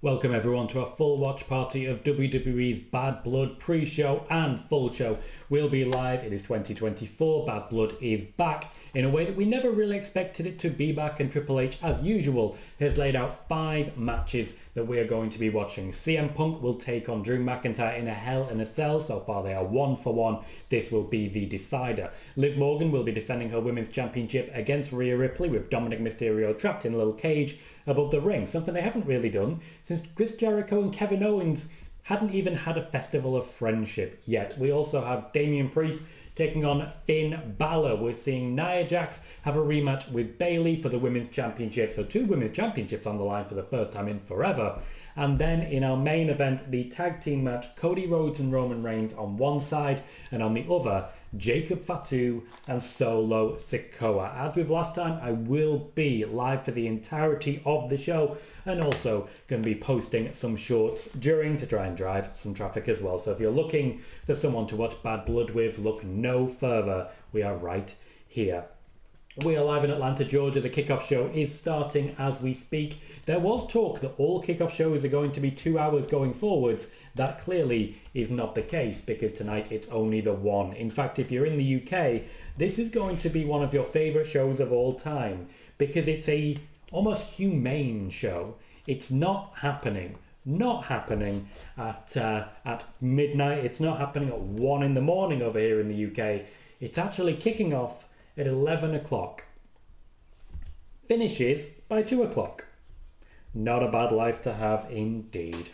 Welcome everyone to a full watch party of WWE's Bad Blood pre-show and full show. We'll be live, it is 2024, Bad Blood is back in a way that we never really expected it to be back, and Triple H, as usual, has laid out 5 matches that we are going to be watching. CM Punk will take on Drew McIntyre in a Hell in a Cell. So far they are 1 for 1. This will be the decider. Liv Morgan will be defending her Women's Championship against Rhea Ripley, with Dominik Mysterio trapped in a little cage above the ring, something they haven't really done since Chris Jericho and Kevin Owens hadn't even had a festival of friendship yet. We also have Damian Priest taking on Finn Bálor. We're seeing Nia Jax have a rematch with Bayley for the Women's Championship. So 2 Women's Championships on the line for the first time in forever. And then in our main event, the tag team match, Cody Rhodes and Roman Reigns on one side, and on the other, Jacob Fatu and Solo Sikoa. As with last time, I will be live for the entirety of the show, and also going to be posting some shorts during to try and drive some traffic as well. So if you're looking for someone to watch Bad Blood with, look no further. We are right here. We are live in Atlanta, Georgia. The kickoff show is starting as we speak. There was talk that all kickoff shows are going to be 2 hours going forwards. That clearly is not the case, because tonight it's only the 1. In fact, if you're in the UK, this is going to be one of your favourite shows of all time, because it's a almost humane show. It's not happening at midnight. It's not happening at 1 in the morning over here in the UK. It's actually kicking off at 11 o'clock. Finishes by 2 o'clock. Not a bad life to have indeed.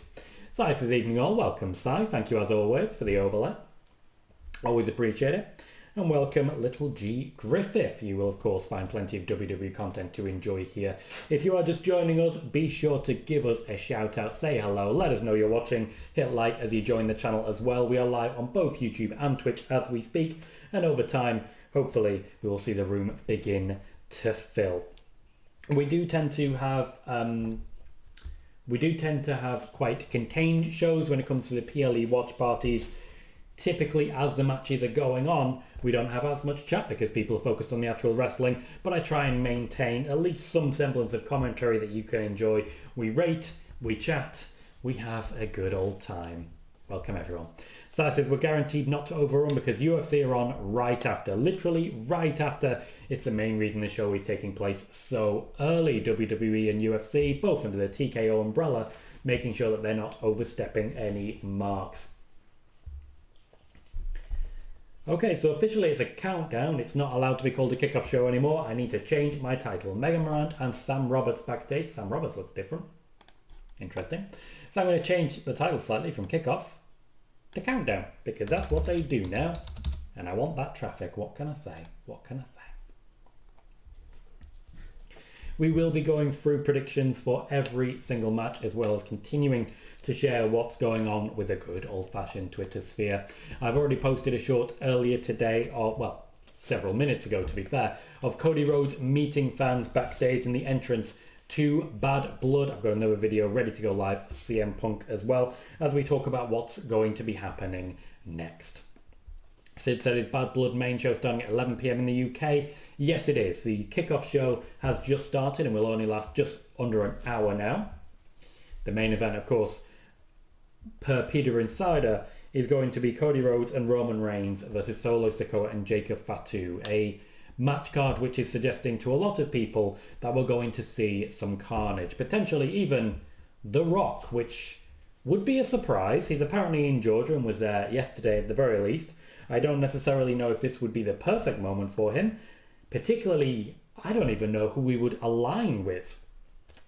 Si says, evening all. Welcome, Si. Thank you as always for the overlay. Always appreciate it. And welcome, Little G Griffith. You will, of course, find plenty of WWE content to enjoy here. If you are just joining us, be sure to give us a shout out, say hello, let us know you're watching, hit like as you join the channel as well. We are live on both YouTube and Twitch as we speak, and over time, hopefully, we will see the room begin to fill. We do tend to have quite contained shows when it comes to the PLE watch parties. Typically, as the matches are going on, we don't have as much chat because people are focused on the actual wrestling, but I try and maintain at least some semblance of commentary that you can enjoy. We rate, we chat, we have a good old time. Welcome, everyone. Star says, we're guaranteed not to overrun because UFC are on right after. Literally right after. It's the main reason the show is taking place so early. WWE and UFC, both under the TKO umbrella, making sure that they're not overstepping any marks. Okay, so officially it's a countdown. It's not allowed to be called a kickoff show anymore. I need to change my title. Megan Morant and Sam Roberts backstage. Sam Roberts looks different. Interesting. So I'm going to change the title slightly from kickoff to countdown, because that's what they do now. And I want that traffic. What can I say? What can I say? We will be going through predictions for every single match, as well as continuing to share what's going on with a good old-fashioned Twitter sphere. I've already posted a short earlier today, or well, several minutes ago to be fair, of Cody Rhodes meeting fans backstage and the entrance to Bad Blood. I've got another video ready to go live, CM Punk as well, as we talk about what's going to be happening next. Sid said, is Bad Blood main show starting at 11 PM in the UK? Yes, it is. The kickoff show has just started and will only last just under an hour now. The main event, of course, per Peter Insider, is going to be Cody Rhodes and Roman Reigns versus Solo Sikoa and Jacob Fatu. A match card which is suggesting to a lot of people that we're going to see some carnage. Potentially even The Rock, which would be a surprise. He's apparently in Georgia and was there yesterday at the very least. I don't necessarily know if this would be the perfect moment for him. Particularly, I don't even know who we would align with.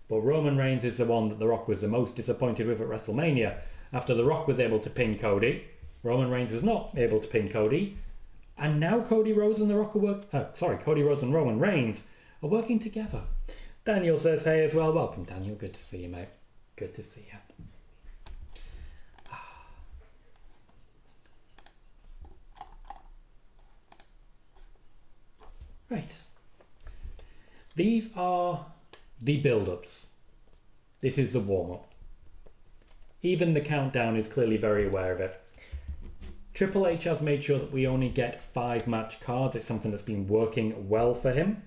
But Roman Reigns is the one that The Rock was the most disappointed with at WrestleMania. After The Rock was able to pin Cody, Roman Reigns was not able to pin Cody. And now Cody Rhodes and Cody Rhodes and Roman Reigns are working together. Daniel says, hey as well. Welcome, Daniel. Good to see you, mate. Good to see you. Right. These are the build-ups. This is the warm-up. Even the countdown is clearly very aware of it. Triple H has made sure that we only get 5 match cards. It's something that's been working well for him.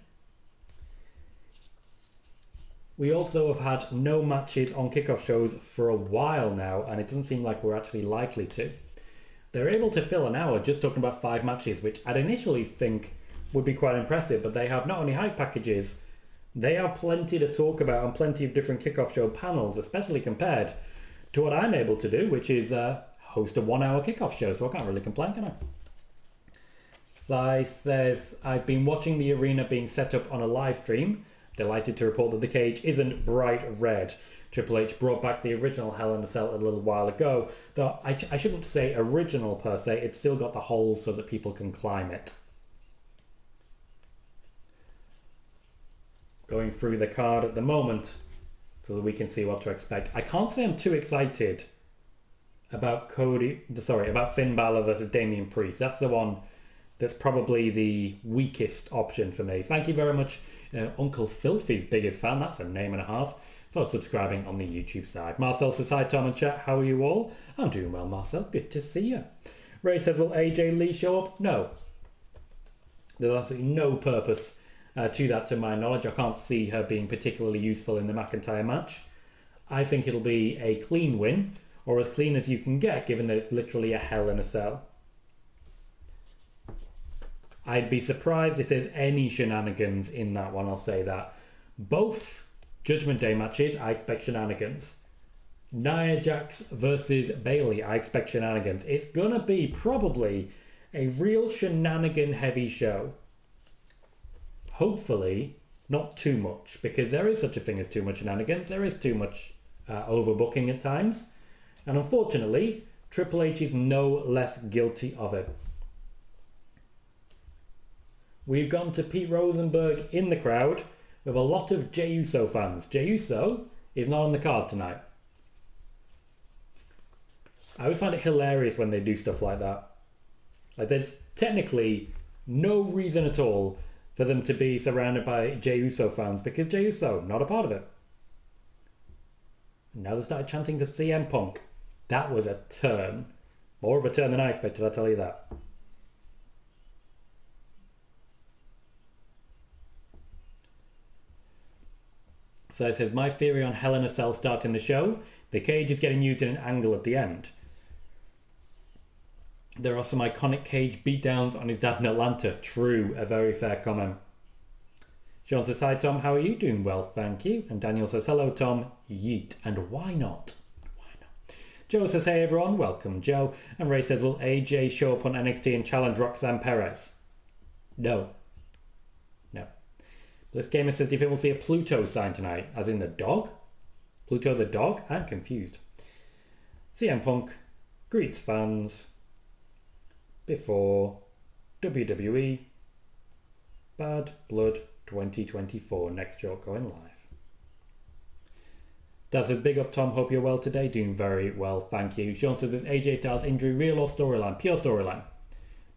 We also have had no matches on kickoff shows for a while now, and it doesn't seem like we're actually likely to. They're able to fill an hour just talking about 5 matches, which I'd initially think would be quite impressive, but they have not only hype packages, they have plenty to talk about on plenty of different kickoff show panels, especially compared to what I'm able to do, which is host a 1 hour kickoff show, so I can't really complain, can I? Sai says, I've been watching the arena being set up on a live stream. Delighted to report that the cage isn't bright red. Triple H brought back the original Hell in a Cell a little while ago, though I shouldn't say original per se, it's still got the holes so that people can climb it. Going through the card at the moment so that we can see what to expect. I can't say I'm too excited about about Finn Balor versus Damian Priest. That's the one that's probably the weakest option for me. Thank you very much, Uncle Filthy's biggest fan, that's a name and a half, for subscribing on the YouTube side. Marcel says, hi Tom and chat, how are you all? I'm doing well, Marcel, good to see you. Ray says, will AJ Lee show up? No. There's absolutely no purpose to that to my knowledge. I can't see her being particularly useful in the McIntyre match. I think it'll be a clean win, or as clean as you can get, given that it's literally a Hell in a Cell. I'd be surprised if there's any shenanigans in that one, I'll say that. Both Judgment Day matches, I expect shenanigans. Nia Jax versus Bayley, I expect shenanigans. It's gonna be probably a real shenanigan heavy show. Hopefully not too much, because there is such a thing as too much shenanigans. There is too much overbooking at times, and unfortunately Triple H is no less guilty of it. We've gone to Pete Rosenberg in the crowd with a lot of Jey Uso fans. Jey Uso is not on the card tonight. I always find it hilarious when they do stuff like that. Like, there's technically no reason at all for them to be surrounded by Jey Uso fans, because Jey Uso, not a part of it. And now they started chanting for CM Punk. That was a turn. More of a turn than I expected, I'll tell you that. So it says, my theory on Hell in a Cell starting the show, the cage is getting used in an angle at the end. There are some iconic cage beatdowns on his dad in Atlanta. True, a very fair comment. Sean says, hi Tom, how are you? Doing well, thank you. And Daniel says, hello Tom, yeet. And why not? Why not? Joe says, hey everyone, welcome Joe. And Ray says, will AJ show up on NXT and challenge Roxanne Perez? No. No. This gamer says, do you think we'll see a Pluto sign tonight? As in the dog? Pluto the dog? I'm confused. CM Punk greets fans before WWE Bad Blood 2024. Next joke going live. Dad says, big up Tom, hope you're well today. Doing very well, thank you. Sean says, is AJ Styles injury real or storyline? Pure storyline.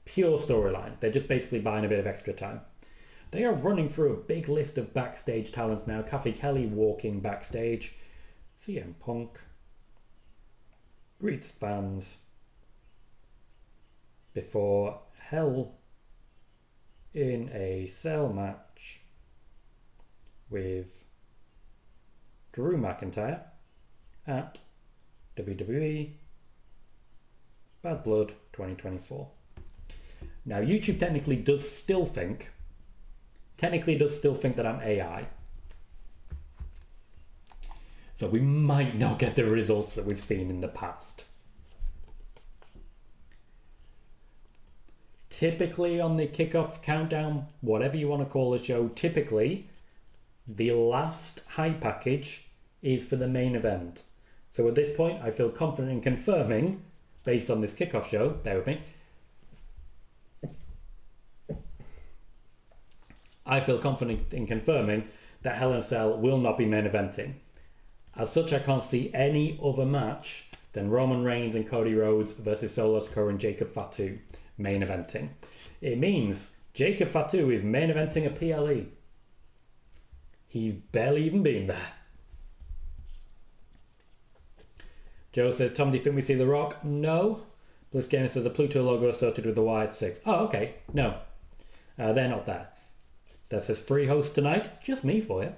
Pure storyline. They're just basically buying a bit of extra time. They are running through a big list of backstage talents now. Kathy Kelly walking backstage. CM Punk greets fans before Hell in a Cell match with Drew McIntyre at WWE Bad Blood 2024. Now, YouTube technically does still think that I'm AI. So we might not get the results that we've seen in the past. Typically on the kickoff countdown, whatever you want to call the show, typically the last high package is for the main event. So at this point, I feel confident in confirming, based on this kickoff show, bear with me, I feel confident in confirming that Hell in a Cell will not be main eventing. As such, I can't see any other match than Roman Reigns and Cody Rhodes versus Solo Sikoa and Jacob Fatu main eventing. It means Jacob Fatu is main eventing a PLE. He's barely even been there. Joe says, Tom, do you think we see The Rock? No. Bliss Gamer says, a Pluto logo associated with the Wyatt Six. Oh, okay. No. They're not there. That says free host tonight. Just me for you.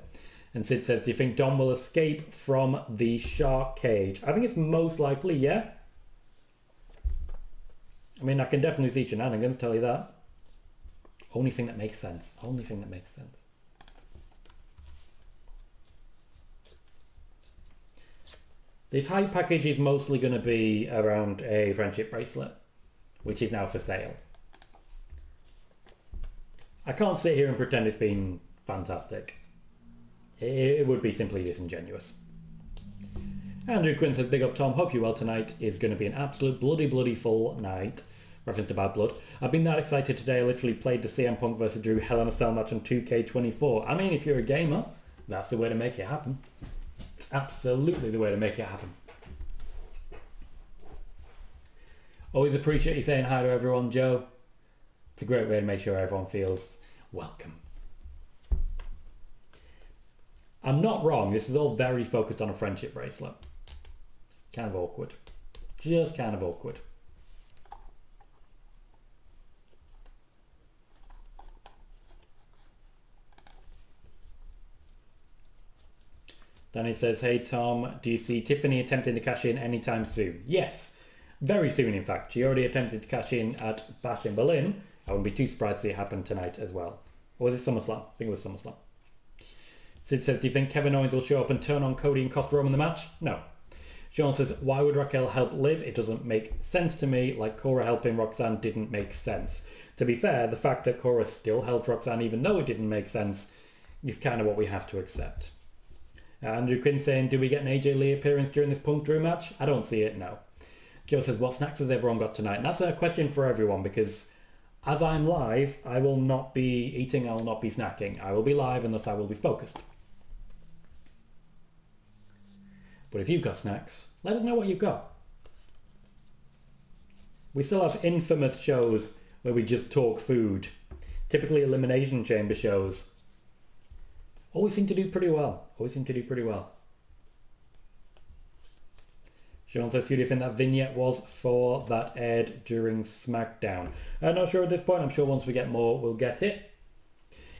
And Sid says, do you think Dom will escape from the shark cage? I think it's most likely, yeah. I mean, I can definitely see shenanigans, tell you that. Only thing that makes sense. Only thing that makes sense. This hype package is mostly going to be around a friendship bracelet, which is now for sale. I can't sit here and pretend it's been fantastic. It would be simply disingenuous. Andrew Quinn says, big up Tom, hope you're well tonight. Is going to be an absolute bloody full night. Reference to Bad Blood. I've been that excited today, I literally played the CM Punk vs Drew Hell in a Cell match on 2K24. I mean, if you're a gamer, that's the way to make it happen. It's absolutely the way to make it happen. Always appreciate you saying hi to everyone, Joe. It's a great way to make sure everyone feels welcome. I'm not wrong, this is all very focused on a friendship bracelet. Kind of awkward. Just kind of awkward. Danny says, hey Tom, do you see Tiffany attempting to cash in anytime soon? Yes, very soon in fact. She already attempted to cash in at Bash in Berlin. I wouldn't be too surprised to see it happen tonight as well. Or was it SummerSlam? I think it was SummerSlam. Sid says, do you think Kevin Owens will show up and turn on Cody and cost Roman the match? No. Sean says, why would Raquel help Liv? It doesn't make sense to me. Like Cora helping Roxanne didn't make sense. To be fair, the fact that Cora still helped Roxanne even though it didn't make sense is kind of what we have to accept. Andrew Quinn saying, do we get an AJ Lee appearance during this Punk Drew match? I don't see it, no. Joe says, what snacks has everyone got tonight? And that's a question for everyone because as I'm live, I will not be eating, I will not be snacking. I will be live and thus I will be focused. But if you've got snacks, let us know what you've got. We still have infamous shows where we just talk food. Typically Elimination Chamber shows. Always seem to do pretty well. Always seem to do pretty well. Sean says, who do you think that vignette was for that aired during SmackDown? I'm not sure at this point. I'm sure once we get more, we'll get it.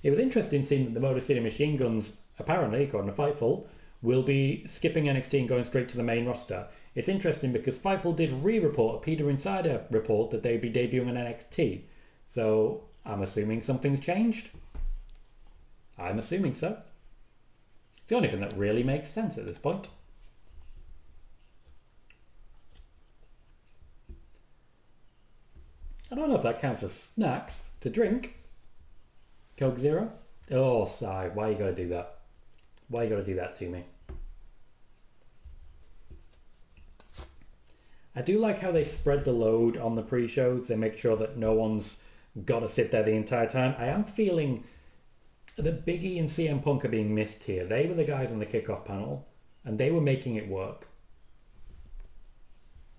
It was interesting seeing that the Motor City Machine Guns, apparently, according to Fightful, will be skipping NXT and going straight to the main roster. It's interesting because Fightful did re-report, a Peter Insider report, that they'd be debuting in NXT. So I'm assuming something's changed. I'm assuming so. It's the only thing that really makes sense at this point. I don't know if that counts as snacks to drink. Coke Zero? Oh, sigh. Why you gotta do that? Why you gotta do that to me? I do like how they spread the load on the pre-shows. They make sure that no one's gotta sit there the entire time. I am feeling that Biggie and CM Punk are being missed here. They were the guys on the kickoff panel, and they were making it work.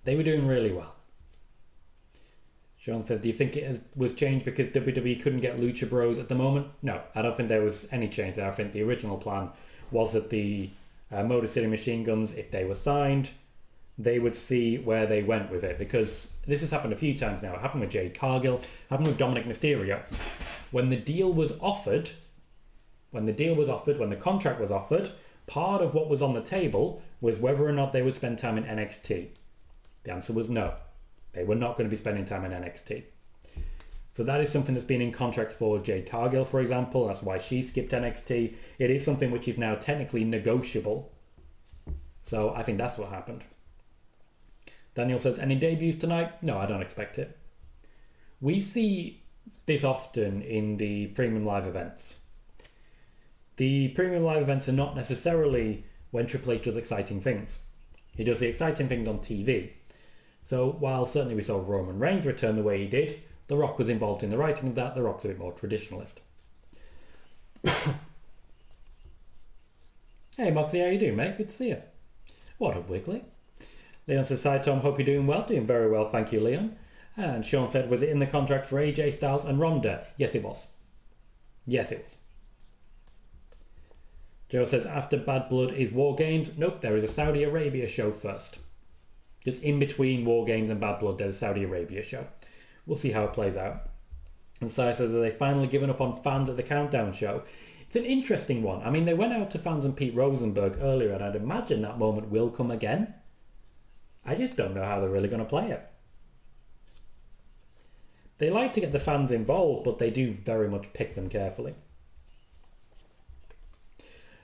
They were doing really well. Sean says, do you think it was changed because WWE couldn't get Lucha Bros at the moment? No, I don't think there was any change there. I think the original plan was that the Motor City Machine Guns, if they were signed, they would see where they went with it. Because this has happened a few times now. It happened with Jade Cargill, happened with Dominik Mysterio. When the deal was offered, when the contract was offered, part of what was on the table was whether or not they would spend time in NXT. The answer was no. They were not going to be spending time in NXT. So that is something that's been in contracts for Jade Cargill, for example. That's why she skipped NXT. It is something which is now technically negotiable. So I think that's what happened. Daniel says, any debuts tonight? No, I don't expect it. We see this often in the premium live events. The premium live events are not necessarily when Triple H does exciting things. He does the exciting things on TV. So while certainly we saw Roman Reigns return the way he did, The Rock was involved in the writing of that. The Rock's a bit more traditionalist. Hey Moxie, how you doing, mate? Good to see you. What up, Wiggly? Leon says, hi Tom, hope you're doing well. Doing very well, thank you, Leon. And Sean said, was it in the contract for AJ Styles and Ronda? Yes, it was. Yes, it was. Joe says, after Bad Blood is War Games. Nope, there is a Saudi Arabia show first. Just in between War Games and Bad Blood, there's a Saudi Arabia show. We'll see how it plays out. And Sai says, are they finally given up on fans at the Countdown show? It's an interesting one. I mean, they went out to fans and Pete Rosenberg earlier, and I'd imagine that moment will come again. I just don't know how they're really going to play it. They like to get the fans involved, but they do very much pick them carefully.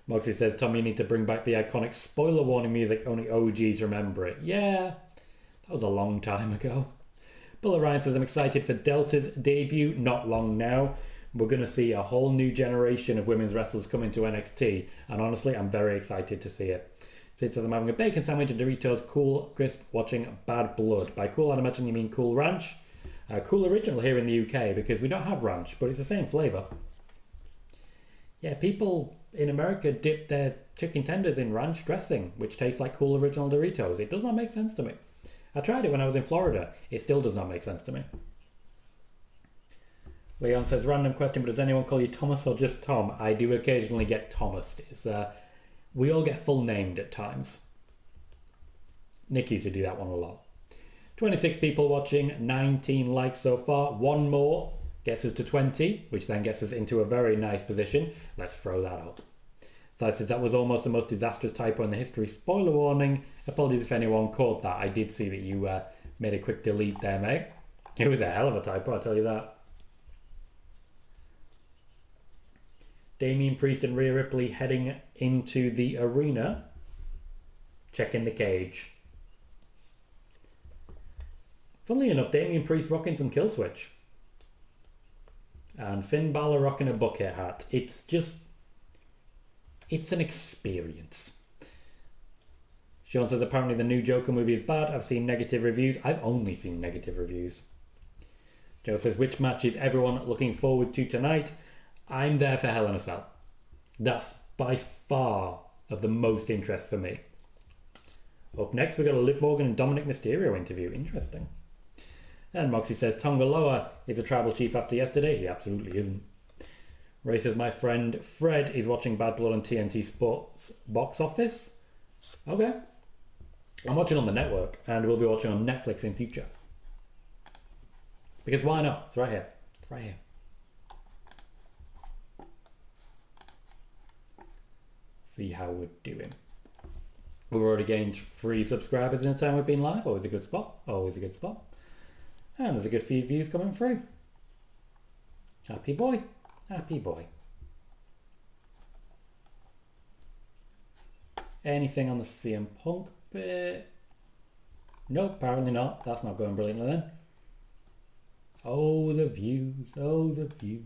Moxie says, Tom, you need to bring back the iconic spoiler warning music. Only OGs remember it. Yeah, that was a long time ago. Buller Ryan says, I'm excited for Delta's debut. Not long now. We're going to see a whole new generation of women's wrestlers coming to NXT. And honestly, I'm very excited to see it. Sid says, I'm having a bacon sandwich and Doritos Cool Crisp watching Bad Blood. By cool, I'd imagine you mean Cool Ranch. Cool Original here in the UK, because we don't have ranch, but it's the same flavour. Yeah, people in America dip their chicken tenders in ranch dressing, which tastes like Cool Original Doritos. It does not make sense to me. I tried it when I was in Florida. It still does not make sense to me. Leon says, random question, but does anyone call you Thomas or just Tom? I do occasionally get Thomas. It's, we all get full named at times. Nick used to do that one a lot. 26 people watching, 19 likes so far. One more gets us to 20, which then gets us into a very nice position. Let's throw that up. So I says that was almost the most disastrous typo in the history. Spoiler warning. Apologies if anyone caught that. I did see that you made a quick delete there, mate. It was a hell of a typo, I'll tell you that. Damian Priest and Rhea Ripley heading into the arena. Checking the cage. Funnily enough, Damian Priest rocking some kill switch. And Finn Balor rocking a bucket hat. It's an experience. Sean says, apparently the new Joker movie is bad. I've seen negative reviews. I've only seen negative reviews. Joe says, which match is everyone looking forward to tonight? I'm there for Hell in a Cell. That's by far of the most interest for me. Up next, we've got a Liv Morgan and Dominik Mysterio interview. Interesting. And Moxie says, Tonga Loa is a tribal chief after yesterday. He absolutely isn't. Ray says, my friend Fred is watching Bad Blood on TNT Sports box office. Okay. I'm watching on the network, and we'll be watching on Netflix in future. Because why not? It's right here. It's right here. See how we're doing. We've already gained 3 subscribers in the time we've been live. Always a good spot. Always a good spot. And there's a good few views coming through. Happy boy. Happy boy. Anything on the CM Punk bit? Nope, apparently not. That's not going brilliantly then. Oh, the views. Oh, the views.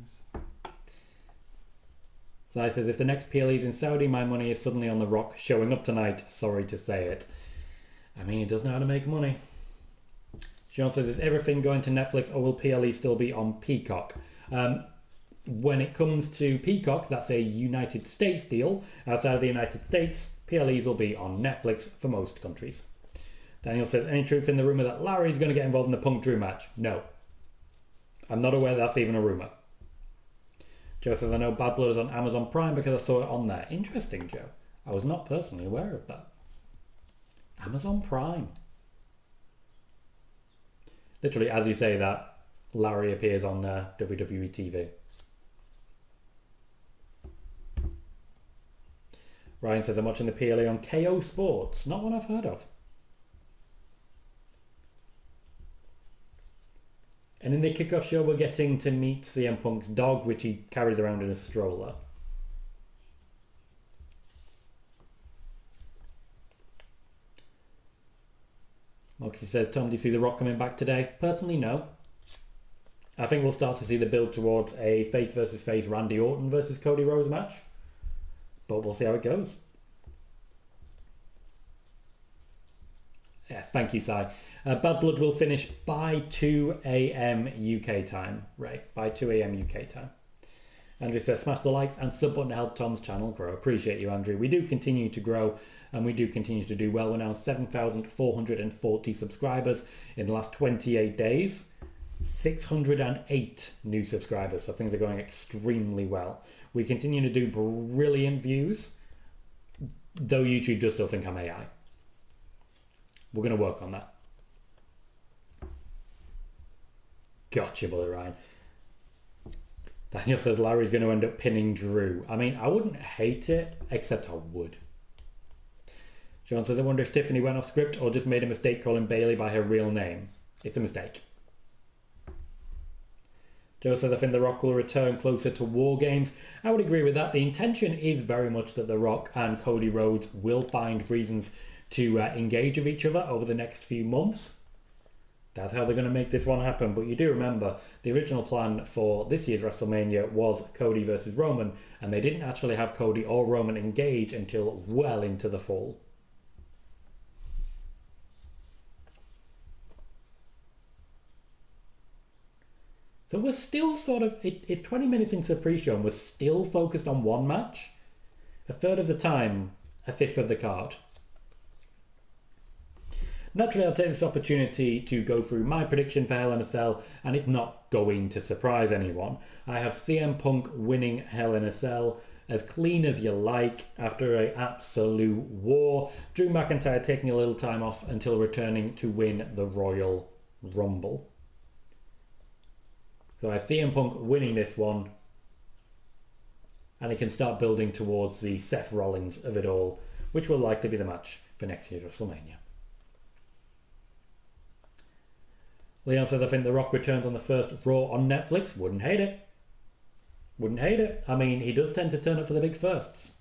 So I says, if the next PLE is in Saudi, my money is suddenly on The Rock showing up tonight. Sorry to say it. I mean, he does know how to make money. Sean says, is everything going to Netflix or will PLE still be on Peacock? When it comes to Peacock, that's a United States deal. Outside of the United States, PLEs will be on Netflix for most countries. Daniel says, any truth in the rumour that Larry's going to get involved in the Punk Drew match? No. I'm not aware that's even a rumour. Joe says, I know Bad Blood is on Amazon Prime because I saw it on there. Interesting, Joe. I was not personally aware of that. Amazon Prime. Literally, as you say that, Larry appears on WWE TV. Ryan says, I'm watching the PLE on KO Sports. Not one I've heard of. And in the kickoff show, we're getting to meet CM Punk's dog, which he carries around in a stroller. Moxie says, Tom, do you see The Rock coming back today? Personally, no. I think we'll start to see the build towards a face versus face Randy Orton versus Cody Rhodes match. But we'll see how it goes. Yes, thank you, Si. Bad Blood will finish by 2 a.m. UK time. Right, by 2 a.m. UK time. Andrew says, smash the likes and sub button to help Tom's channel grow. Appreciate you, Andrew. We do continue to grow and we do continue to do well. We're now 7,440 subscribers in the last 28 days. 608 new subscribers, so things are going extremely well. We continue to do brilliant views, though YouTube does still think I'm AI. We're going to work on that. Gotcha, Bullet Ryan. Daniel says Larry's going to end up pinning Drew. I mean, I wouldn't hate it, except I would. Sean says, I wonder if Tiffany went off script or just made a mistake calling Bayley by her real name. It's a mistake. Joe says, I think The Rock will return closer to War Games. I would agree with that. The intention is very much that The Rock and Cody Rhodes will find reasons to engage with each other over the next few months. That's how they're going to make this one happen. But you do remember, the original plan for this year's WrestleMania was Cody versus Roman, and they didn't actually have Cody or Roman engage until well into the fall. So we're still sort of, it's 20 minutes into the pre-show and we're still focused on one match. A third of the time, a fifth of the card. Naturally, I'll take this opportunity to go through my prediction for Hell in a Cell, and it's not going to surprise anyone. I have CM Punk winning Hell in a Cell as clean as you like after an absolute war. Drew McIntyre taking a little time off until returning to win the Royal Rumble. So I have CM Punk winning this one, and he can start building towards the Seth Rollins of it all, which will likely be the match for next year's WrestleMania. Leon says, I think The Rock returns on the first Raw on Netflix. Wouldn't hate it. Wouldn't hate it. I mean, he does tend to turn up for the big firsts.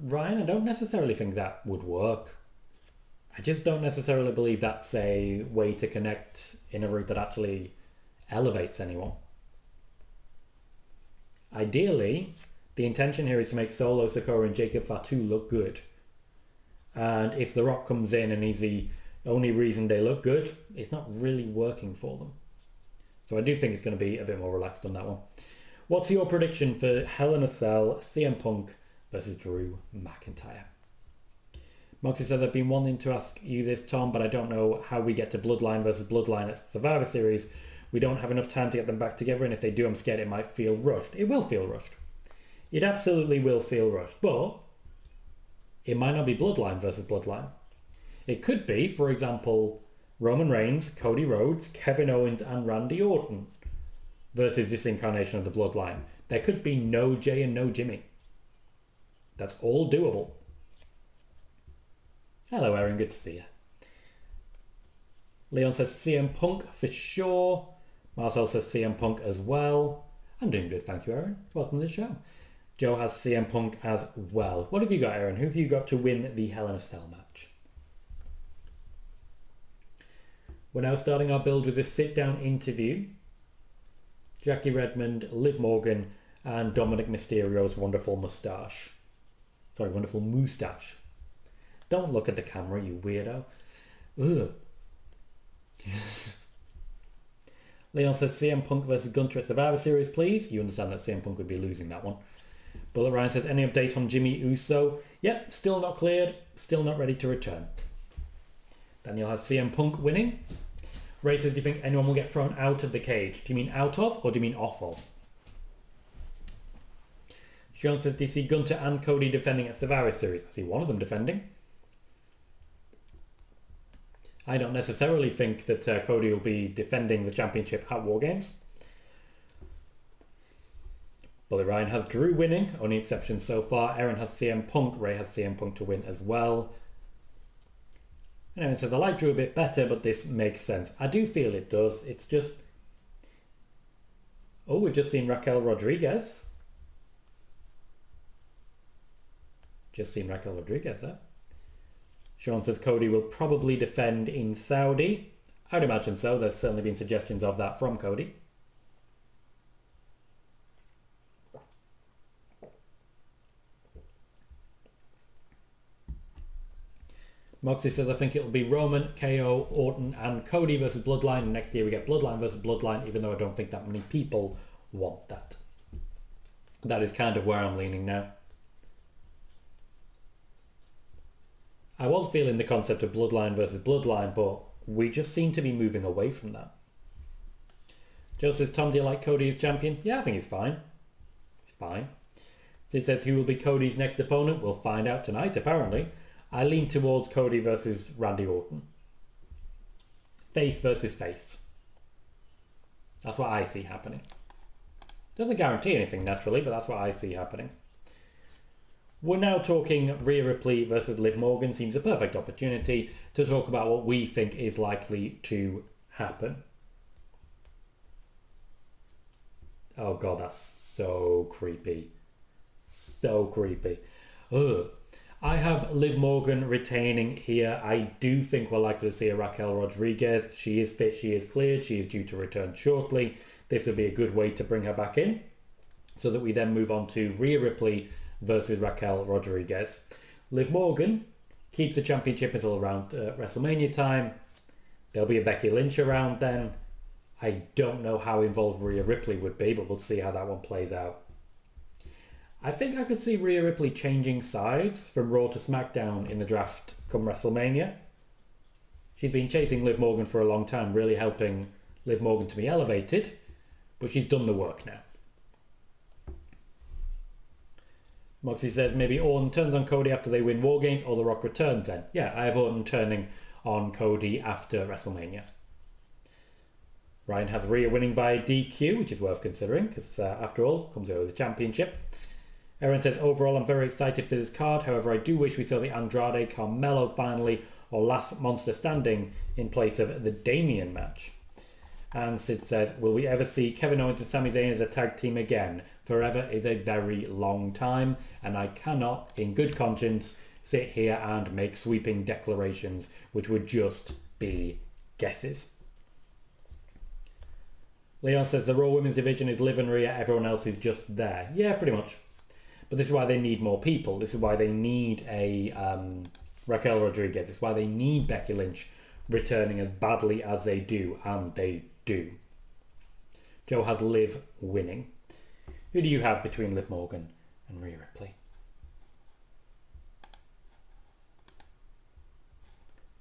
Ryan, I don't necessarily think that would work. I just don't necessarily believe that's a way to connect in a route that actually elevates anyone. Ideally, the intention here is to make Solo, Sikoa and Jacob Fatu look good. And if The Rock comes in and he's the only reason they look good, it's not really working for them. So I do think it's going to be a bit more relaxed on that one. What's your prediction for Hell in a Cell, CM Punk versus Drew McIntyre? Moxie says, I've been wanting to ask you this, Tom, but I don't know how we get to Bloodline versus Bloodline at Survivor Series. We don't have enough time to get them back together, and if they do, I'm scared it might feel rushed. It will feel rushed. It absolutely will feel rushed, but it might not be Bloodline versus Bloodline. It could be, for example, Roman Reigns, Cody Rhodes, Kevin Owens and Randy Orton versus this incarnation of the Bloodline. There could be no Jay and no Jimmy. That's all doable. Hello, Aaron. Good to see you. Leon says CM Punk for sure. Marcel says CM Punk as well. I'm doing good, thank you, Aaron. Welcome to the show. Joe has CM Punk as well. What have you got, Aaron? Who have you got to win the Hell in a Cell match? We're now starting our build with a sit-down interview. Jackie Redmond, Liv Morgan, and Dominik Mysterio's wonderful moustache. Sorry, wonderful moustache. Don't look at the camera, you weirdo. Ugh. Leon says CM Punk versus Gunter at Survivor Series, please. You understand that CM Punk would be losing that one. Bullet Ryan says, any update on Jimmy Uso? Yep, still not cleared. Still not ready to return. Daniel has CM Punk winning. Ray says, do you think anyone will get thrown out of the cage? Do you mean out of or do you mean off of? Sean says, do you see Gunter and Cody defending at Survivor Series? I see one of them defending. I don't necessarily think that Cody will be defending the championship at War Games. Bullet Ryan has Drew winning, only exception so far. Aaron has CM Punk. Ray has CM Punk to win as well. And Aaron says, I like Drew a bit better, but this makes sense. I do feel it does. It's just... Oh, we've just seen Raquel Rodriguez. Just seen Raquel Rodriguez there. Sean says Cody will probably defend in Saudi. I'd imagine so. There's certainly been suggestions of that from Cody. Moxie says, I think it'll be Roman, KO, Orton and Cody versus Bloodline. And next year we get Bloodline versus Bloodline, even though I don't think that many people want that. That is kind of where I'm leaning now. I was feeling the concept of Bloodline versus Bloodline, but we just seem to be moving away from that. Joe says, Tom, do you like Cody as champion? Yeah, I think he's fine. He's fine. Sid says, who will be Cody's next opponent? We'll find out tonight, apparently. I lean towards Cody versus Randy Orton. Face versus face. That's what I see happening. Doesn't guarantee anything naturally, but that's what I see happening. We're now talking Rhea Ripley versus Liv Morgan. Seems a perfect opportunity to talk about what we think is likely to happen. Oh god, that's so creepy. So creepy. Ugh. I have Liv Morgan retaining here. I do think we're likely to see a Raquel Rodriguez. She is fit, she is cleared, she is due to return shortly. This would be a good way to bring her back in, so that we then move on to Rhea Ripley versus Raquel Rodriguez. Liv Morgan keeps the championship until around WrestleMania time. There'll be a Becky Lynch around then. I don't know how involved Rhea Ripley would be, but we'll see how that one plays out. I think I could see Rhea Ripley changing sides from Raw to SmackDown in the draft come WrestleMania. She's been chasing Liv Morgan for a long time, really helping Liv Morgan to be elevated, but she's done the work now. Moxie says maybe Orton turns on Cody after they win War Games or The Rock returns then. Yeah, I have Orton turning on Cody after WrestleMania. Ryan has Rhea winning via DQ, which is worth considering because after all, comes over the championship. Aaron says, overall, I'm very excited for this card. However, I do wish we saw the Andrade Carmelo finally or last monster standing in place of the Damian match. And Sid says, will we ever see Kevin Owens and Sami Zayn as a tag team again? Forever is a very long time, and I cannot, in good conscience, sit here and make sweeping declarations which would just be guesses. Leon says, the Raw Women's Division is Liv and Rhea, everyone else is just there. Yeah, pretty much. But this is why they need more people. This is why they need a Raquel Rodriguez. It's why they need Becky Lynch returning as badly as they do, and they do. Joe has Liv winning. Who do you have between Liv Morgan and Rhea Ripley?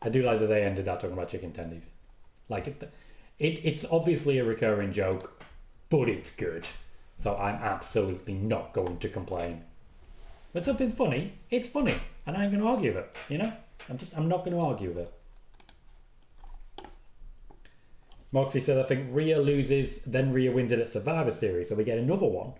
I do like that they ended that talking about chicken tendies. Like it's obviously a recurring joke, but it's good. So I'm absolutely not going to complain. When something's funny, it's funny. And I ain't going to argue with it, you know? I'm not going to argue with it. Moxie says, I think Rhea loses, then Rhea wins it at Survivor Series. So we get another one.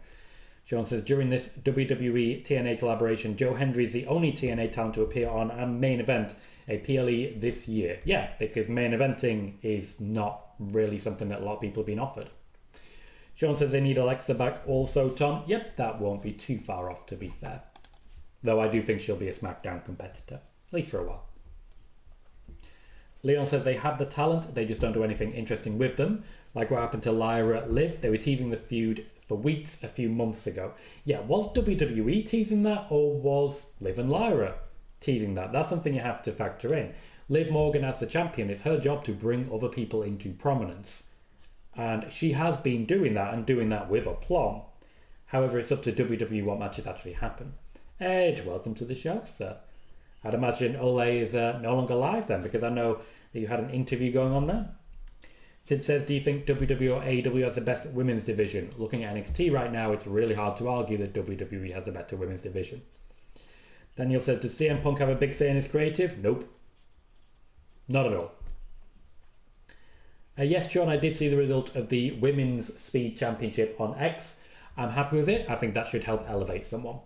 Sean says, during this WWE TNA collaboration, Joe Hendry is the only TNA talent to appear on a main event, a PLE this year. Yeah, because main eventing is not really something that a lot of people have been offered. Sean says they need Alexa back also, Tom. Yep, that won't be too far off, to be fair. Though I do think she'll be a SmackDown competitor, at least for a while. Leon says they have the talent, they just don't do anything interesting with them. Like what happened to Lyra Liv. They were teasing the feud for weeks a few months ago. Yeah, was WWE teasing that, or was Liv and Lyra teasing that? That's something you have to factor in. Liv Morgan as the champion, it's her job to bring other people into prominence. And she has been doing that, and doing that with aplomb. However, it's up to WWE what matches actually happen. Ed, welcome to the show, sir. I'd imagine Ole is no longer live then, because I know that you had an interview going on there. Sid says, do you think WWE or AEW has the best women's division? Looking at NXT right now, it's really hard to argue that WWE has a better women's division. Daniel says, does CM Punk have a big say in his creative? Nope. Not at all. Yes, John, I did see the result of the Women's Speed Championship on X. I'm happy with it. I think that should help elevate someone.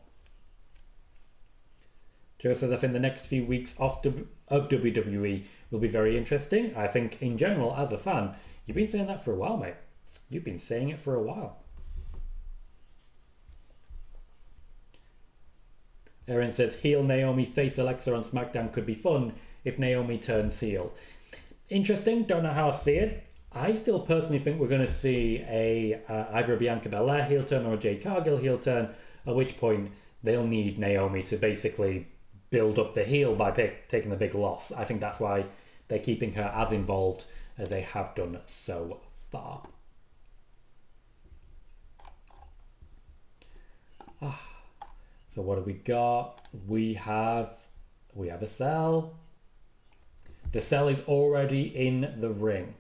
Joe says, I think the next few weeks of WWE will be very interesting. I think, in general, as a fan, you've been saying that for a while, mate. You've been saying it for a while. Aaron says, heel Naomi face Alexa on SmackDown could be fun if Naomi turns heel. Interesting, don't know how I see it. I still personally think we're going to see either a Bianca Belair heel turn or a Jade Cargill heel turn, at which point they'll need Naomi to basically build up the heel by taking the big loss. I think that's why they're keeping her as involved as they have done so far. So what do we got? We have a cell. The cell is already in the ring.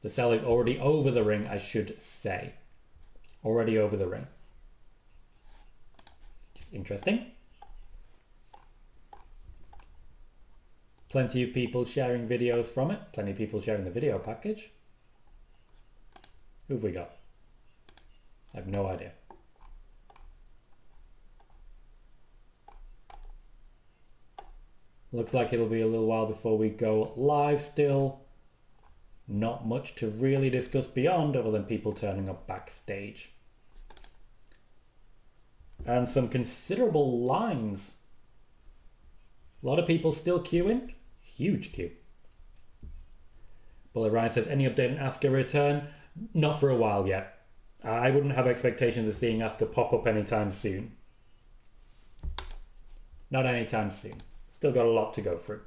The cell is already over the ring, I should say. Already over the ring. Interesting. Plenty of people sharing videos from it. Plenty of people sharing the video package. Who have we got? I have no idea. Looks like it'll be a little while before we go live still. Not much to really discuss beyond other than people turning up backstage. And some considerable lines. A lot of people still queuing. Huge queue. Bullet Ryan says, any update on Asuka return? Not for a while yet. I wouldn't have expectations of seeing Asuka pop up anytime soon. Not anytime soon. Still got a lot to go through.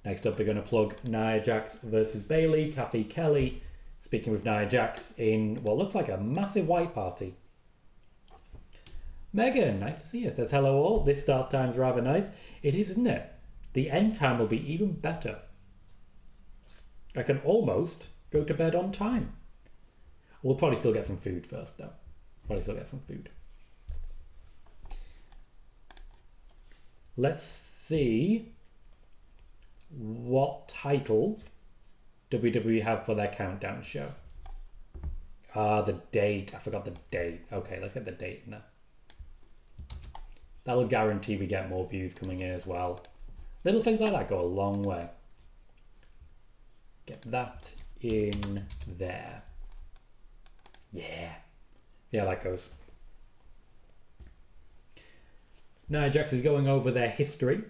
Next up, they're going to plug Nia Jax versus Bayley. Kathy Kelly speaking with Nia Jax in what looks like a massive white party. Megan, nice to see you. Says, hello all. This start time's rather nice. It is, isn't it? The end time will be even better. I can almost go to bed on time. We'll probably still get some food first, though. Probably still get some food. Let's see what title WWE have for their countdown show. The date. I forgot the date. Okay, let's get the date in there. That'll guarantee we get more views coming in as well. Little things like that go a long way. Get that in there. Yeah. Yeah, that goes. Nia Jax is going over their history,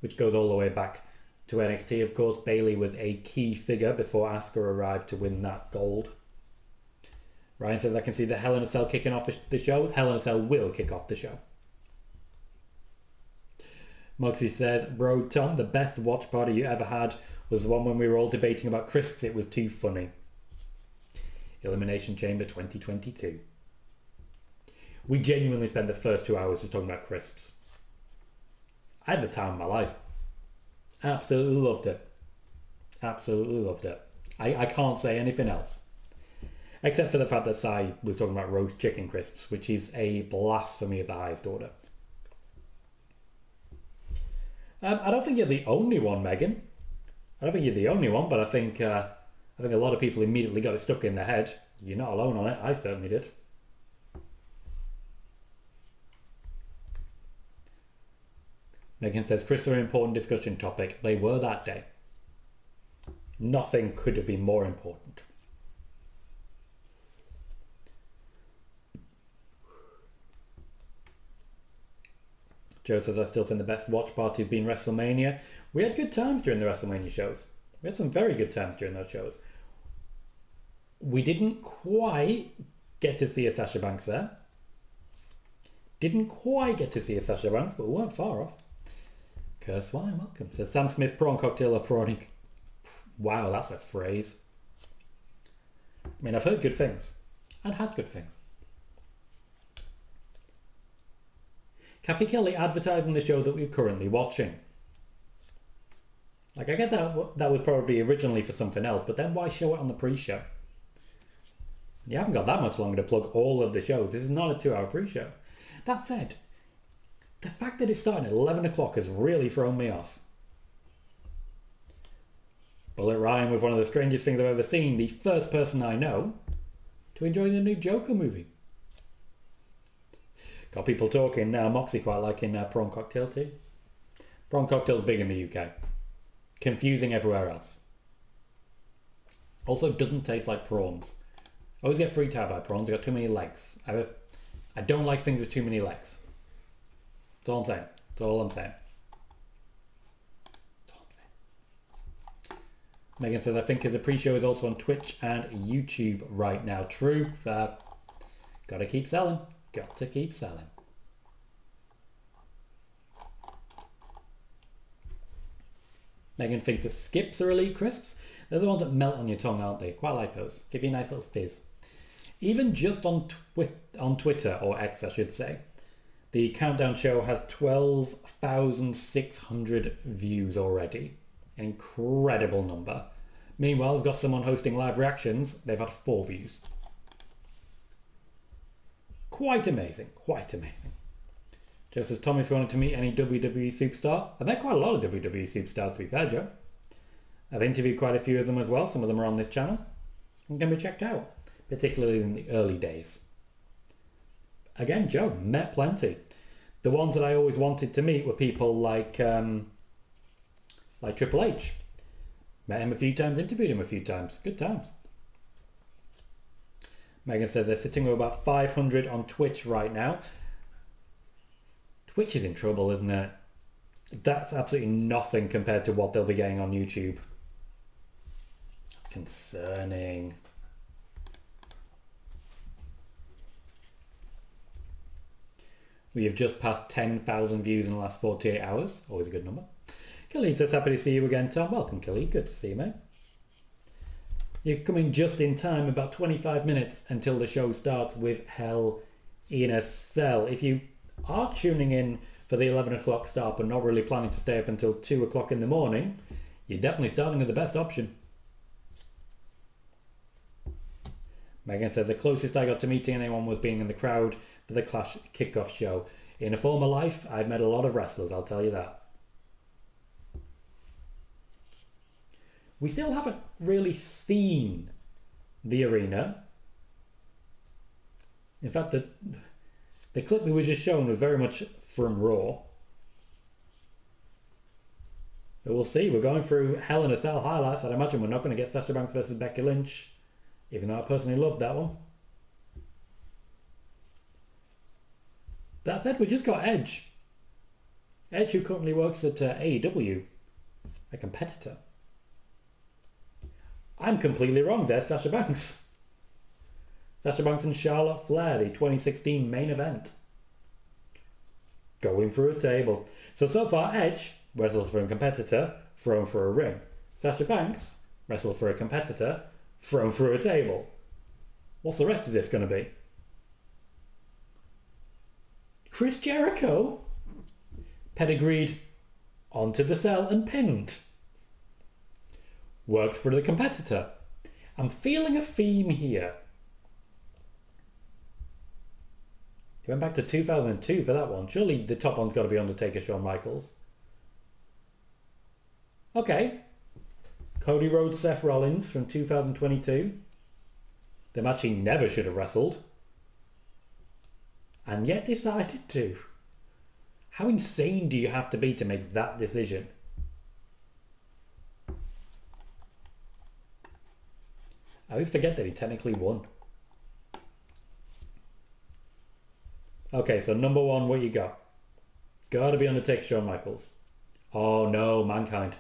which goes all the way back to NXT. Of course, Bayley was a key figure before Asuka arrived to win that gold. Ryan says, I can see the Hell in a Cell kicking off the show. Hell in a Cell will kick off the show. Moxie says, bro, Tom, the best watch party you ever had was the one when we were all debating about crisps. It was too funny. Elimination Chamber 2022. We genuinely spent the first 2 hours just talking about crisps. I had the time of my life. Absolutely loved it. Absolutely loved it. I can't say anything else. Except for the fact that Sai was talking about roast chicken crisps, which is a blasphemy of the highest order. I don't think you're the only one, Megan. I don't think you're the only one, but I think a lot of people immediately got it stuck in their head. You're not alone on it. I certainly did. Megan says, Chris, are an important discussion topic. They were that day. Nothing could have been more important. Joe says, I still think the best watch party has been WrestleMania. We had good times during the WrestleMania shows. We had some very good times during those shows. We didn't quite get to see a Sasha Banks there. Didn't quite get to see a Sasha Banks, but we weren't far off. Curse Wine, welcome. Says Sam Smith, prawn cocktail or prawning. Wow, that's a phrase. I mean, I've heard good things. I'd had good things. Kathy Kelly advertising the show that we're currently watching. Like, I get that was probably originally for something else, but then why show it on the pre-show? You haven't got that much longer to plug all of the shows. This is not a 2-hour pre-show. That said, the fact that it's starting at 11 o'clock has really thrown me off. Bullet Ryan with one of the strangest things I've ever seen, the first person I know to enjoy the new Joker movie. Got people talking now. Moxie quite liking prawn cocktail tea. Prawn cocktail's big in the UK. Confusing everywhere else. Also doesn't taste like prawns. I always get freaked out by prawns. They've got too many legs. I don't like things with too many legs. That's all I'm saying. That's all I'm saying. That's all I'm saying. Megan says, I think his pre-show is also on Twitch and YouTube right now. True. Gotta keep selling. Got to keep selling. Megan thinks that skips are elite crisps. They're the ones that melt on your tongue, aren't they? Quite like those. Give you a nice little fizz. Even just on Twitter, or X I should say, the countdown show has 12,600 views already. An incredible number. Meanwhile, we've got someone hosting live reactions. They've had 4 views. Quite amazing. Quite amazing. Joe says, Tom, if you wanted to meet any WWE superstar, I've met quite a lot of WWE superstars, to be fair, Joe. I've interviewed quite a few of them as well. Some of them are on this channel and can be checked out, particularly in the early days. Again, Joe, met plenty. The ones that I always wanted to meet were people like Triple H. Met him a few times, interviewed him a few times. Good times. Megan says they're sitting with about 500 on Twitch right now. Twitch is in trouble, isn't it? That's absolutely nothing compared to what they'll be getting on YouTube. Concerning. We have just passed 10,000 views in the last 48 hours. Always a good number. Khalid says, happy to see you again, Tom. Welcome, Khalid. Good to see you, mate. You're coming just in time, about 25 minutes until the show starts with Hell in a Cell. If you are tuning in for the 11 o'clock start but not really planning to stay up until 2 o'clock in the morning, you're definitely starting with the best option. Megan says, the closest I got to meeting anyone was being in the crowd for the Clash kickoff show. In a former life, I've met a lot of wrestlers, I'll tell you that. We still haven't really seen the arena. In fact, the clip we were just shown was very much from Raw. But we'll see. We're going through Hell in a Cell highlights. I'd imagine we're not going to get Sasha Banks versus Becky Lynch, even though I personally loved that one. That said, we just got Edge. Edge, who currently works at AEW, a competitor. I'm completely wrong. There's Sasha Banks. Sasha Banks and Charlotte Flair, the 2016 main event. Going through a table. So far, Edge wrestles for a competitor, thrown for a ring. Sasha Banks wrestles for a competitor, thrown through a table. What's the rest of this going to be? Chris Jericho pedigreed onto the cell and pinned. Works for the competitor. I'm feeling a theme here. He went back to 2002 for that one. Surely the top one's got to be Undertaker, Shawn Michaels. Okay. Cody Rhodes, Seth Rollins from 2022. The match he never should have wrestled. And yet decided to. How insane do you have to be to make that decision? I always forget that he technically won. Okay, so number one, what you got? Gotta be Undertaker, Shawn Michaels. Oh no, Mankind.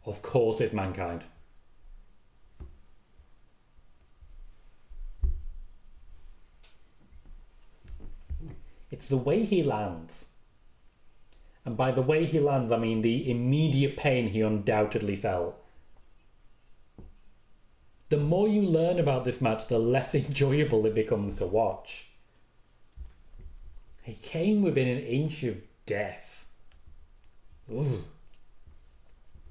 Of course it's Mankind. It's the way he lands. And by the way he lands, I mean the immediate pain he undoubtedly felt. The more you learn about this match, the less enjoyable it becomes to watch. He came within an inch of death. Ooh.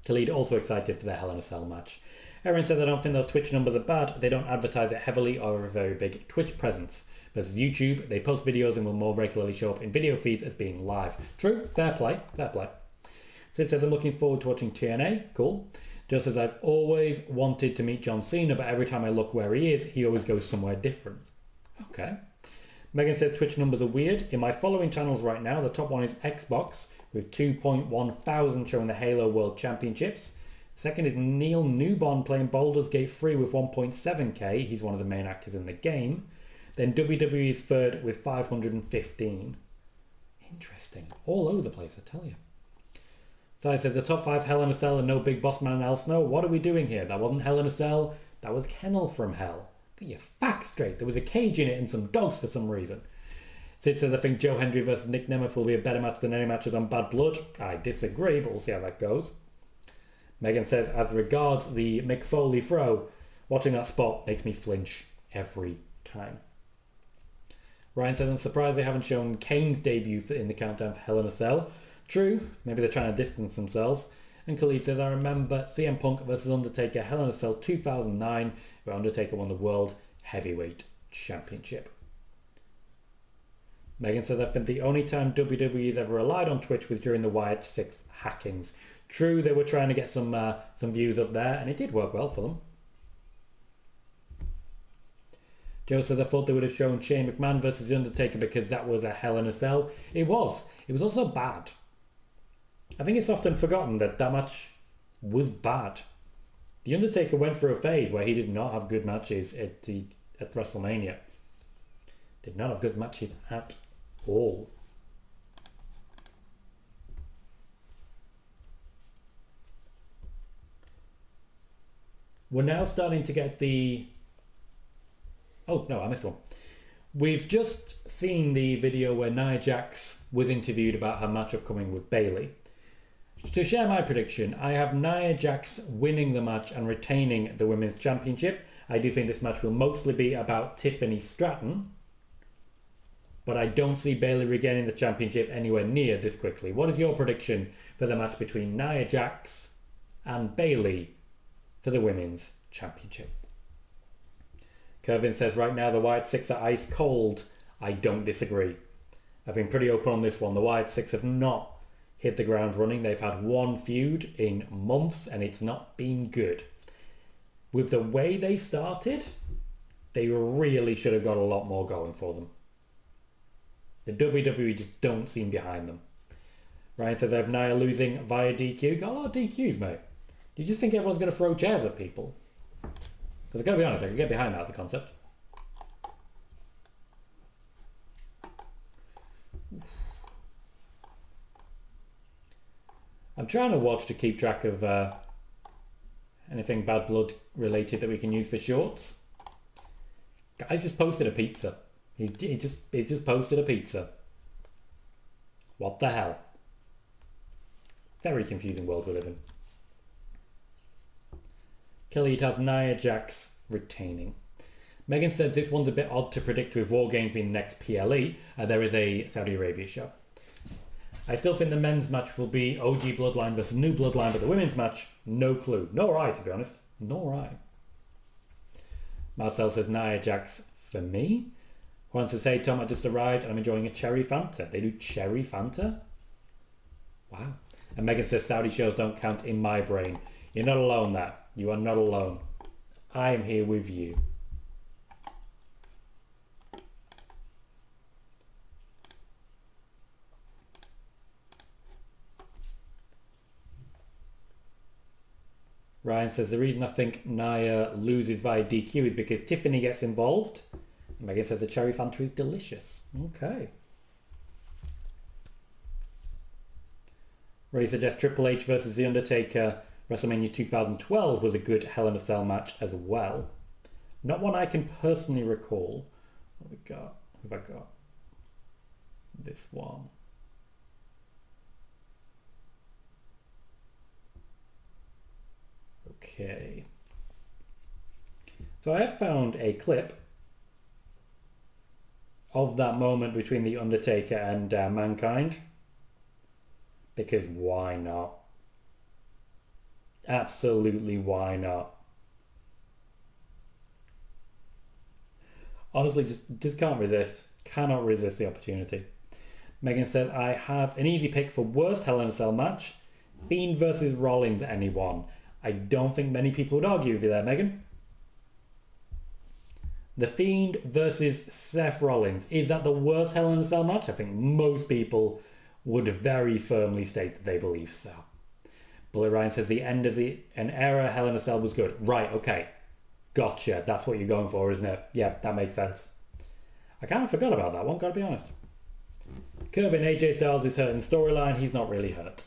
Khalid also excited for the Hell in a Cell match. Aaron said, I don't think those Twitch numbers are bad. They don't advertise it heavily or have a very big Twitch presence. Versus YouTube, they post videos and will more regularly show up in video feeds as being live. True, fair play, fair play. Sid says, I'm looking forward to watching TNA. Cool. Joe says, I've always wanted to meet John Cena, but every time I look where he is, he always goes somewhere different. Okay. Megan says, Twitch numbers are weird. In my following channels right now, the top one is Xbox, with 2.1 thousand showing the Halo World Championships. Second is Neil Newbon playing Baldur's Gate 3 with 1.7k. He's one of the main actors in the game. Then WWE is third with 515. Interesting. All over the place, I tell you. So it says the top 5 Hell in a Cell and no Big Boss Man and Al Snow. What are we doing here? That wasn't Hell in a Cell. That was Kennel from Hell. Get your facts straight. There was a cage in it and some dogs for some reason. Sid says, I think Joe Hendry versus Nick Nemeth will be a better match than any matches on Bad Blood. I disagree, but we'll see how that goes. Megan says, as regards the Mick Foley throw, watching that spot makes me flinch every time. Ryan says, I'm surprised they haven't shown Kane's debut in the countdown for Hell in a Cell. True, maybe they're trying to distance themselves. And Khalid says, I remember CM Punk versus Undertaker Hell in a Cell 2009, where Undertaker won the World Heavyweight Championship. Megan says, I think the only time WWE has ever relied on Twitch was during the Wyatt 6 hackings. True, they were trying to get some views up there, and it did work well for them. Joe says, I thought they would have shown Shane McMahon versus The Undertaker because that was a Hell in a Cell. It was. It was also bad. I think it's often forgotten that that match was bad. The Undertaker went through a phase where he did not have good matches at WrestleMania. Did not have good matches at all. We're now starting to get the... Oh, no, I missed one. We've just seen the video where Nia Jax was interviewed about her match upcoming with Bayley. To share my prediction, I have Nia Jax winning the match and retaining the Women's Championship. I do think this match will mostly be about Tiffany Stratton, but I don't see Bayley regaining the championship anywhere near this quickly. What is your prediction for the match between Nia Jax and Bayley for the Women's Championship? Kervin says, right now the Wyatt Six are ice cold. I don't disagree. I've been pretty open on this one. The Wyatt Six have not hit the ground running. They've had one feud in months and it's not been good. With the way they started, they really should have got a lot more going for them. The WWE just don't seem behind them. Ryan says, I have Nia losing via DQ. Got a lot of DQs, mate. Do you just think everyone's going to throw chairs at people? Because I've got to be honest, I can get behind that as a concept. I'm trying to watch to keep track of anything Bad Blood related that we can use for shorts. Guy's just posted a pizza. He's just posted a pizza. What the hell? Very confusing world we live in. Kelly, it has Nia Jax retaining. Megan says this one's a bit odd to predict with War Games being the next PLE. There is a Saudi Arabia show. I still think the men's match will be OG Bloodline versus New Bloodline, but the women's match, no clue. Nor I, to be honest. Nor I. Marcel says Nia Jax for me. Juan says, hey Tom, I just arrived and I'm enjoying a cherry Fanta. They do cherry Fanta? Wow. And Megan says Saudi shows don't count in my brain. You're not alone there. You are not alone. I am here with you. Ryan says the reason I think Nia loses via DQ is because Tiffany gets involved. Megan says the cherry Fanta is delicious. Okay. Ray suggests Triple H versus The Undertaker WrestleMania 2012 was a good Hell in a Cell match as well. Not one I can personally recall. What have we got? Who have I got? This one. Okay. So I have found a clip of that moment between The Undertaker and Mankind. Because why not? Absolutely why not? Honestly, just can't resist. Cannot resist the opportunity. Megan says, I have an easy pick for worst Hell in a Cell match. Fiend versus Rollins, anyone. I don't think many people would argue with you there, Megan. The Fiend versus Seth Rollins. Is that the worst Hell in a Cell match? I think most people would very firmly state that they believe so. Bullet Ryan says the end of an era Hell in a Cell was good. Right, okay. Gotcha. That's what you're going for, isn't it? Yeah, that makes sense. I kind of forgot about that one, gotta be honest. Kervin, AJ Styles is hurt in storyline. He's not really hurt.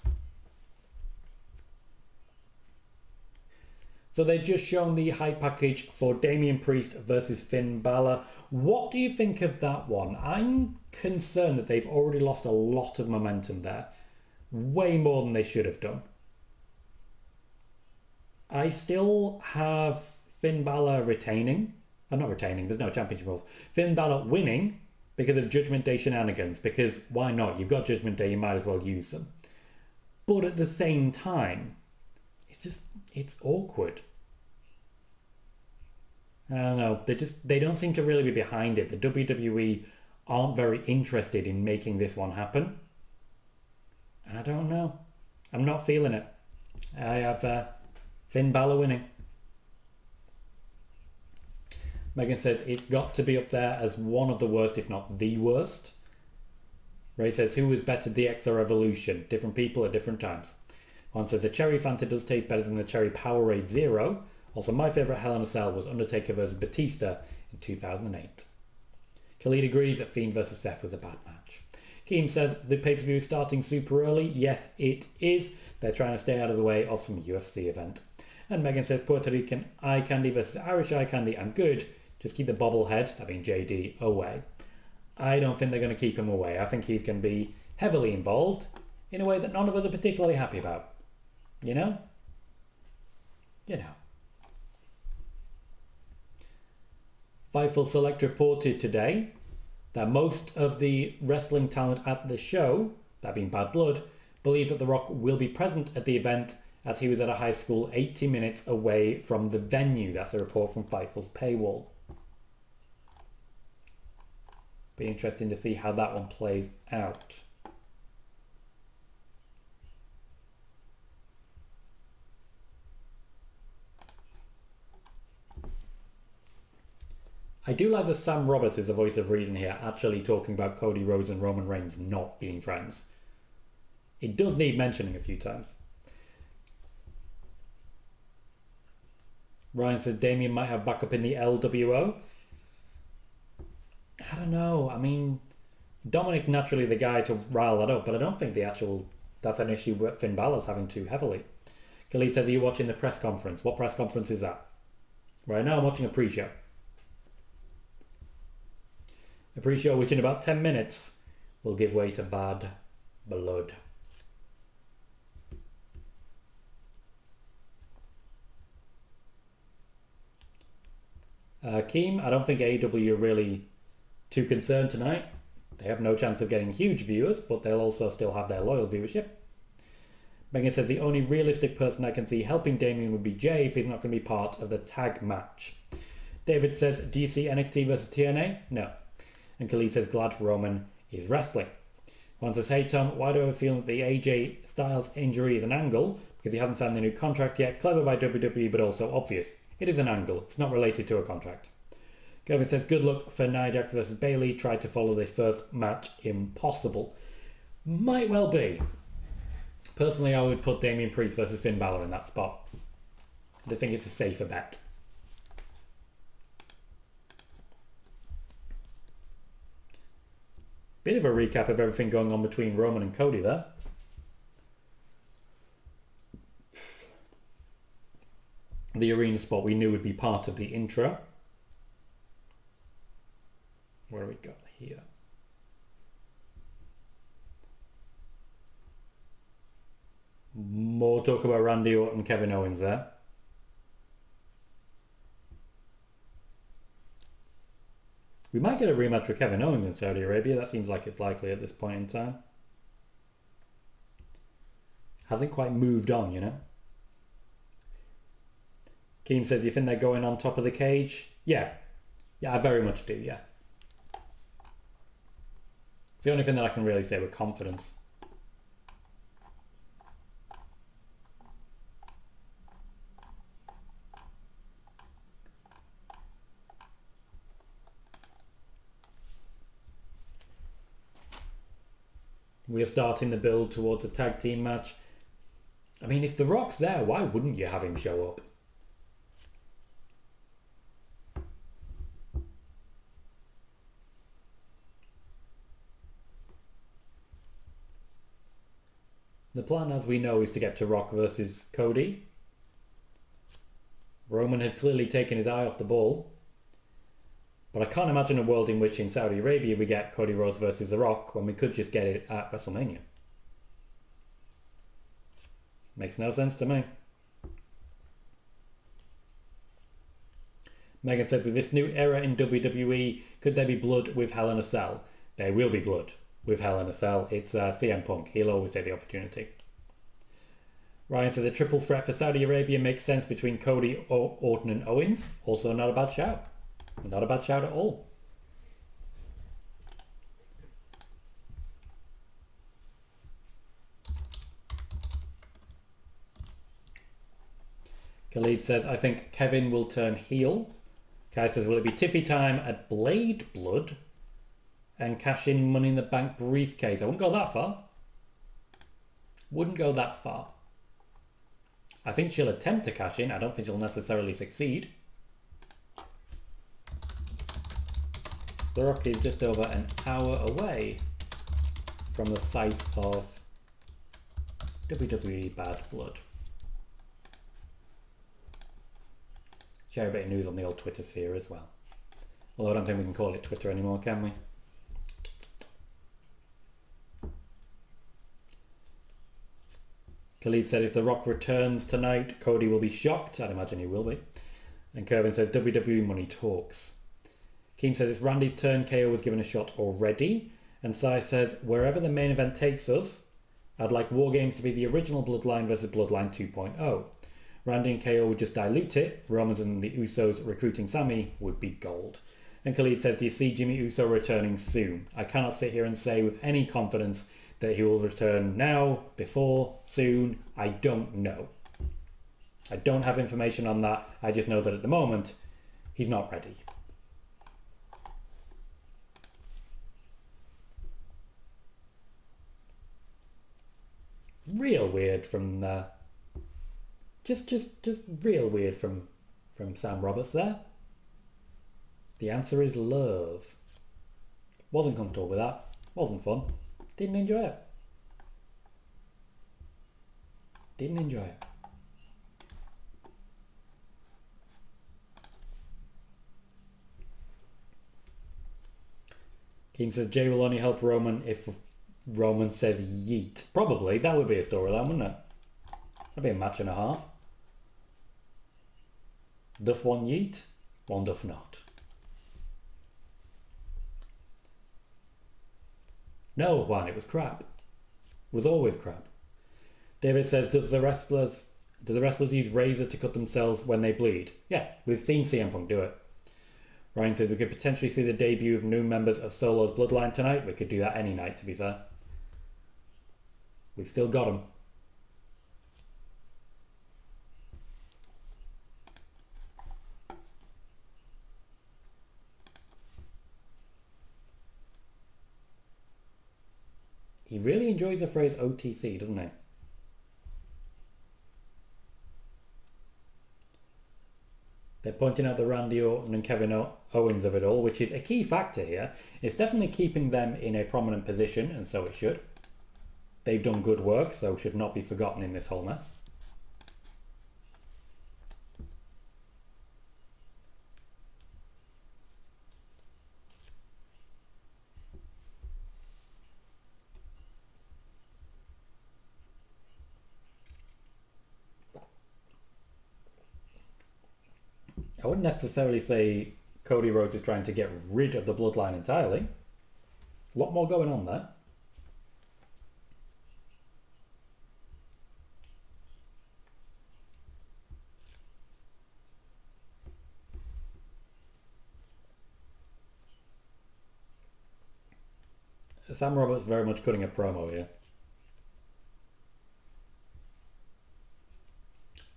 So they've just shown the hype package for Damian Priest versus Finn Balor. What do you think of that one? I'm concerned that they've already lost a lot of momentum there. Way more than they should have done. I still have Finn Balor retaining. I'm not retaining, there's no championship involved. Finn Balor winning because of Judgment Day shenanigans. Because why not? You've got Judgment Day, you might as well use them. But at the same time, it's awkward. I don't know. They don't seem to really be behind it. The WWE aren't very interested in making this one happen. And I don't know. I'm not feeling it. I have Finn Balor winning. Megan says it's got to be up there as one of the worst, if not the worst. Ray says, who is better, DX or Evolution? Different people at different times. Juan says, the Cherry Fanta does taste better than the Cherry Powerade Zero. Also, my favourite Hell in a Cell was Undertaker vs Batista in 2008. Khalid agrees that Fiend vs Seth was a bad match. Keem says, the pay-per-view is starting super early. Yes, it is. They're trying to stay out of the way of some UFC event. And Megan says, Puerto Rican eye candy versus Irish eye candy. I'm good. Just keep the bobblehead, that being JD, away. I don't think they're going to keep him away. I think he's going to be heavily involved in a way that none of us are particularly happy about. You know? You know. Fightful Select reported today that most of the wrestling talent at the show, that being Bad Blood, believe that The Rock will be present at the event as he was at a high school 80 minutes away from the venue. That's a report from Fightful's paywall. Be interesting to see how that one plays out. I do like that Sam Roberts is the voice of reason here, actually talking about Cody Rhodes and Roman Reigns not being friends. It does need mentioning a few times. Ryan says Damian might have backup in the LWO. I don't know. I mean, Dominik's naturally the guy to rile that up, but I don't think that's an issue with Finn Balor's having too heavily. Khalid says, are you watching the press conference? What press conference is that? Right now I'm watching a pre-show. A pre-show which in about 10 minutes will give way to Bad Blood. Keem, I don't think AEW are really too concerned tonight. They have no chance of getting huge viewers, but they'll also still have their loyal viewership. Megan says the only realistic person I can see helping Damian would be Jay if he's not going to be part of the tag match. David says, do you see NXT versus TNA? No. And Khalid says, glad Roman is wrestling. Juan says, hey Tom, why do I feel that the AJ Styles injury is an angle? Because he hasn't signed a new contract yet. Clever by WWE, but also obvious. It is an angle. It's not related to a contract. Gavin says, good luck for Nia Jax versus Bayley. Tried to follow the first match. Impossible. Might well be. Personally, I would put Damian Priest versus Finn Balor in that spot. I just think it's a safer bet. Bit of a recap of everything going on between Roman and Cody there. The arena spot we knew would be part of the intro. What do we got here? More talk about Randy Orton, Kevin Owens there. We might get a rematch with Kevin Owens in Saudi Arabia. That seems like it's likely at this point in time. Hasn't quite moved on, you know. Keem says, do you think they're going on top of the cage? Yeah. Yeah, I very much do, yeah. It's the only thing that I can really say with confidence. We are starting the build towards a tag team match. I mean, if The Rock's there, why wouldn't you have him show up? The plan, as we know, is to get to Rock versus Cody. Roman has clearly taken his eye off the ball. But I can't imagine a world in which in Saudi Arabia we get Cody Rhodes versus The Rock when we could just get it at WrestleMania. Makes no sense to me. Megan says, with this new era in WWE, could there be blood with Hell in a Cell? There will be blood with Hell in a Cell. It's CM Punk. He'll always take the opportunity. Ryan said the triple threat for Saudi Arabia makes sense between Cody, Orton and Owens. Also not a bad shout. Not a bad shout at all. Khalid says, I think Kevin will turn heel. Kai says, will it be Tiffy time at Blade Blood and cash in Money in the Bank briefcase? I wouldn't go that far. Wouldn't go that far. I think she'll attempt to cash in. I don't think she'll necessarily succeed. The Rock is just over an hour away from the site of WWE Bad Blood. Share a bit of news on the old Twitter sphere as well. Although I don't think we can call it Twitter anymore, can we? Khalid said if The Rock returns tonight, Cody will be shocked. I'd imagine he will be. And Kervin says WWE money talks. Keem says it's Randy's turn. KO was given a shot already. And Sai says wherever the main event takes us, I'd like War Games to be the original Bloodline versus Bloodline 2.0. Randy and KO would just dilute it. Romans and the Usos recruiting Sami would be gold. And Khalid says, do you see Jimmy Uso returning soon? I cannot sit here and say with any confidence that he will return now, before, soon. I don't know. I don't have information on that. I just know that at the moment, he's not ready. Real weird from just real weird from Sam Roberts there. The answer is love. Wasn't comfortable with that. Wasn't fun. Didn't enjoy it. Didn't enjoy it. King says Jay will only help Roman if Roman says yeet. Probably. That would be a storyline, wouldn't it? That'd be a match and a half. Doth one yeet? One doth not. No, Juan, it was crap. It was always crap. David says, do the wrestlers use razor to cut themselves when they bleed? Yeah, we've seen CM Punk do it. Ryan says we could potentially see the debut of new members of Solo's Bloodline tonight. We could do that any night, to be fair. We've still got them. He really enjoys the phrase OTC, doesn't he? They're pointing out the Randy Orton and Kevin Owens of it all, which is a key factor here. It's definitely keeping them in a prominent position, and so it should. They've done good work, so should not be forgotten in this whole mess. I wouldn't necessarily say Cody Rhodes is trying to get rid of the Bloodline entirely. A lot more going on there. Sam Roberts very much cutting a promo here.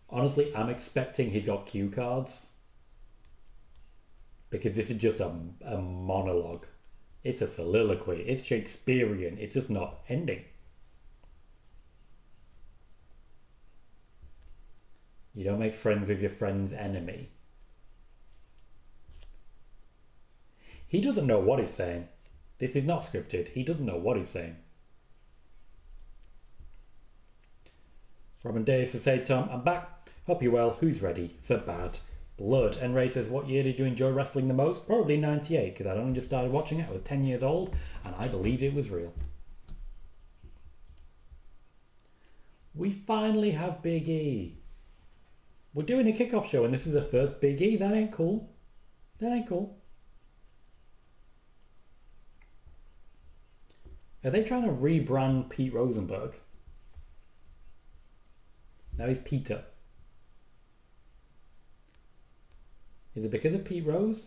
Honestly, I'm expecting he's got cue cards. Because this is just a monologue. It's a soliloquy. It's Shakespearean. It's just not ending. You don't make friends with your friend's enemy. He doesn't know what he's saying. This is not scripted. He doesn't know what he's saying. Robin Davis to say, Tom, I'm back. Hope you're well. Who's ready for Bad Blood? And Ray says, what year did you enjoy wrestling the most? Probably 98, because I'd only just started watching it. I was 10 years old, and I believed it was real. We finally have Big E. We're doing a kickoff show, and this is the first Big E. That ain't cool. That ain't cool. Are they trying to rebrand Pete Rosenberg? Now he's Peter. Is it because of Pete Rose?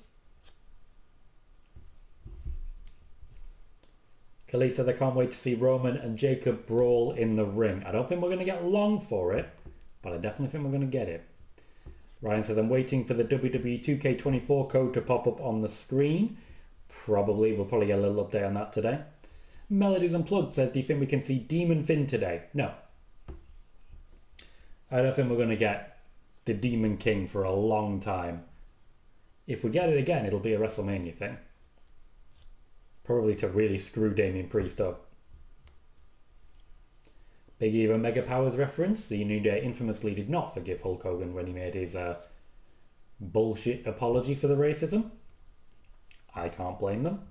Khalid says, I can't wait to see Roman and Jacob brawl in the ring. I don't think we're going to get long for it, but I definitely think we're going to get it. Ryan says, I'm waiting for the WWE 2K24 code to pop up on the screen. We'll probably get a little update on that today. Melodies Unplugged says, do you think we can see Demon Finn today? No. I don't think we're going to get the Demon King for a long time. If we get it again, it'll be a WrestleMania thing. Probably to really screw Damian Priest up. Big Eva Mega Powers reference. The New Day infamously did not forgive Hulk Hogan when he made his bullshit apology for the racism. I can't blame them.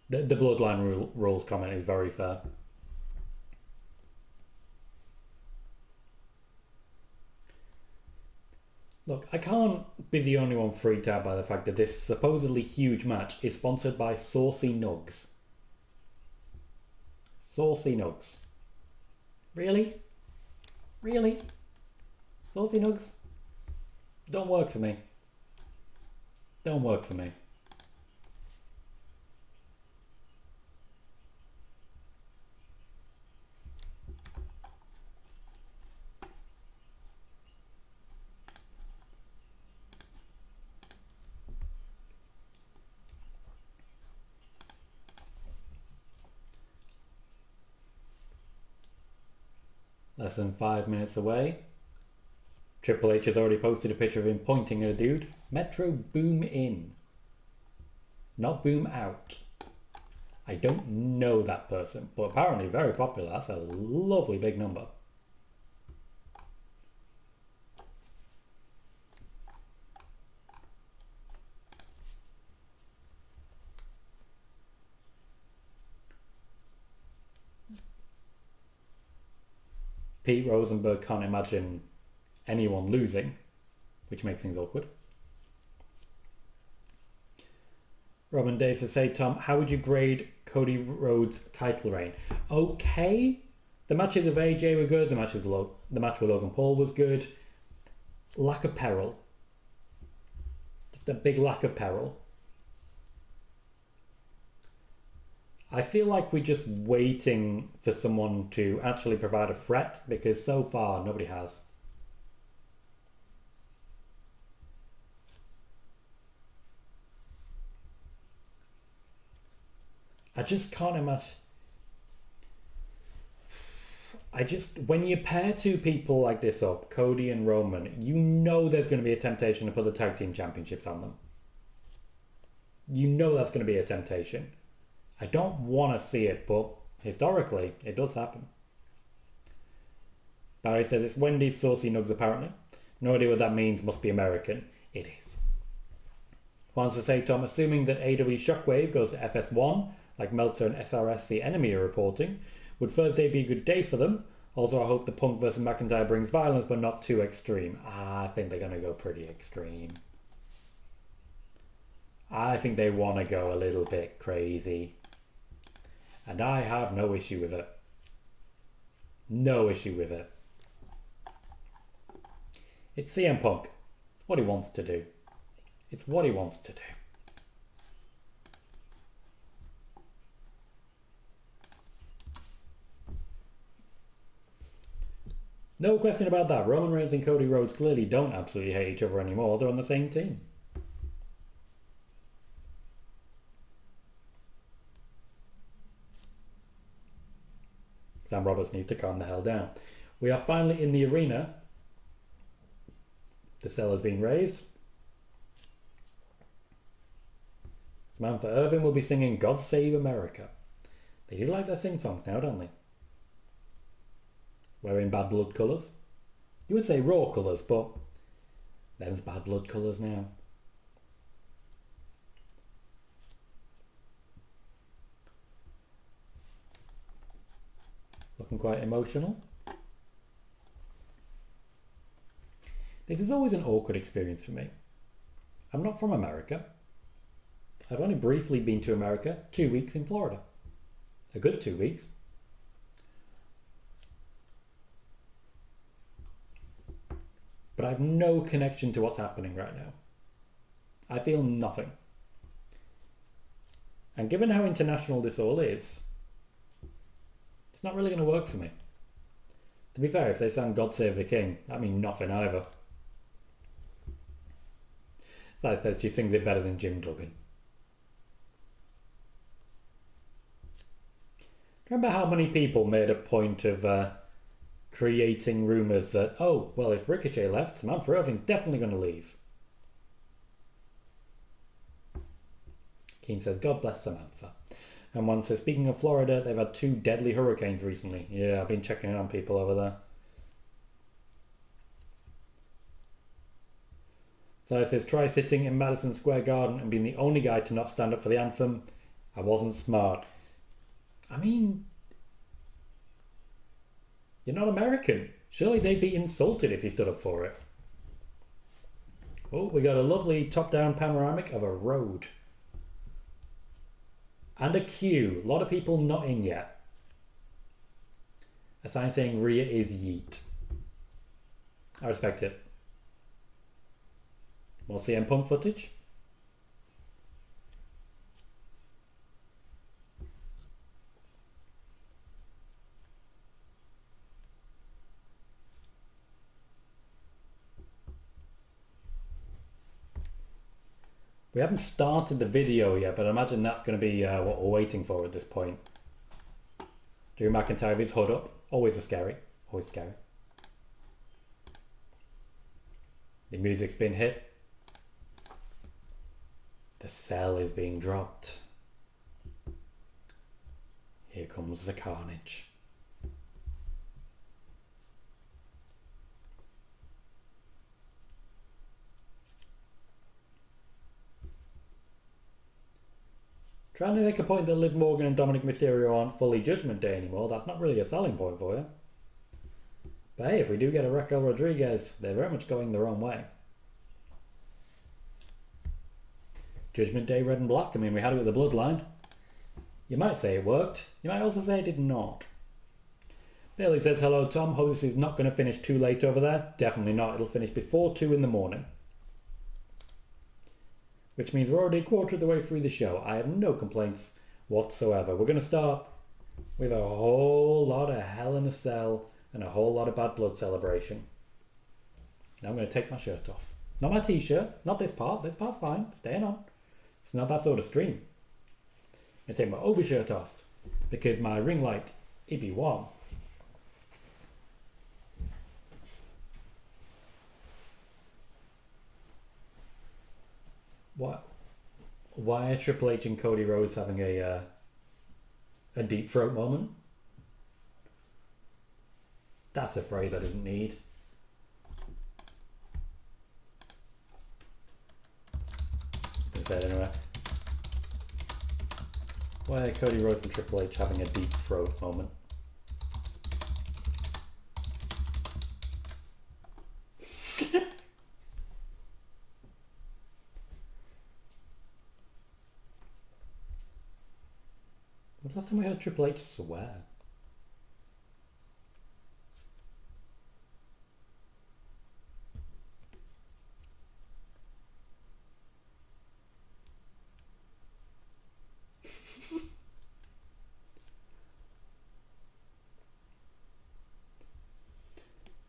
The Bloodline rules comment is very fair. Look, I can't be the only one freaked out by the fact that this supposedly huge match is sponsored by Saucy Nugs. Saucy Nugs. Really? Really? Saucy Nugs? Don't work for me. Don't work for me. Less than 5 minutes away. Triple H has already posted a picture of him pointing at a dude. Metro Boom In. Not Boom Out. I don't know that person, but apparently very popular. That's a lovely big number. Pete Rosenberg can't imagine anyone losing, which makes things awkward. Robin Dave says, say, Tom, how would you grade Cody Rhodes' title reign? Okay. The matches of AJ were good. The match with Logan Paul was good. Lack of peril. Just a big lack of peril. I feel like we're just waiting for someone to actually provide a threat, because so far nobody has. I just can't imagine. When you pair two people like this up, Cody and Roman, you know there's going to be a temptation to put the tag team championships on them. You know that's going to be a temptation. I don't want to see it, but historically, it does happen. Barry says it's Wendy's Saucy Nugs, apparently. No idea what that means, must be American. It is. Wants to say, Tom, assuming that AW Shockwave goes to FS1, like Meltzer and SRS Enemy are reporting, would Thursday be a good day for them? Also, I hope the Punk versus McIntyre brings violence, but not too extreme. I think they're going to go pretty extreme. I think they want to go a little bit crazy. And I have no issue with it. No issue with it. It's CM Punk. What he wants to do. It's what he wants to do. No question about that. Roman Reigns and Cody Rhodes clearly don't absolutely hate each other anymore. They're on the same team. Sam Roberts needs to calm the hell down. We are finally in the arena. The cell has been raised. Samantha Irvin will be singing God Save America. They do like their sing-songs now, don't they? Wearing Bad Blood colours. You would say Raw colours, but them's Bad Blood colours now. Looking quite emotional. This is always an awkward experience for me. I'm not from America. I've only briefly been to America, 2 weeks in Florida. A good 2 weeks. But I have no connection to what's happening right now. I feel nothing. And given how international this all is, it's not really going to work for me. To be fair, if they sang God Save the King, that means nothing either. As I said, she sings it better than Jim Duggan. Remember how many people made a point of creating rumours that, oh, well, if Ricochet left, Samantha Irving's definitely going to leave. Keem says, God bless Samantha. And one says, speaking of Florida, they've had 2 deadly hurricanes recently. Yeah, I've been checking in on people over there. So it says, try sitting in Madison Square Garden and being the only guy to not stand up for the anthem. I wasn't smart. I mean, you're not American. Surely they'd be insulted if you stood up for it. Oh, we got a lovely top-down panoramic of a road. And a queue. A lot of people not in yet. A sign saying Rhea is yeet. I respect it. More CM Punk footage. We haven't started the video yet, but I imagine that's going to be what we're waiting for at this point. Drew McIntyre with his hood up. Always scary. Always scary. The music's been hit. The cell is being dropped. Here comes the carnage. Trying to make a point that Liv Morgan and Dominik Mysterio aren't fully Judgment Day anymore, that's not really a selling point for you. But hey, if we do get a Raquel Rodriguez, they're very much going their own way. Judgment Day red and black, I mean we had it with the Bloodline. You might say it worked, you might also say it did not. Bayley says, hello Tom, hope this is not going to finish too late over there. Definitely not, it'll finish before 2 in the morning. Which means we're already a quarter of the way through the show. I have no complaints whatsoever. We're going to start with a whole lot of Hell in a Cell and a whole lot of Bad Blood celebration. Now I'm going to take my shirt off. Not my t-shirt, not this part. This part's fine, staying on. It's not that sort of stream. I'm going to take my overshirt off because my ring light, it be warm. What? Why are Triple H and Cody Rhodes having a deep throat moment? That's a phrase I didn't need. I said anyway. Why are Cody Rhodes and Triple H having a deep throat moment? When's the last time we heard Triple H swear?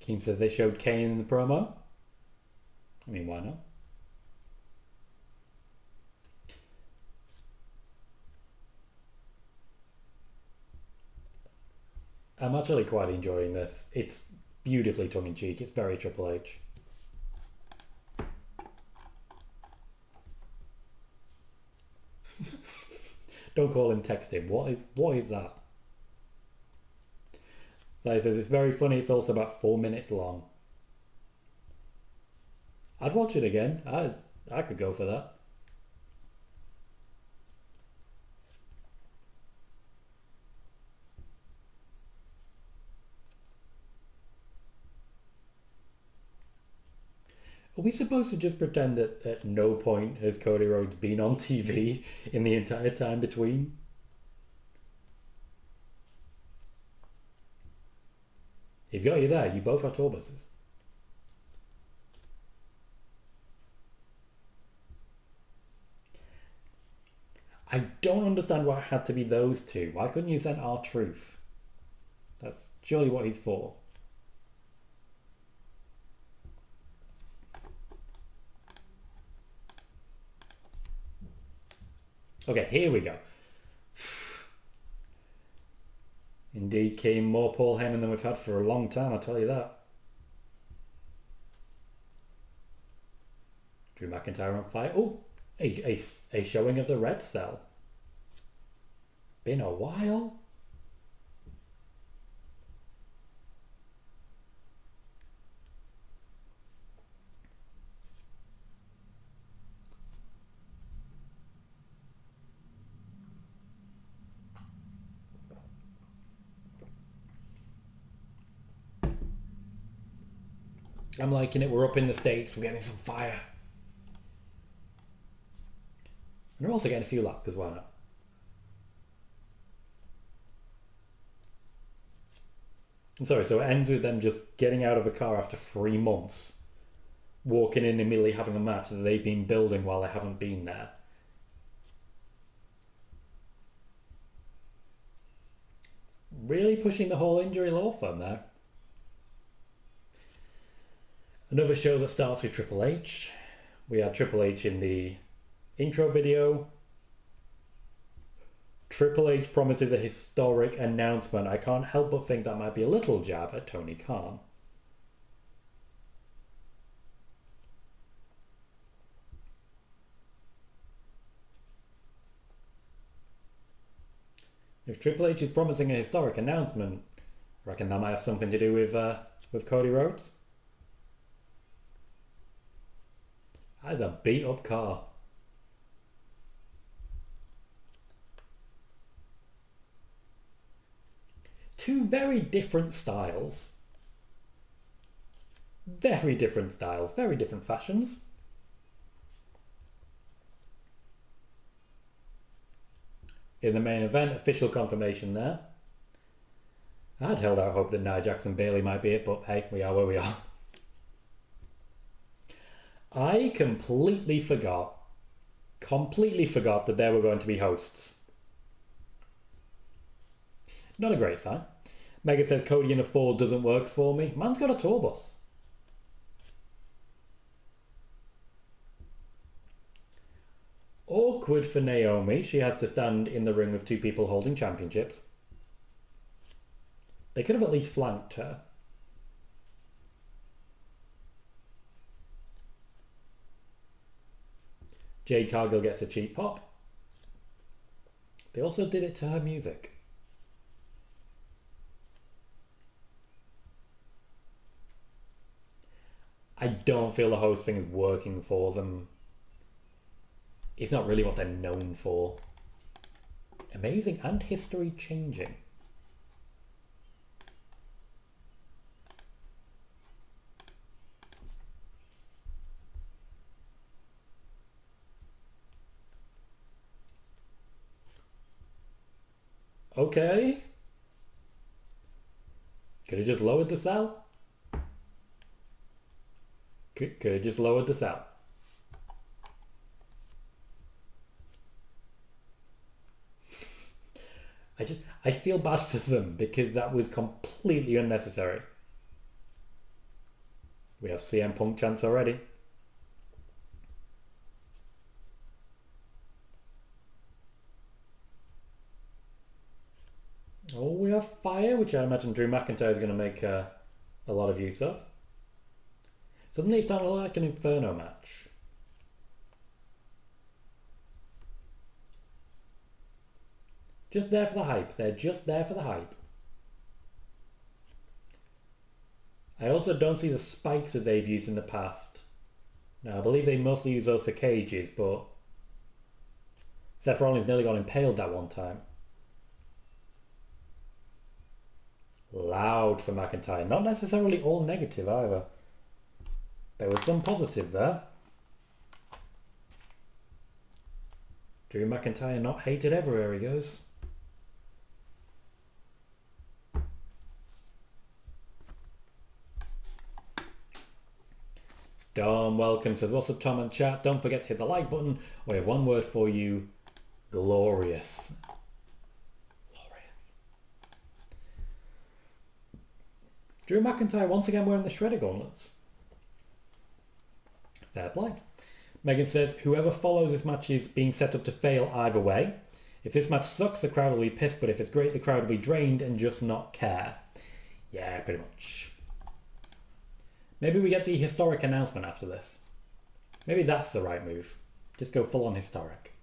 Keem says they showed Kane in the promo. I mean, why not? I'm actually quite enjoying this. It's beautifully tongue-in-cheek. It's very Triple H. Don't call him, text him. What is that? So he says it's very funny. It's also about 4 minutes long. I'd watch it again. I could go for that. Are we supposed to just pretend that at no point has Cody Rhodes been on TV in the entire time between? He's got you there. You both are tour buses. I don't understand why it had to be those two. Why couldn't you send R-Truth? That's surely what he's for. Okay, here we go. Indeed, King, more Paul Heyman than we've had for a long time, I'll tell you that. Drew McIntyre on fire. Oh, a showing of the red cell. Been a while. I'm liking it. We're up in the States. We're getting some fire. And we're also getting a few laughs, because why not? I'm sorry, so it ends with them just getting out of a car after 3 months, walking in immediately having a match that they've been building while they haven't been there. Really pushing the whole injury law firm there. Another show that starts with Triple H. We had Triple H in the intro video. Triple H promises a historic announcement. I can't help but think that might be a little jab at Tony Khan. If Triple H is promising a historic announcement, I reckon that might have something to do with Cody Rhodes. That is a beat up car. Two very different styles. Very different styles, very different fashions. In the main event, official confirmation there. I'd held out hope that Nia Jax and Bayley might be it, but hey, we are where we are. I completely forgot that they were going to be hosts. Not a great sign. Megan says Cody in a Ford doesn't work for me. Man's got a tour bus. Awkward for Naomi. She has to stand in the ring with two people holding championships. They could have at least flanked her. Jade Cargill gets a cheap pop. They also did it to her music. I don't feel the host thing is working for them. It's not really what they're known for. Amazing and history changing. Okay. Could have just lowered the cell. Could have just lowered the cell. I feel bad for them because that was completely unnecessary. We have CM Punk chants already. Oh, we have fire, which I imagine Drew McIntyre is going to make a lot of use of. Suddenly it's sounded like an Inferno match. Just there for the hype. They're just there for the hype. I also don't see the spikes that they've used in the past. Now, I believe they mostly use those for cages, but Seth Rollins nearly got impaled that one time. Loud for McIntyre. Not necessarily all negative either. There was some positive there. Drew McIntyre not hated everywhere he goes. Dom, welcome. Says, what's up, Tom and chat? Don't forget to hit the like button. We have one word for you. Glorious. Drew McIntyre once again wearing the Shredder gauntlets. Fair play. Megan says, whoever follows this match is being set up to fail either way. If this match sucks, the crowd will be pissed, but if it's great, the crowd will be drained and just not care. Yeah, pretty much. Maybe we get the historic announcement after this. Maybe that's the right move. Just go full on historic.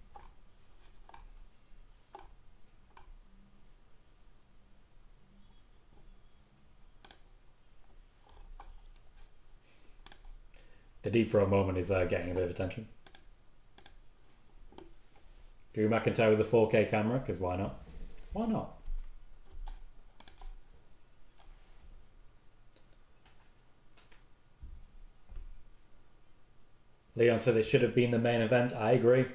The deep throw moment is getting a bit of attention. Drew McIntyre with a 4K camera, because why not? Why not? Leon said it should have been the main event. I agree.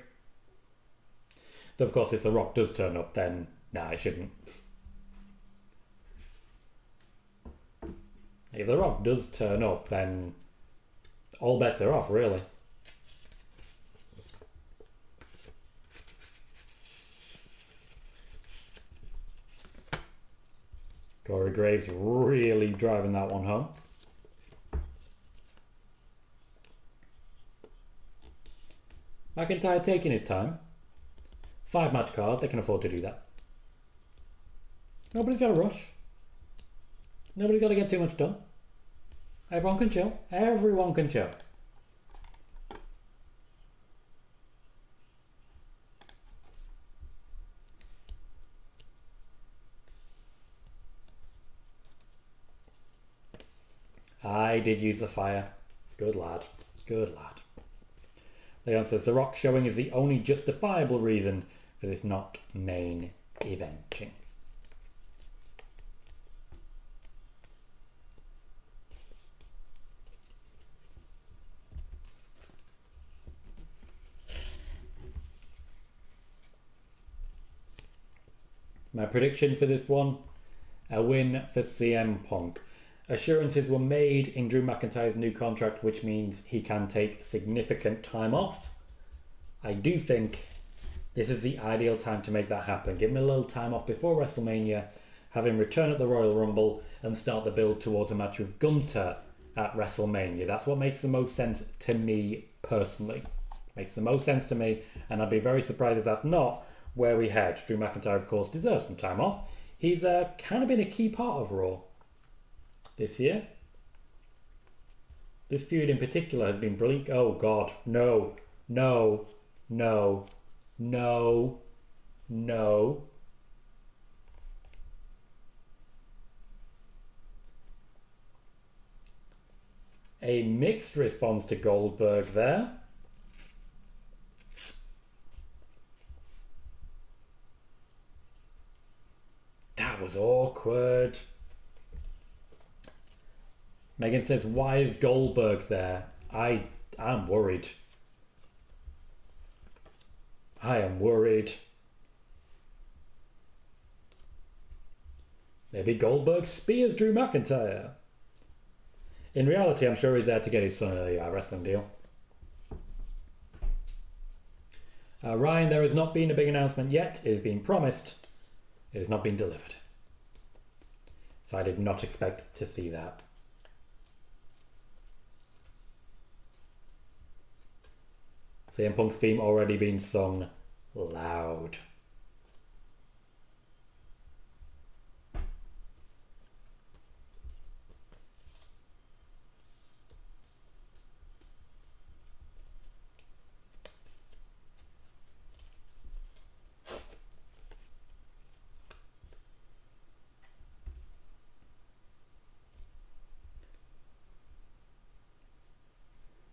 Though, of course, if The Rock does turn up, then nah, it shouldn't. If The Rock does turn up, then all bets are off, really. Corey Graves really driving that one home. McIntyre taking his time. 5-match card, they can afford to do that. Nobody's got to rush. Nobody's got to get too much done. Everyone can chill. Everyone can chill. I did use the fire. Good lad. Good lad. Leon says, The Rock showing is the only justifiable reason for this not main eventing. My prediction for this one, a win for CM Punk. Assurances were made in Drew McIntyre's new contract, which means he can take significant time off. I do think this is the ideal time to make that happen. Give him a little time off before WrestleMania, have him return at the Royal Rumble, and start the build towards a match with Gunther at WrestleMania. That's what makes the most sense to me personally. Makes the most sense to me, and I'd be very surprised if that's not where we head. Drew McIntyre, of course, deserves some time off. He's kind of been a key part of Raw this year. This feud in particular has been brilliant. Oh God, no, no, no, no, no. A mixed response to Goldberg there. That was awkward. Megan says, why is Goldberg there? I'm worried. I am worried. Maybe Goldberg spears Drew McIntyre. In reality, I'm sure he's there to get his son a wrestling deal. Ryan, there has not been a big announcement yet. It has been promised. It has not been delivered. So I did not expect to see that. CM Punk's theme already being sung loud.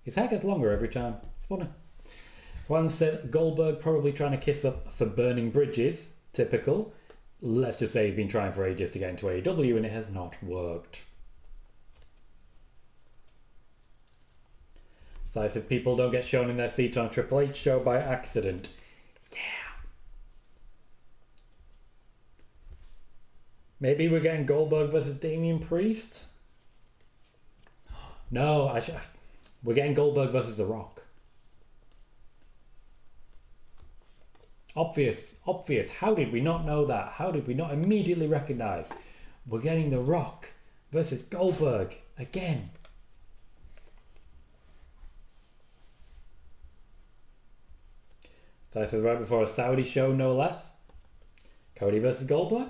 His hair gets longer every time. It's funny. One said Goldberg probably trying to kiss up for burning bridges. Typical. Let's just say he's been trying for ages to get into AEW and it has not worked. So I said people don't get shown in their seat on a Triple H show by accident. Yeah. Maybe we're getting Goldberg versus Damian Priest? No, we're getting Goldberg versus The Rock. Obvious, obvious. How did we not know that? How did we not immediately recognize? We're getting The Rock versus Goldberg again. So this is right before a Saudi show, no less. Cody versus Goldberg.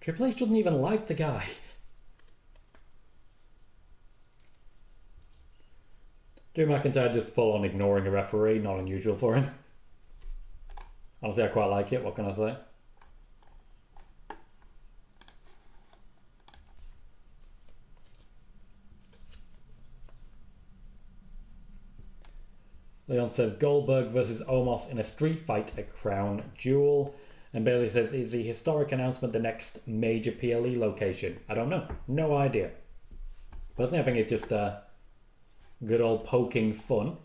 Triple H doesn't even like the guy. Drew McIntyre just full on ignoring a referee, not unusual for him. Honestly, I quite like it, what can I say? Leon says Goldberg versus Omos in a street fight, a crown jewel. And Bayley says, is the historic announcement the next major PLE location? I don't know. No idea. Personally, I think it's just good old poking fun.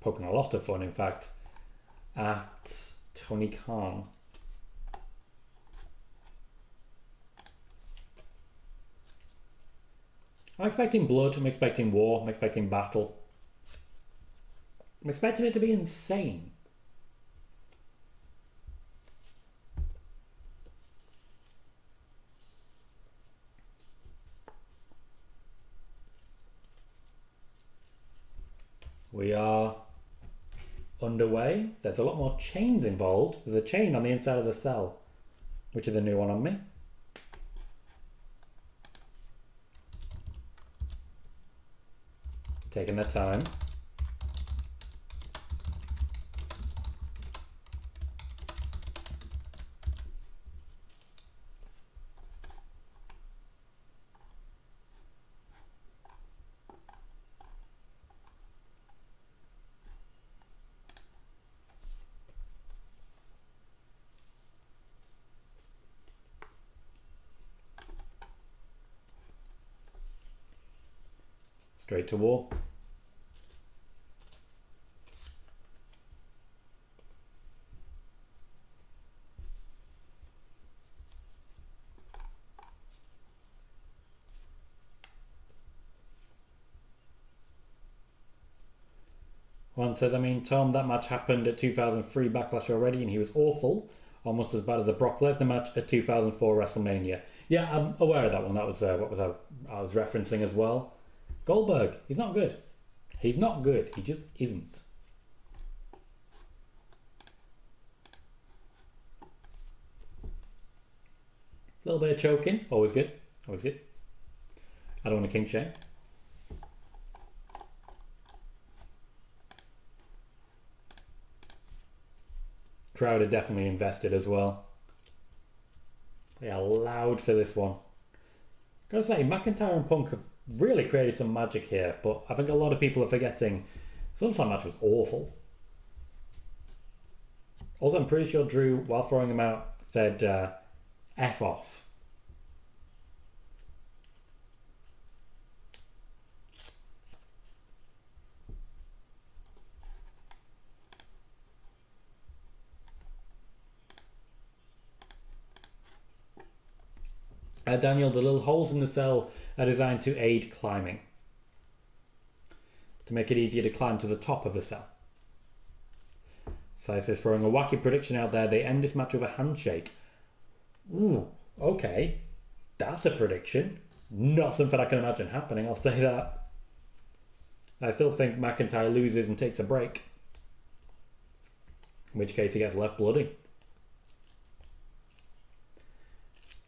Poking a lot of fun, in fact, at Tony Khan. I'm expecting blood. I'm expecting war. I'm expecting battle. I'm expecting it to be insane. We are underway. There's a lot more chains involved. There's a chain on the inside of the cell, which is a new one on me. Taking their time. Straight to war. One says, I mean, Tom, that match happened at 2003 Backlash already and he was awful. Almost as bad as the Brock Lesnar match at 2004 WrestleMania. Yeah, I'm aware of that one. That was what I was referencing as well. Goldberg, he's not good. He's not good. He just isn't. A little bit of choking. Always good. Always good. I don't want a king shame. Crowd are definitely invested as well. They are loud for this one. Gotta say, McIntyre and Punk have really created some magic here, but I think a lot of people are forgetting SummerSlam match was awful. Also, I'm pretty sure Drew, while throwing him out, said F off. Daniel, the little holes in the cell are designed to aid climbing. To make it easier to climb to the top of the cell. So says, throwing a wacky prediction out there, they end this match with a handshake. Ooh, okay. That's a prediction. Not something I can imagine happening, I'll say that. I still think McIntyre loses and takes a break. In which case he gets left bloody.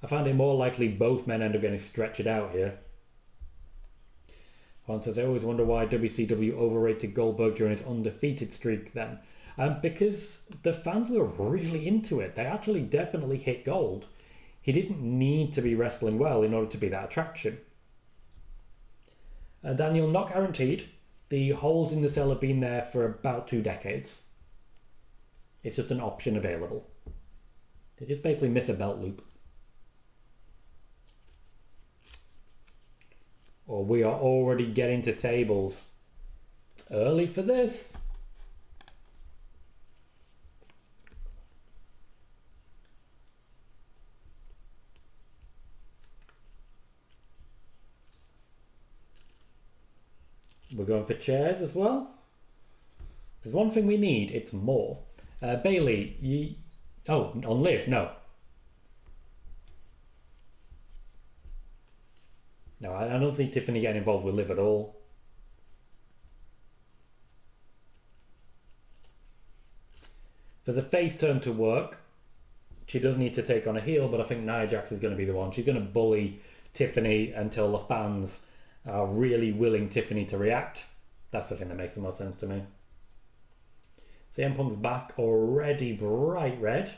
I find it more likely both men end up getting stretched out here. Juan says, I always wonder why WCW overrated Goldberg during his undefeated streak then. Because the fans were really into it. They actually definitely hit gold. He didn't need to be wrestling well in order to be that attraction. Daniel, not guaranteed. The holes in the cell have been there for about 2 decades. It's just an option available. They just basically miss a belt loop. Or we are already getting to tables. It's early for this. We're going for chairs as well. there's one thing we need, it's more. Bayley, you... Oh, on Liv, no. No, I don't see Tiffany getting involved with Liv at all. For the face turn to work, she does need to take on a heel, but I think Nia Jax is going to be the one. She's going to bully Tiffany until the fans are really willing Tiffany to react. That's the thing that makes the most sense to me. CM Punk's back already bright red.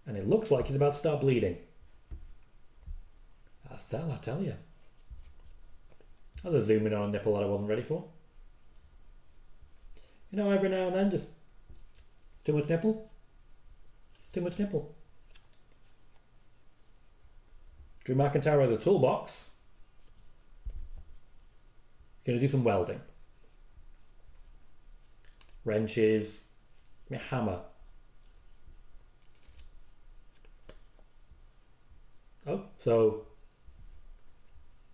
And it looks like he's about to start bleeding. That's that, I tell you. I'll just zoom in on a nipple that I wasn't ready for. You know, every now and then, just too much nipple. Too much nipple. Drew McIntyre has a toolbox. Gonna do some welding. Wrenches. Hammer. Oh, so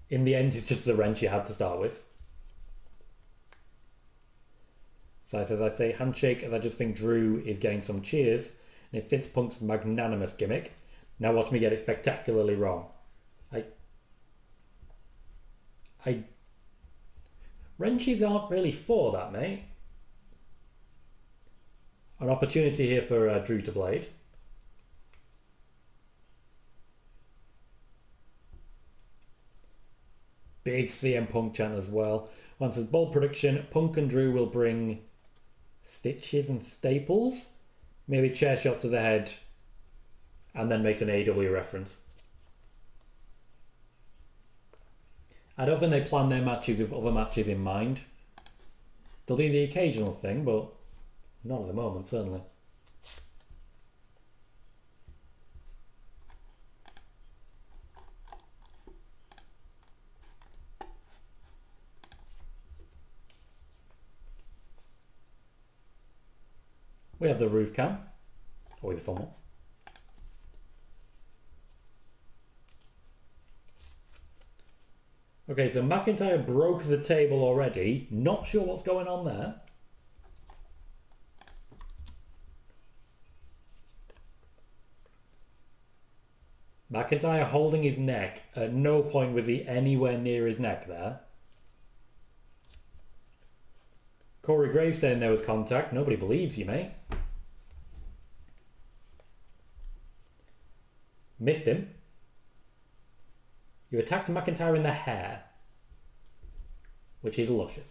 in the end, it's just a wrench you had to start with. So as I say handshake, as I just think Drew is getting some cheers, and it fits Punk's magnanimous gimmick. Now watch me get it spectacularly wrong. Wrenches aren't really for that, mate. An opportunity here for Drew to blade. Big CM Punk chant as well. Once it's bold prediction, Punk and Drew will bring stitches and staples. Maybe chair shot to the head. And then makes an AEW reference. I don't think they plan their matches with other matches in mind. There'll be the occasional thing, but not at the moment, certainly. We have the roof cam. Always a fun one. Okay, so McIntyre broke the table already. Not sure what's going on there. McIntyre holding his neck. At no point was he anywhere near his neck there. Corey Graves saying there was contact. Nobody believes you, mate. Missed him. You attacked McIntyre in the hair, which is luscious.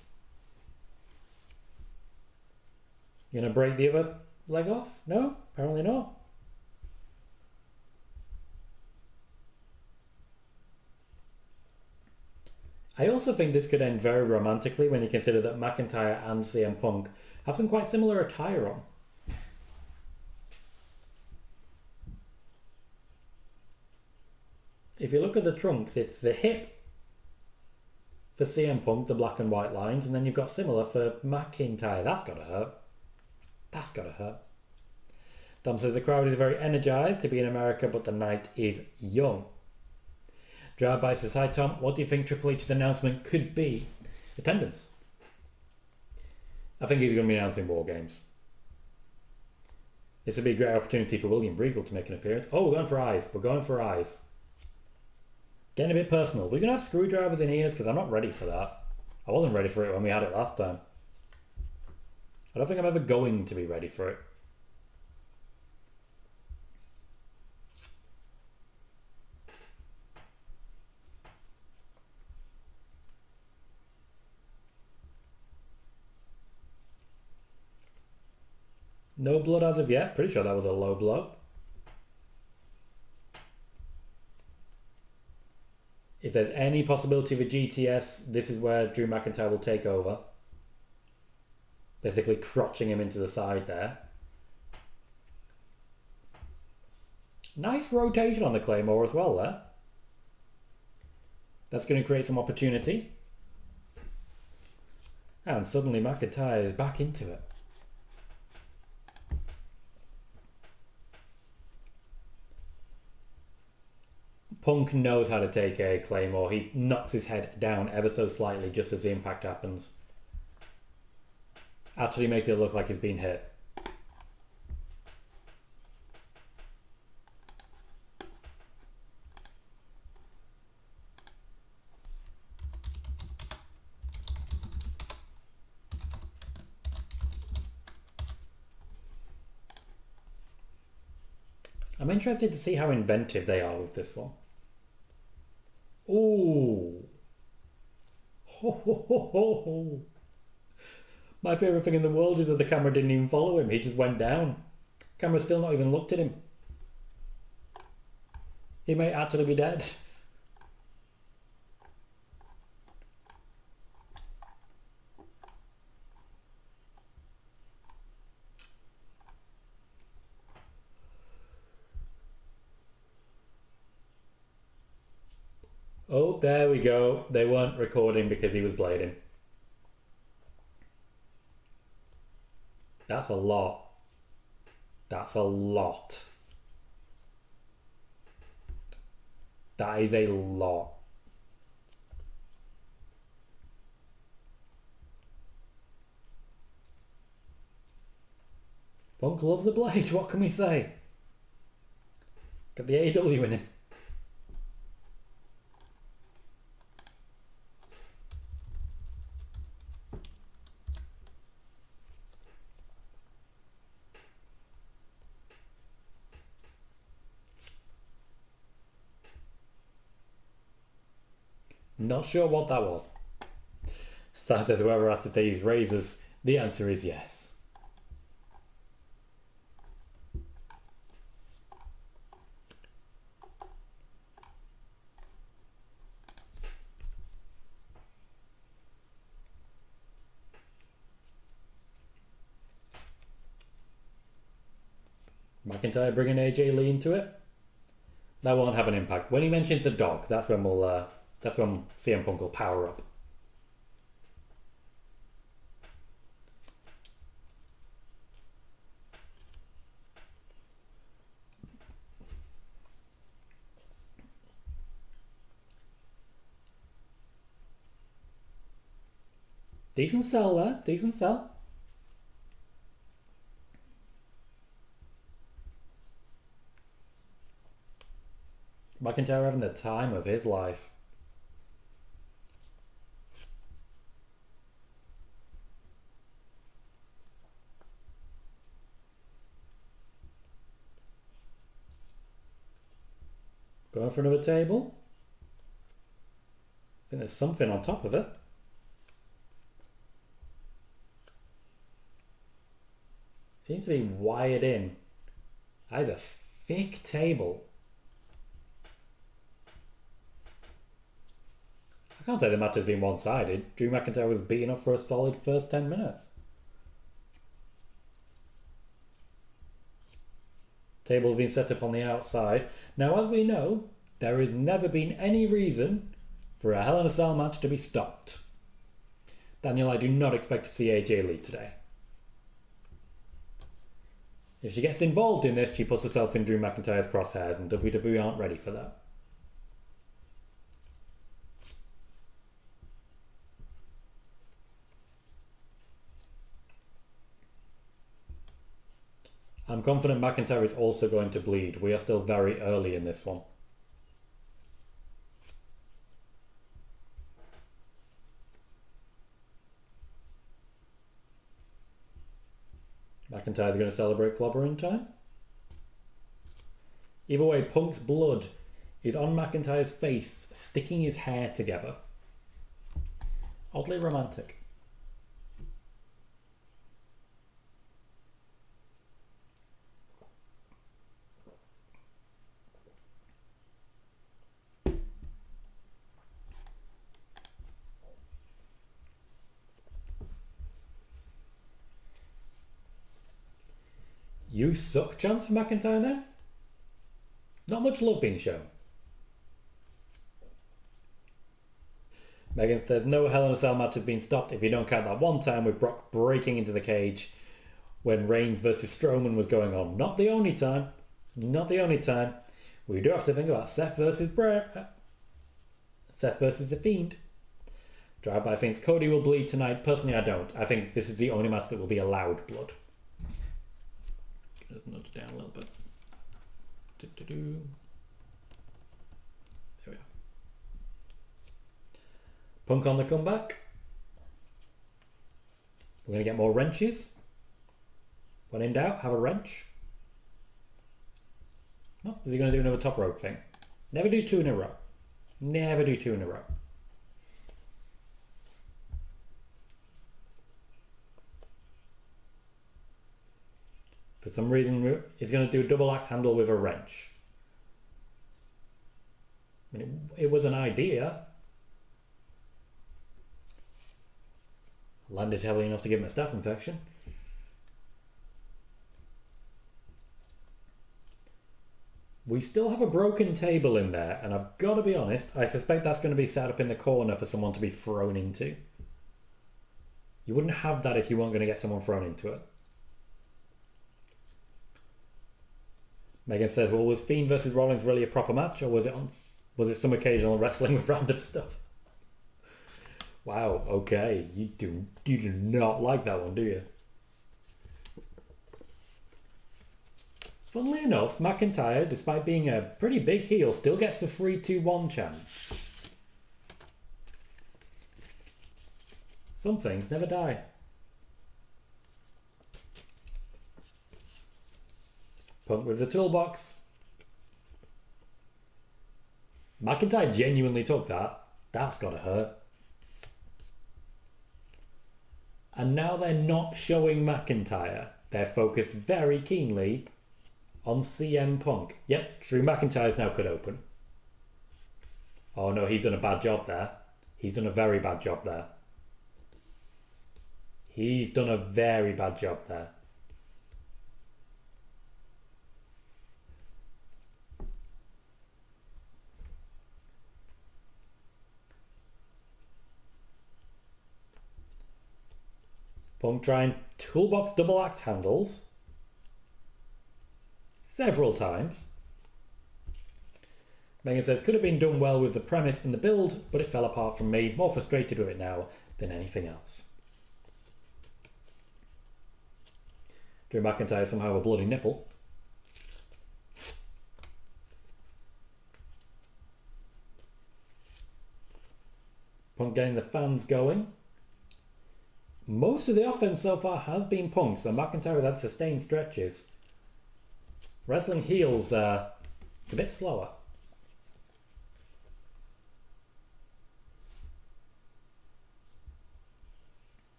You gonna break the other leg off? No, apparently not. I also think this could end very romantically when you consider that McIntyre and CM Punk have some quite similar attire on. If you look at the trunks, it's the hip for CM Punk, the black and white lines, and then you've got similar for McIntyre. That's gotta hurt. That's gotta hurt. Tom says the crowd is very energised to be in America, but the night is young. Drive-by says, hi Tom, what do you think Triple H's announcement could be? Attendance. I think he's going to be announcing War Games. This would be a great opportunity for William Regal to make an appearance. Oh, we're going for eyes. We're going for eyes. Getting a bit personal. We're going to have screwdrivers in ears because I'm not ready for that. I wasn't ready for it when we had it last time. I don't think I'm ever going to be ready for it. No blood as of yet. Pretty sure that was a low blow. If there's any possibility of a GTS, this is where Drew McIntyre will take over. Basically crotching him into the side there. Nice rotation on the Claymore as well there. That's going to create some opportunity. And suddenly McIntyre is back into it. Punk knows how to take a Claymore. He knocks his head down ever so slightly just as the impact happens. Actually makes it look like he's been hit. I'm interested to see how inventive they are with this one. Ooh. Ho, ho, ho, ho, ho. My favourite thing in the world is that the camera didn't even follow him. He just went down. Camera still not even looked at him. He may actually be dead. Oh, there we go. They weren't recording because he was blading. That's a lot. That's a lot. That is a lot. Punk loves the blade, what can we say? Got the AEW in him. Not sure what that was. Star says whoever asked if they use razors, the answer is yes. McIntyre bringing AJ Lee into it. That won't have an impact. When he mentions a dog, that's when CM Punk will power up. Decent sell there, decent sell. McIntyre having the time of his life. Going for another table. I think there's something on top of it. Seems to be wired in. That is a thick table. I can't say the match has been one-sided. Drew McIntyre was beaten up for a solid first 10 minutes. Table's been set up on the outside. Now, as we know, there has never been any reason for a Hell in a Cell match to be stopped. Daniel, I do not expect to see AJ Lee today. If she gets involved in this, she puts herself in Drew McIntyre's crosshairs, and WWE aren't ready for that. I'm confident McIntyre is also going to bleed. We are still very early in this one. McIntyre's going to celebrate clobbering time. Either way, Punk's blood is on McIntyre's face, sticking his hair together. Oddly romantic. You suck chance for McIntyre now? Not much love being shown. Megan says no Hell in a Cell match has been stopped if you don't count that one time with Brock breaking into the cage when Reigns versus Strowman was going on. Not the only time. Not the only time. We do have to think about Seth versus Bray. Seth versus The Fiend. Drive-by thinks Cody will bleed tonight. Personally, I don't. I think this is the only match that will be allowed blood. Just nudge down a little bit. There we are. Punk on the comeback. We're going to get more wrenches. When in doubt, have a wrench. No, is he going to do another top rope thing? Never do 2 in a row. Never do 2 in a row. For some reason, he's going to do a double axe handle with a wrench. I mean, it was an idea. Landed heavily enough to give him a staph infection. We still have a broken table in there, and I've got to be honest, I suspect that's going to be set up in the corner for someone to be thrown into. You wouldn't have that if you weren't going to get someone thrown into it. Megan says, well, was Fiend versus Rollins really a proper match, or was it some occasional wrestling with random stuff? Wow, okay. You do not like that one, do you? Funnily enough, McIntyre, despite being a pretty big heel, still gets the 3-2-1 chant. Some things never die. Punk with the toolbox. McIntyre genuinely took that. That's gotta hurt. And now they're not showing McIntyre. They're focused very keenly on CM Punk. Yep, Drew McIntyre's now cut open. Oh no, he's done a bad job there. He's done a very bad job there. He's done a very bad job there. Punk trying toolbox double axe handles several times. Megan says, could have been done well with the premise in the build, but it fell apart from me. More frustrated with it now than anything else. Drew McIntyre somehow a bloody nipple. Punk getting the fans going. Most of the offense so far has been Punk, so McIntyre has had sustained stretches. Wrestling heels a bit slower.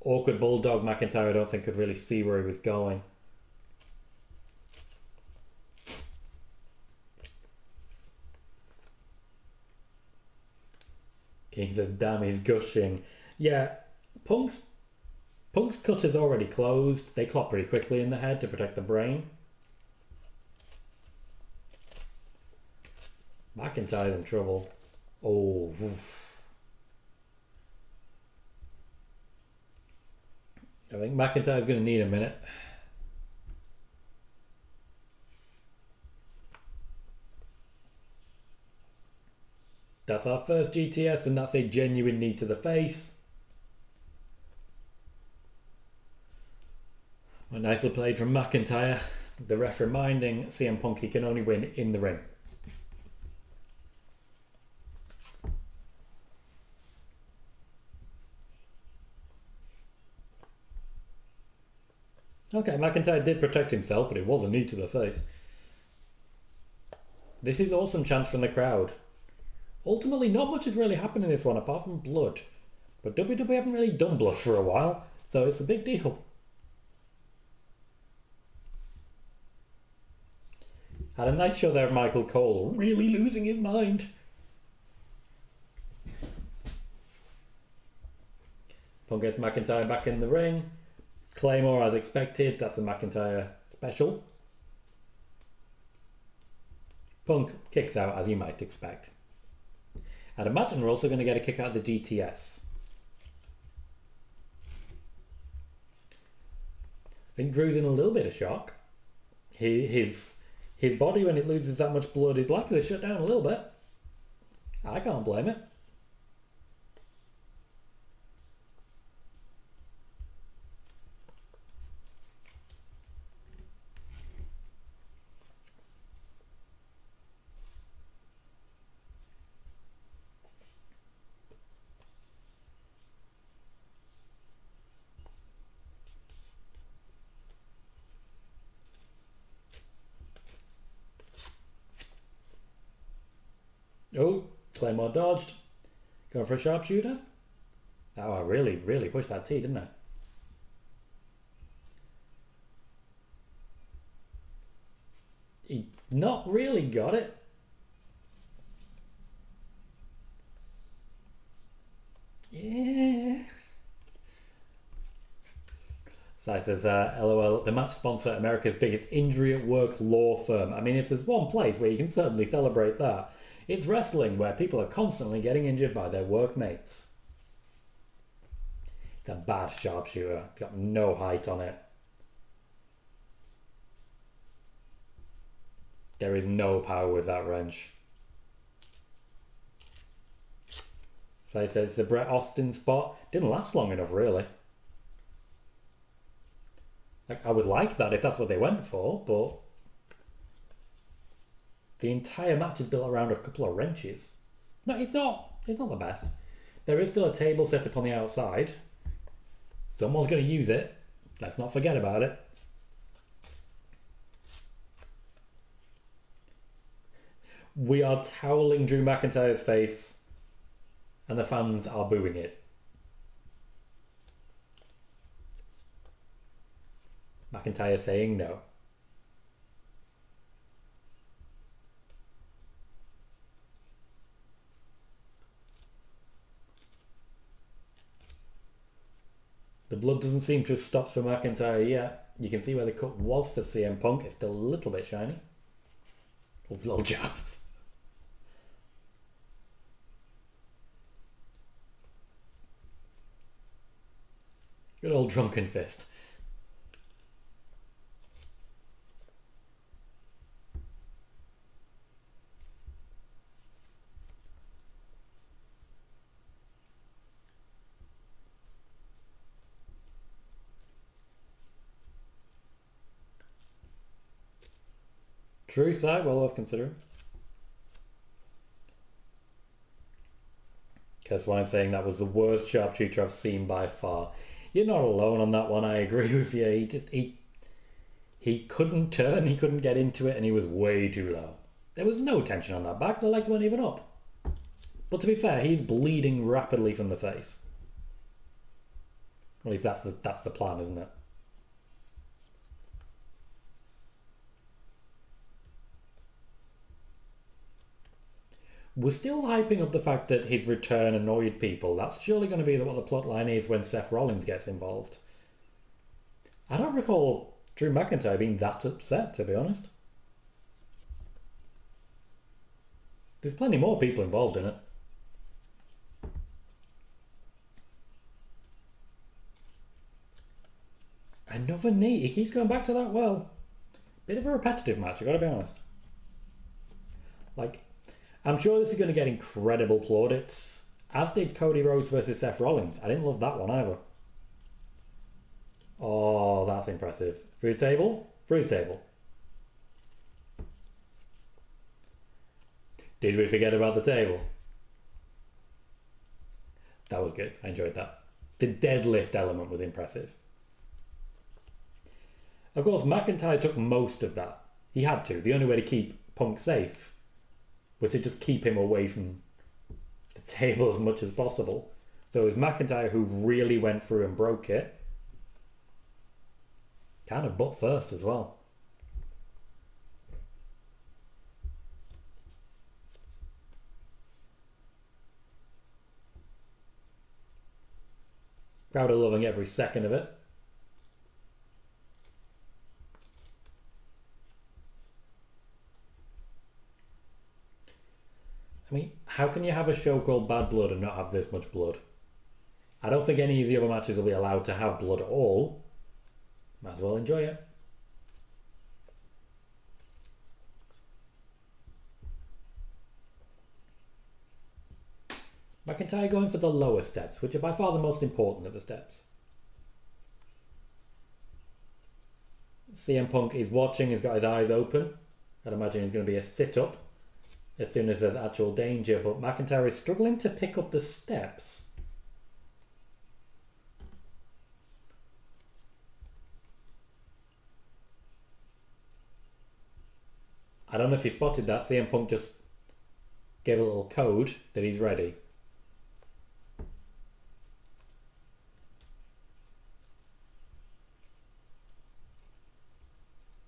Awkward bulldog McIntyre, I don't think could really see where he was going. King says, damn, he's gushing. Yeah, Punk's cut is already closed. They clop pretty quickly in the head to protect the brain. McIntyre's in trouble. Oh, oof. I think McIntyre's going to need a minute. That's our first GTS, and that's a genuine knee to the face. Nicely played from McIntyre. The ref reminding CM Punk he can only win in the ring. Okay, McIntyre did protect himself, but it was a knee to the face. This is awesome chants from the crowd. Ultimately, not much has really happened in this one apart from blood. But WWE haven't really done blood for a while, so it's a big deal. Had a nice show there of Michael Cole, really losing his mind. Punk gets McIntyre back in the ring. Claymore as expected, that's a McIntyre special. Punk kicks out as you might expect. I'd imagine we're also going to get a kick out of the GTS. I think Drew's in a little bit of shock. His body, when it loses that much blood, is likely to shut down a little bit. I can't blame it. Oh, Claymore dodged. Going for a sharpshooter. Oh, I really pushed that T, didn't I? He not really got it. Yeah. So says, LOL, the match sponsor, America's biggest injury at work law firm. I mean, if there's one place where you can certainly celebrate that, it's wrestling, where people are constantly getting injured by their workmates. It's a bad sharpshooter. It's got no height on it. There is no power with that wrench. So he says it's the Bret Austin spot. Didn't last long enough, really. Like, I would like that if that's what they went for, but the entire match is built around a couple of wrenches. No, it's not. It's not the best. There is still a table set up on the outside. Someone's going to use it. Let's not forget about it. We are toweling Drew McIntyre's face, and the fans are booing it. McIntyre saying no. The blood doesn't seem to have stopped for McIntyre yet. You can see where the cut was for CM Punk. It's still a little bit shiny. Little jab. Good old drunken fist. True side, well worth considering. Keswine saying that was the worst sharpshooter I've seen by far. You're not alone on that one, I agree with you. He couldn't turn, he couldn't get into it, and he was way too low. There was no tension on that back, the legs weren't even up. But to be fair, he's bleeding rapidly from the face. At least that's the plan, isn't it? We're still hyping up the fact that his return annoyed people. That's surely going to be what the plot line is when Seth Rollins gets involved. I don't recall Drew McIntyre being that upset, to be honest. There's plenty more people involved in it. Another knee. He keeps going back to that well. Bit of a repetitive match, I've got to be honest. Like, I'm sure this is going to get incredible plaudits, as did Cody Rhodes versus Seth Rollins. I didn't love that one either. Oh, that's impressive. Through the table? Through the table. Did we forget about the table? That was good. I enjoyed that. The deadlift element was impressive. Of course, McIntyre took most of that. He had to. The only way to keep Punk safe was to just keep him away from the table as much as possible. So it was McIntyre who really went through and broke it. Kind of butt first as well. Crowd are loving every second of it. I mean, how can you have a show called Bad Blood and not have this much blood? I don't think any of the other matches will be allowed to have blood at all. Might as well enjoy it. McIntyre going for the lower steps, which are by far the most important of the steps. CM Punk is watching, he's got his eyes open. I'd imagine he's going to be a sit-up as soon as there's actual danger, but McIntyre is struggling to pick up the steps. I don't know if you spotted that. CM Punk just Gave a little code that he's ready.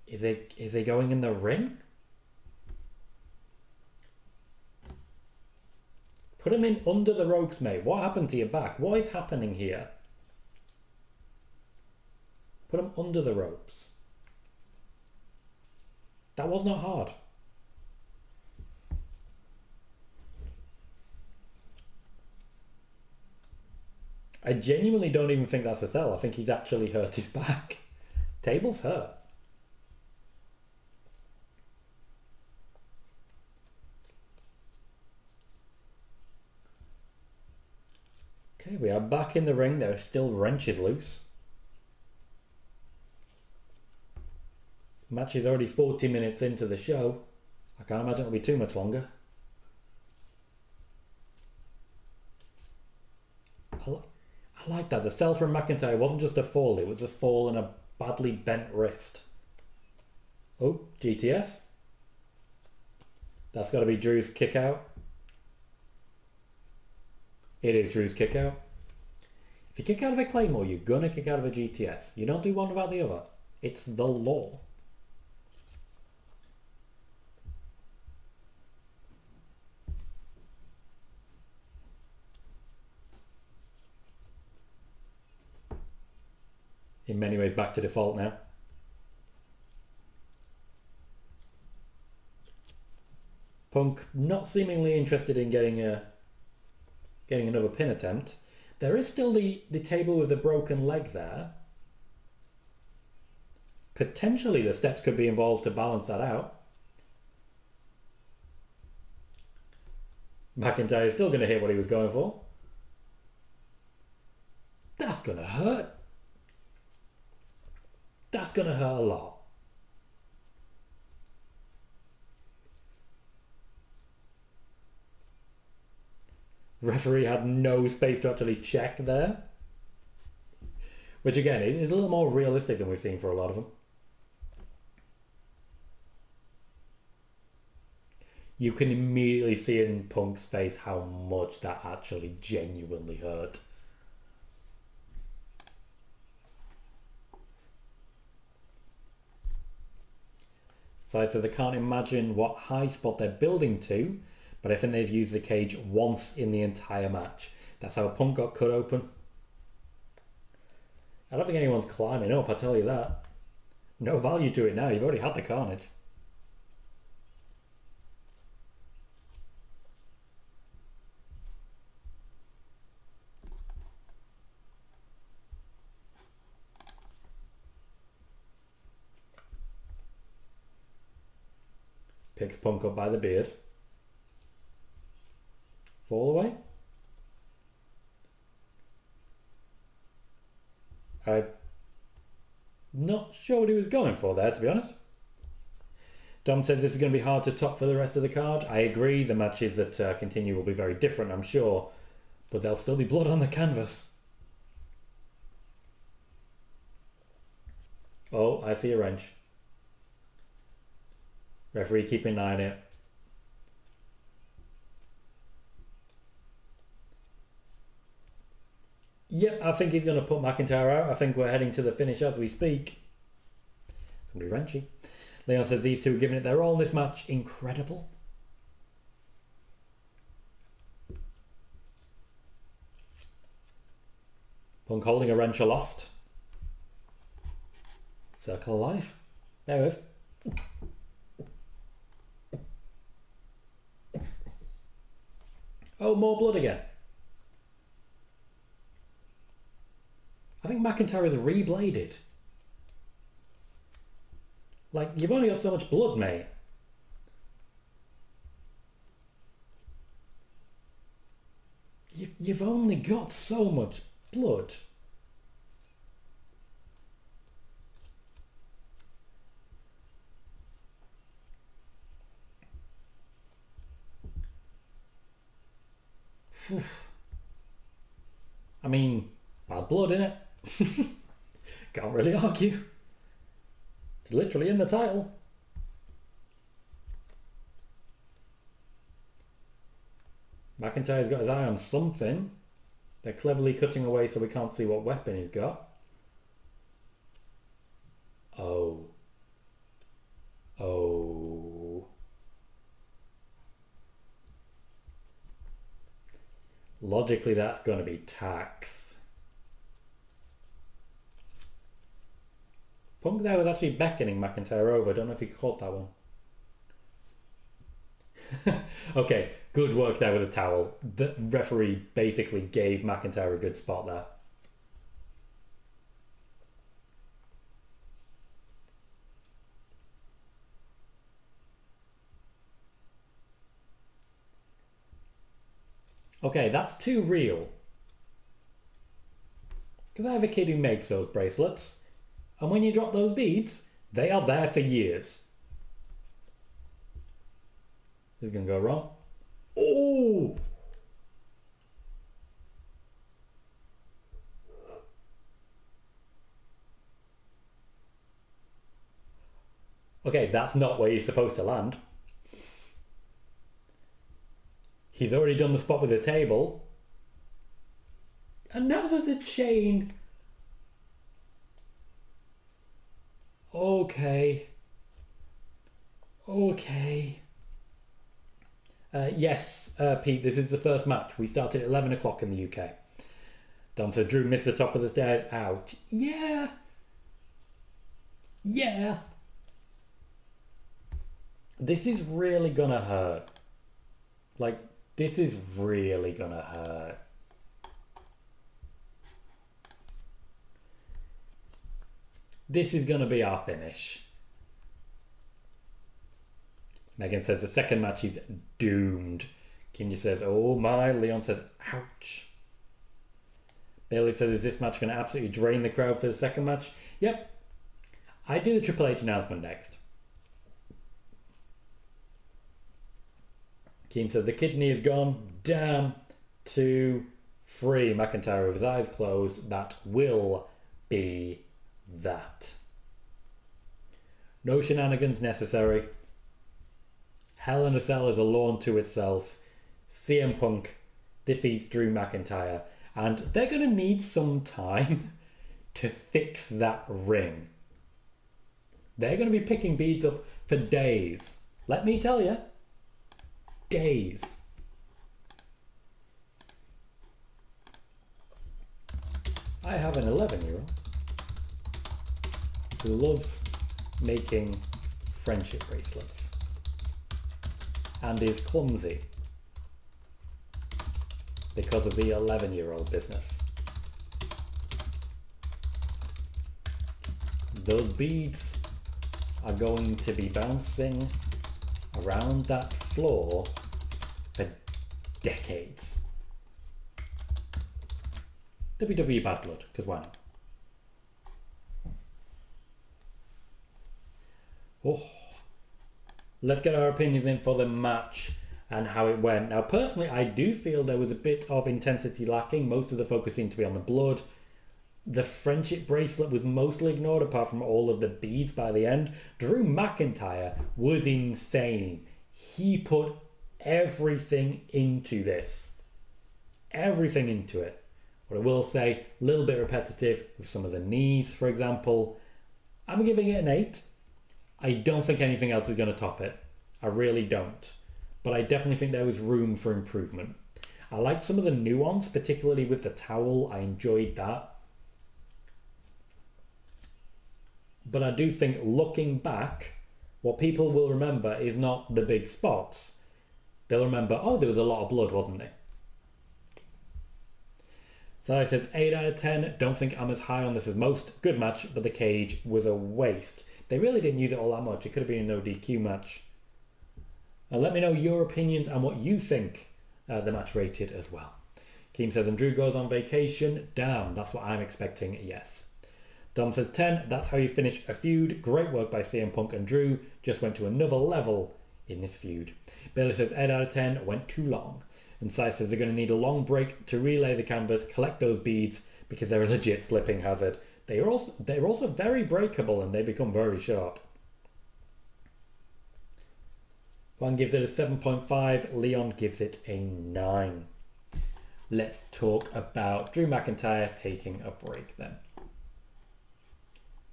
Is he going in the ring? Put him in under the ropes, mate. What happened to your back? What is happening here? Put him under the ropes. That was not hard. I genuinely don't even think that's a sell. I think he's actually hurt his back. Table's hurt. Okay, we are back in the ring. There are still wrenches loose. Match is already 40 minutes into the show. I can't imagine it'll be too much longer. I like that. The sell from McIntyre wasn't just a fall. It was a fall and a badly bent wrist. Oh, GTS. That's got to be Drew's kick out. It is Drew's kick out. If you kick out of a Claymore, you're going to kick out of a GTS. You don't do one without the other. It's the law. In many ways back to default now. Punk not seemingly interested in getting another pin attempt. There is still the table with the broken leg there. Potentially the steps could be involved to balance that out. McIntyre is still going to hit what he was going for. That's going to hurt. That's going to hurt a lot. Referee had no space to actually check there. Which again, is a little more realistic than we've seen for a lot of them. You can immediately see in Punk's face how much that actually genuinely hurt. So they can't imagine what high spot they're building to, but I think they've used the cage once in the entire match. That's how Punk got cut open. I don't think anyone's climbing up, I tell you that. No value to it now, you've already had the carnage. Picks Punk up by the beard. Fall away. I'm not sure what he was going for there, to be honest. Dom says this is going to be hard to top for the rest of the card. I agree. The matches that continue will be very different, I'm sure. But there'll still be blood on the canvas. Oh, I see a wrench. Referee keeping an eye on it. Yep, I think he's going to put McIntyre out. I think we're heading to the finish as we speak. It's going to be wrenchy. Leon says these two are giving it their all in this match. Incredible. Punk holding a wrench aloft. Circle of life. There it is. Oh, more blood again. I think McIntyre is rebladed. Like, you've only got so much blood, mate. You've only got so much blood. I mean, bad blood, innit? Can't really argue. It's literally in the title. McIntyre's got his eye on something. They're cleverly cutting away so we can't see what weapon he's got. Oh. Oh. Logically, that's going to be tax. Punk there was actually beckoning McIntyre over. I don't know if he caught that one. Okay, good work there with the towel. The referee basically gave McIntyre a good spot there. Okay, that's too real. Because I have a kid who makes those bracelets. And when you drop those beads, they are there for years. This is going to go wrong. Oh! Okay, that's not where you're supposed to land. He's already done the spot with the table. And now there's a chain. Okay. Okay. Yes, Pete, this is the first match. We started at 11 o'clock in the UK. Dom said Drew missed the top of the stairs. Ouch. Yeah. Yeah. This is really gonna hurt. Like, this is really gonna hurt. This is gonna be our finish. Megan says the second match is doomed. Kim just says, oh my. Leon says, ouch. Bayley says, is this match going to absolutely drain the crowd for the second match? Yep. I do the Triple H announcement next. Kim says, the kidney is gone. Damn. 2, 3. McIntyre with his eyes closed. That will be that. No shenanigans necessary. Hell in a Cell is a lawn to itself. CM Punk defeats Drew McIntyre. And they're going to need some time to fix that ring. They're going to be picking beads up for days. Let me tell you. Days. I have an 11-year-old who loves making friendship bracelets. And is clumsy because of the 11-year-old business. Those beads are going to be bouncing around that floor for decades. WWE Bad Blood, because why not? Oh. Let's get our opinions in for the match and how it went. Now, personally, I do feel there was a bit of intensity lacking. Most of the focus seemed to be on the blood. The friendship bracelet was mostly ignored, apart from all of the beads by the end. Drew McIntyre was insane. He put everything into this. Everything into it. What I will say, a little bit repetitive with some of the knees, for example. I'm giving it an 8. I don't think anything else is going to top it. I really don't. But I definitely think there was room for improvement. I liked some of the nuance, particularly with the towel. I enjoyed that. But I do think looking back, what people will remember is not the big spots. They'll remember, oh, there was a lot of blood, wasn't there? Sally says, 8 out of 10. Don't think I'm as high on this as most. Good match, but the cage was a waste. They really didn't use it all that much. It could have been a no DQ match. Let me know your opinions and what you think the match rated as well. Keem says, and Drew goes on vacation. Damn, that's what I'm expecting. Yes. Dom says 10. That's how you finish a feud. Great work by CM Punk and Drew. Just went to another level in this feud. Bayley says 8 out of 10. Went too long. And Sai says they're going to need a long break to relay the canvas, collect those beads because they're a legit slipping hazard. They're also very breakable and they become very sharp. Juan gives it a 7.5. Leon gives it a 9. Let's talk about Drew McIntyre taking a break then.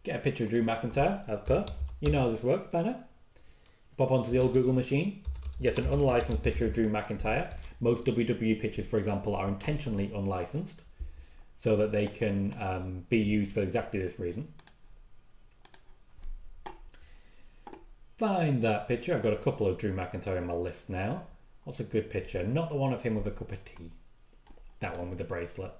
Get a picture of Drew McIntyre, as per. You know how this works by now. Pop onto the old Google machine. Get an unlicensed picture of Drew McIntyre. Most WWE pictures, for example, are intentionally unlicensed so that they can be used for exactly this reason. Find that picture. I've got a couple of Drew McIntyre in my list now. What's a good picture? Not the one of him with a cup of tea. That one with the bracelet.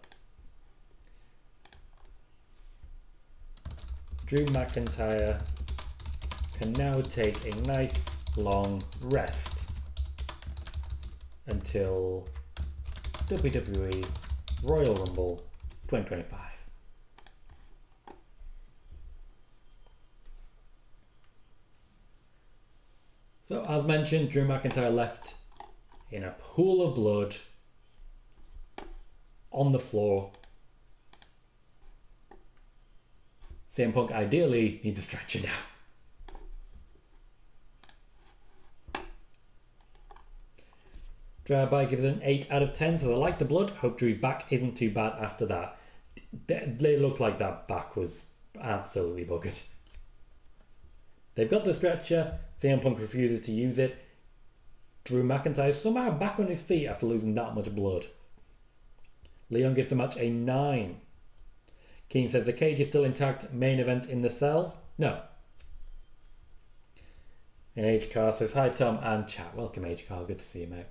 Drew McIntyre can now take a nice long rest until WWE Royal Rumble 2025. So as mentioned, Drew McIntyre left in a pool of blood on the floor. CM Punk ideally needs a stretcher now. Drive-by gives it an 8 out of 10, so they like the blood. Hope Drew's back isn't too bad after that. They looked like that back was absolutely buggered. They've got the stretcher. CM Punk refuses to use it. Drew McIntyre is somehow back on his feet after losing that much blood. Leon gives the match a 9. Keen says the cage is still intact. Main event in the cell? No. And H-Car says, hi Tom and chat. Welcome H-Car, good to see you mate.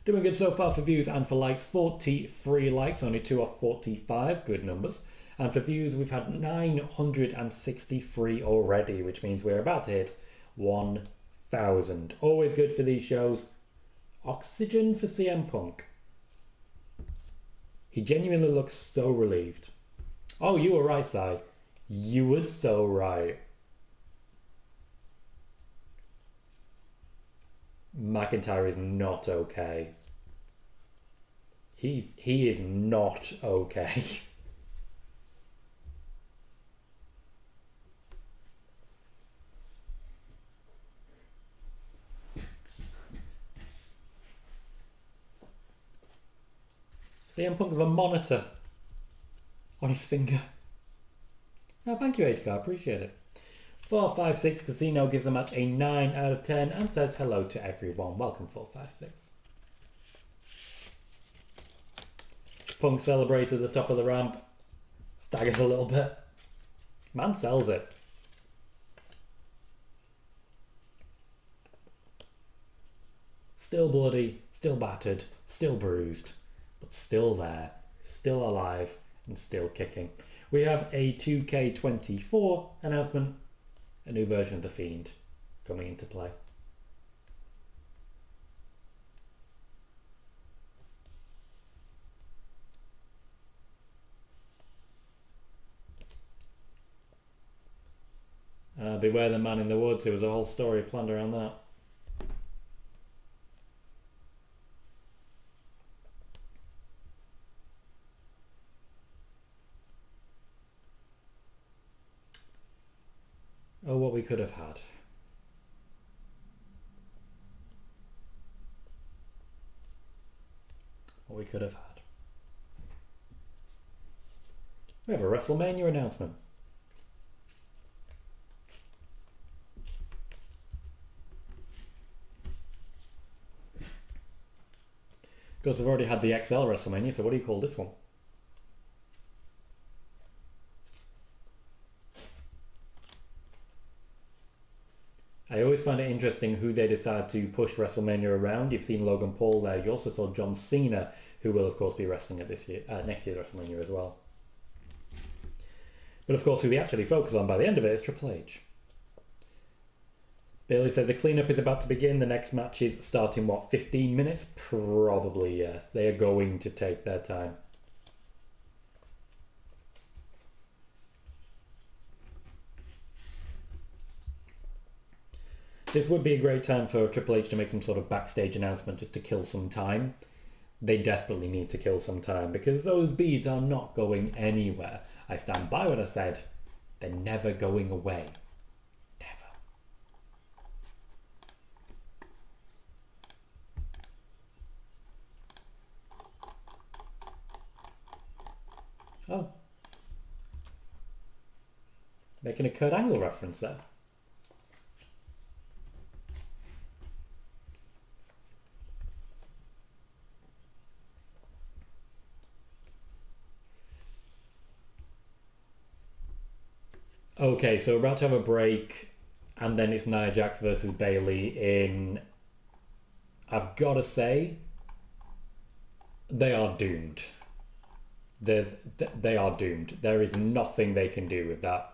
Doing good so far for views and for likes. 43 likes, only 2 off 45, good numbers. And for views, we've had 963 already, which means we're about to hit 1,000. Always good for these shows. Oxygen for CM Punk. He genuinely looks so relieved. Oh, you were right, Si. You were so right. McIntyre is not okay. He is not okay. CM Punk with a monitor on his finger. Oh, thank you, HK, appreciate it. 456 Casino gives the match a 9 out of 10 and says hello to everyone. Welcome, 456. Punk celebrates at the top of the ramp. Staggers a little bit. Man sells it. Still bloody, still battered, still bruised. But still there, still alive, and still kicking. We have a 2K24 announcement, a new version of The Fiend coming into play. Beware the man in the woods, there was a whole story planned around that. Oh, what we could have had. What we could have had. We have a WrestleMania announcement. Of course, I've already had the XL WrestleMania, so what do you call this one? I always find it interesting who they decide to push WrestleMania around. You've seen Logan Paul there. You also saw John Cena, who will of course be wrestling at next year's WrestleMania as well. But of course, who they actually focus on by the end of it is Triple H. Bayley said the cleanup is about to begin. The next match is starting, what, 15 minutes? Probably, yes. They are going to take their time. This would be a great time for Triple H to make some sort of backstage announcement just to kill some time. They desperately need to kill some time because those beads are not going anywhere. I stand by what I said. They're never going away. Never. Oh. Making a Kurt Angle reference there. Okay, so we're about to have a break, and then it's Nia Jax versus Bayley in... I've got to say, they are doomed. They are doomed. There is nothing they can do with that.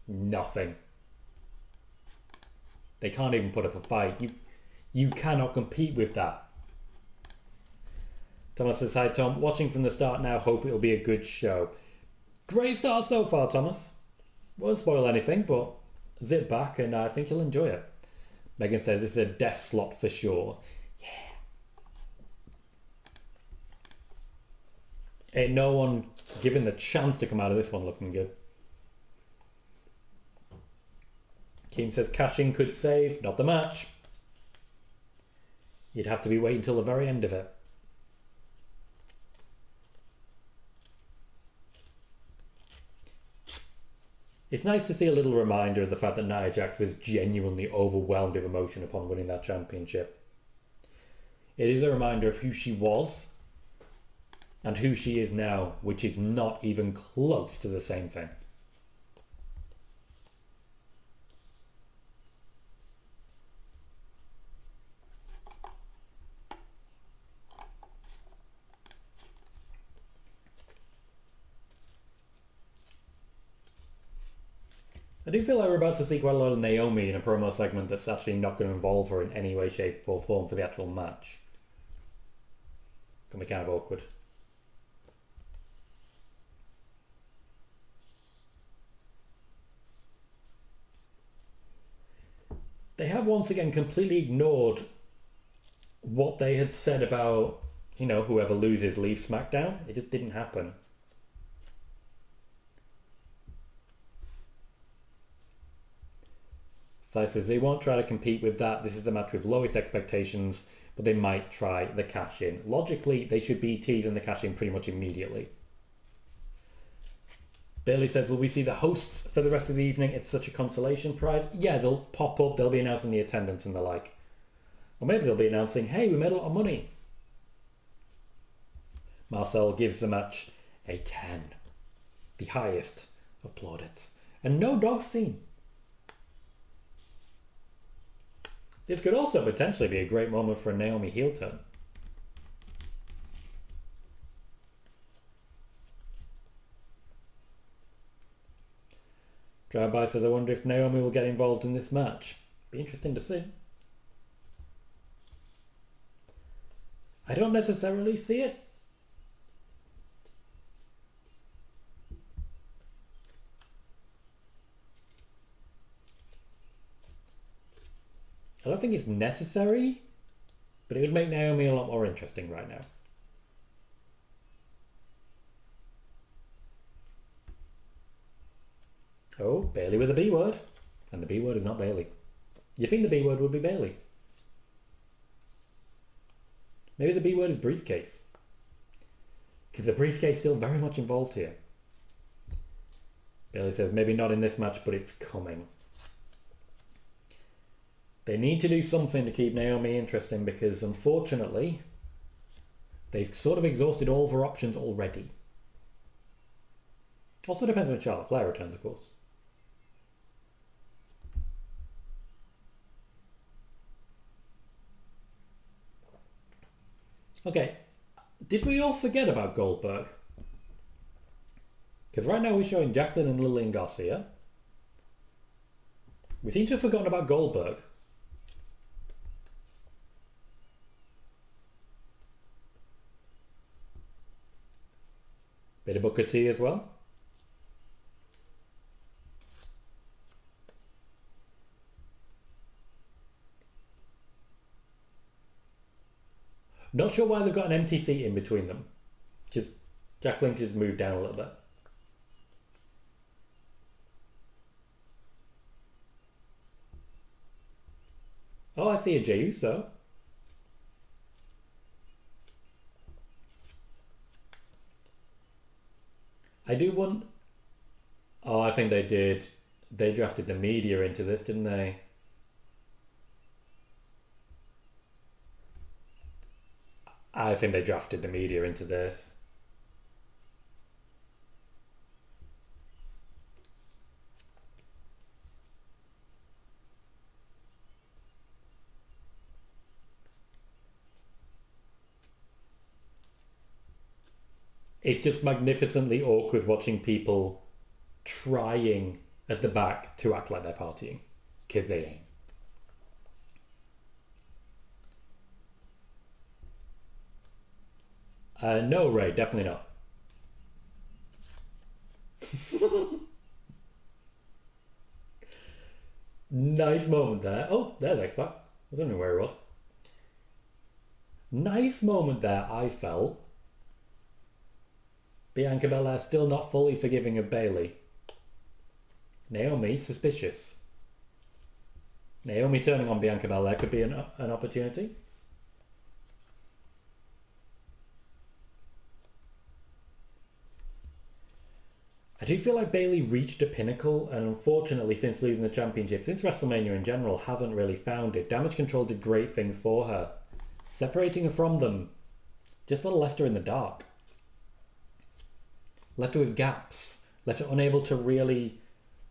Nothing. They can't even put up a fight. You cannot compete with that. Thomas says, hi Tom, watching from the start now, hope it'll be a good show. Great start so far, Thomas. Won't spoil anything, but zip back and I think you'll enjoy it. Megan says it's a death slot for sure. Yeah. Ain't no one given the chance to come out of this one looking good. Keem says cashing could save, not the match. You'd have to be waiting until the very end of it. It's nice to see a little reminder of the fact that Nia Jax was genuinely overwhelmed with emotion upon winning that championship. It is a reminder of who she was and who she is now, which is not even close to the same thing. I do feel like we're about to see quite a lot of Naomi in a promo segment that's actually not going to involve her in any way, shape or form for the actual match. It's going to be kind of awkward. They have once again completely ignored what they had said about, you know, whoever loses leaves SmackDown. It just didn't happen. So says they won't try to compete with that. This is the match with lowest expectations, but they might try the cash in. Logically, they should be teasing the cash in pretty much immediately. Bayley says, will we see the hosts for the rest of the evening? It's such a consolation prize. Yeah, they'll pop up. They'll be announcing the attendance and the like. Or maybe they'll be announcing, hey, we made a lot of money. Marcel gives the match a 10. The highest of plaudits. And no dog scene. This could also potentially be a great moment for a Naomi heel turn. Drive-by says, I wonder if Naomi will get involved in this match. Be interesting to see. I don't necessarily see it. I don't think it's necessary, but it would make Naomi a lot more interesting right now. Oh, Bayley with a B word. And the B word is not Bayley. You think the B word would be Bayley? Maybe the B word is briefcase. Because the briefcase is still very much involved here. Bayley says, maybe not in this match, but it's coming. They need to do something to keep Naomi interesting because, unfortunately, they've sort of exhausted all of her options already. Also depends when Charlotte Flair returns, of course. Okay, did we all forget about Goldberg? Because right now we're showing Jacqueline and Lillian Garcia. We seem to have forgotten about Goldberg. Bit of Booker T as well. Not sure why they've got an empty seat in between them. Just Jacqueline just moved down a little bit. Oh, I see a Jey Uso. I do want... Oh, I think they did. They drafted the media into this, didn't they? I think they drafted the media into this. It's just magnificently awkward watching people trying at the back to act like they're partying, because they ain't. No, Ray, definitely not. Nice moment there. Oh, there's X-Pac. I don't know where it was. Nice moment there, I felt. Bianca Belair still not fully forgiving of Bayley. Naomi, suspicious. Naomi turning on Bianca Belair could be an opportunity. I do feel like Bayley reached a pinnacle, and unfortunately since losing the championship, since WrestleMania in general, hasn't really found it. Damage Control did great things for her. Separating her from them just sort of left her in the dark. Left her with gaps. Left her unable to really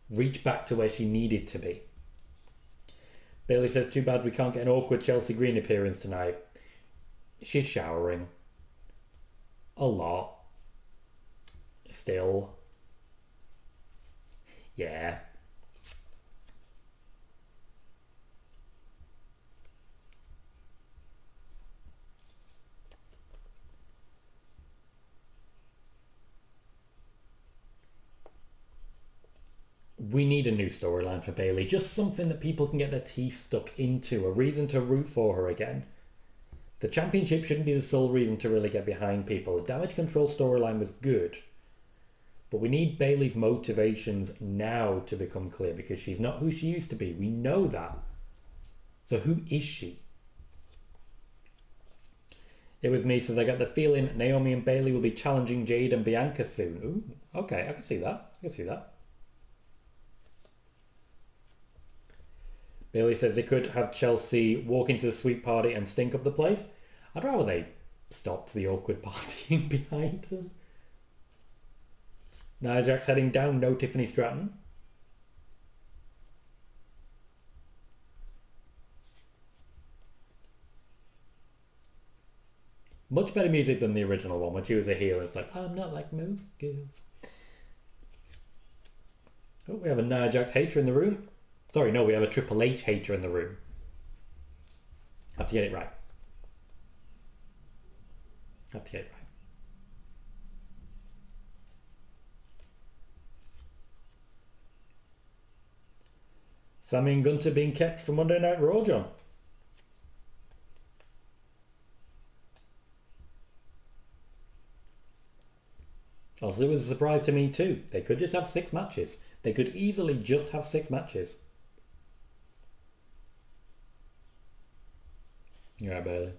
reach back to where she needed to be. Bayley says, too bad we can't get an awkward Chelsea Green appearance tonight. She's showering. A lot. Still. Yeah. We need a new storyline for Bayley. Just something that people can get their teeth stuck into. A reason to root for her again. The championship shouldn't be the sole reason to really get behind people. The Damage Control storyline was good. But we need Bayley's motivations now to become clear, because she's not who she used to be. We know that. So who is she? It was me, says I got the feeling Naomi and Bayley will be challenging Jade and Bianca soon. Ooh, okay, I can see that. I can see that. Bayley says they could have Chelsea walk into the sweep party and stink up the place. I'd rather they stop the awkward partying behind them. Nia Jax heading down, no Tiffany Stratton. Much better music than the original one when she was a heel. It's like, I'm not like most girls. Oh, we have a Nia Jax hater in the room. Sorry, no, we have a Triple H hater in the room. Have to get it right. Have to get it right. Sami and Gunter being kept for Monday Night Raw, John. Also, it was a surprise to me too. They could just have 6 matches. They could easily just have 6 matches. You're right, Bayley.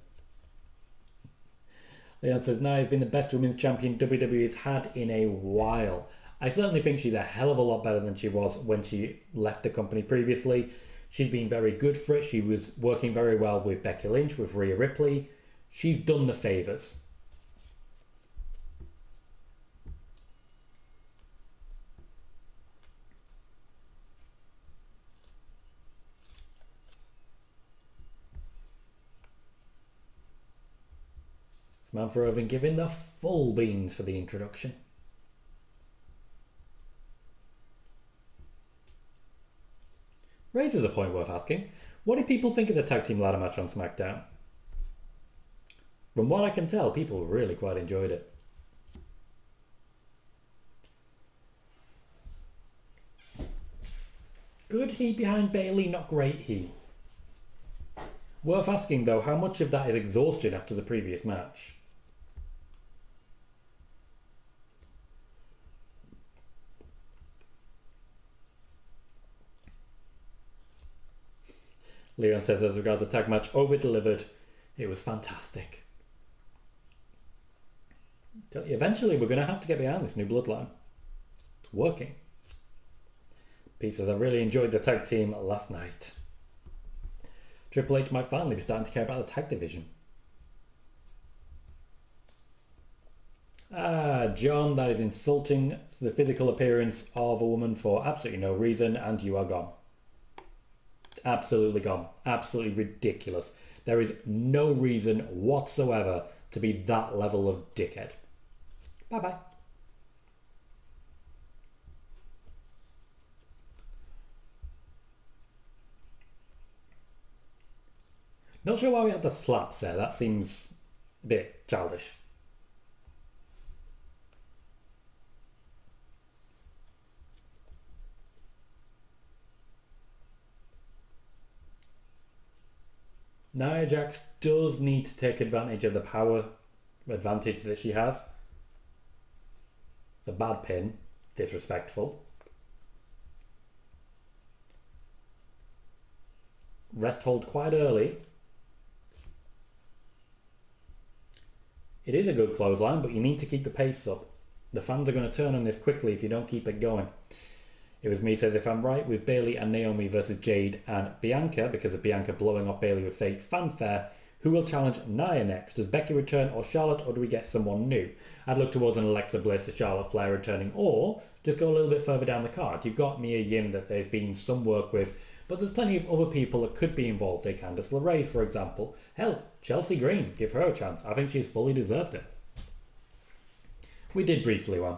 Leon says, Nia's been the best women's champion WWE's had in a while. I certainly think she's a hell of a lot better than she was when she left the company previously. She's been very good for it. She was working very well with Becky Lynch, with Rhea Ripley. She's done the favours. Samantha Irvin giving the full beans for the introduction. Raises a point worth asking. What did people think of the tag team ladder match on SmackDown? From what I can tell, people really quite enjoyed it. Good heat behind Bayley, not great heat. Worth asking though, how much of that is exhaustion after the previous match? Leon says, as regards the tag match, over-delivered. It was fantastic. Eventually, we're going to have to get behind this new Bloodline. working. Pete says, I really enjoyed the tag team last night. Triple H might finally be starting to care about the tag division. John, that is insulting the physical appearance of a woman for absolutely no reason, and you are gone. Absolutely gone. Absolutely ridiculous. There is no reason whatsoever to be that level of dickhead. Bye-bye. Not sure why we had the slaps there. That seems a bit childish. Nia Jax does need to take advantage of the power advantage that she has. It's a bad pin. Disrespectful. Rest hold quite early. It is a good clothesline, but you need to keep the pace up. The fans are going to turn on this quickly if you don't keep it going. It was me says, if I'm right with Bayley and Naomi versus Jade and Bianca, because of Bianca blowing off Bayley with fake fanfare, who will challenge Nia next? Does Becky return or Charlotte, or do we get someone new? I'd look towards an Alexa Bliss or Charlotte Flair returning, or just go a little bit further down the card. You've got Mia Yim that there's been some work with, but there's plenty of other people that could be involved. A Candice LeRae, for example. Hell, Chelsea Green, give her a chance. I think she's fully deserved it. We did briefly one.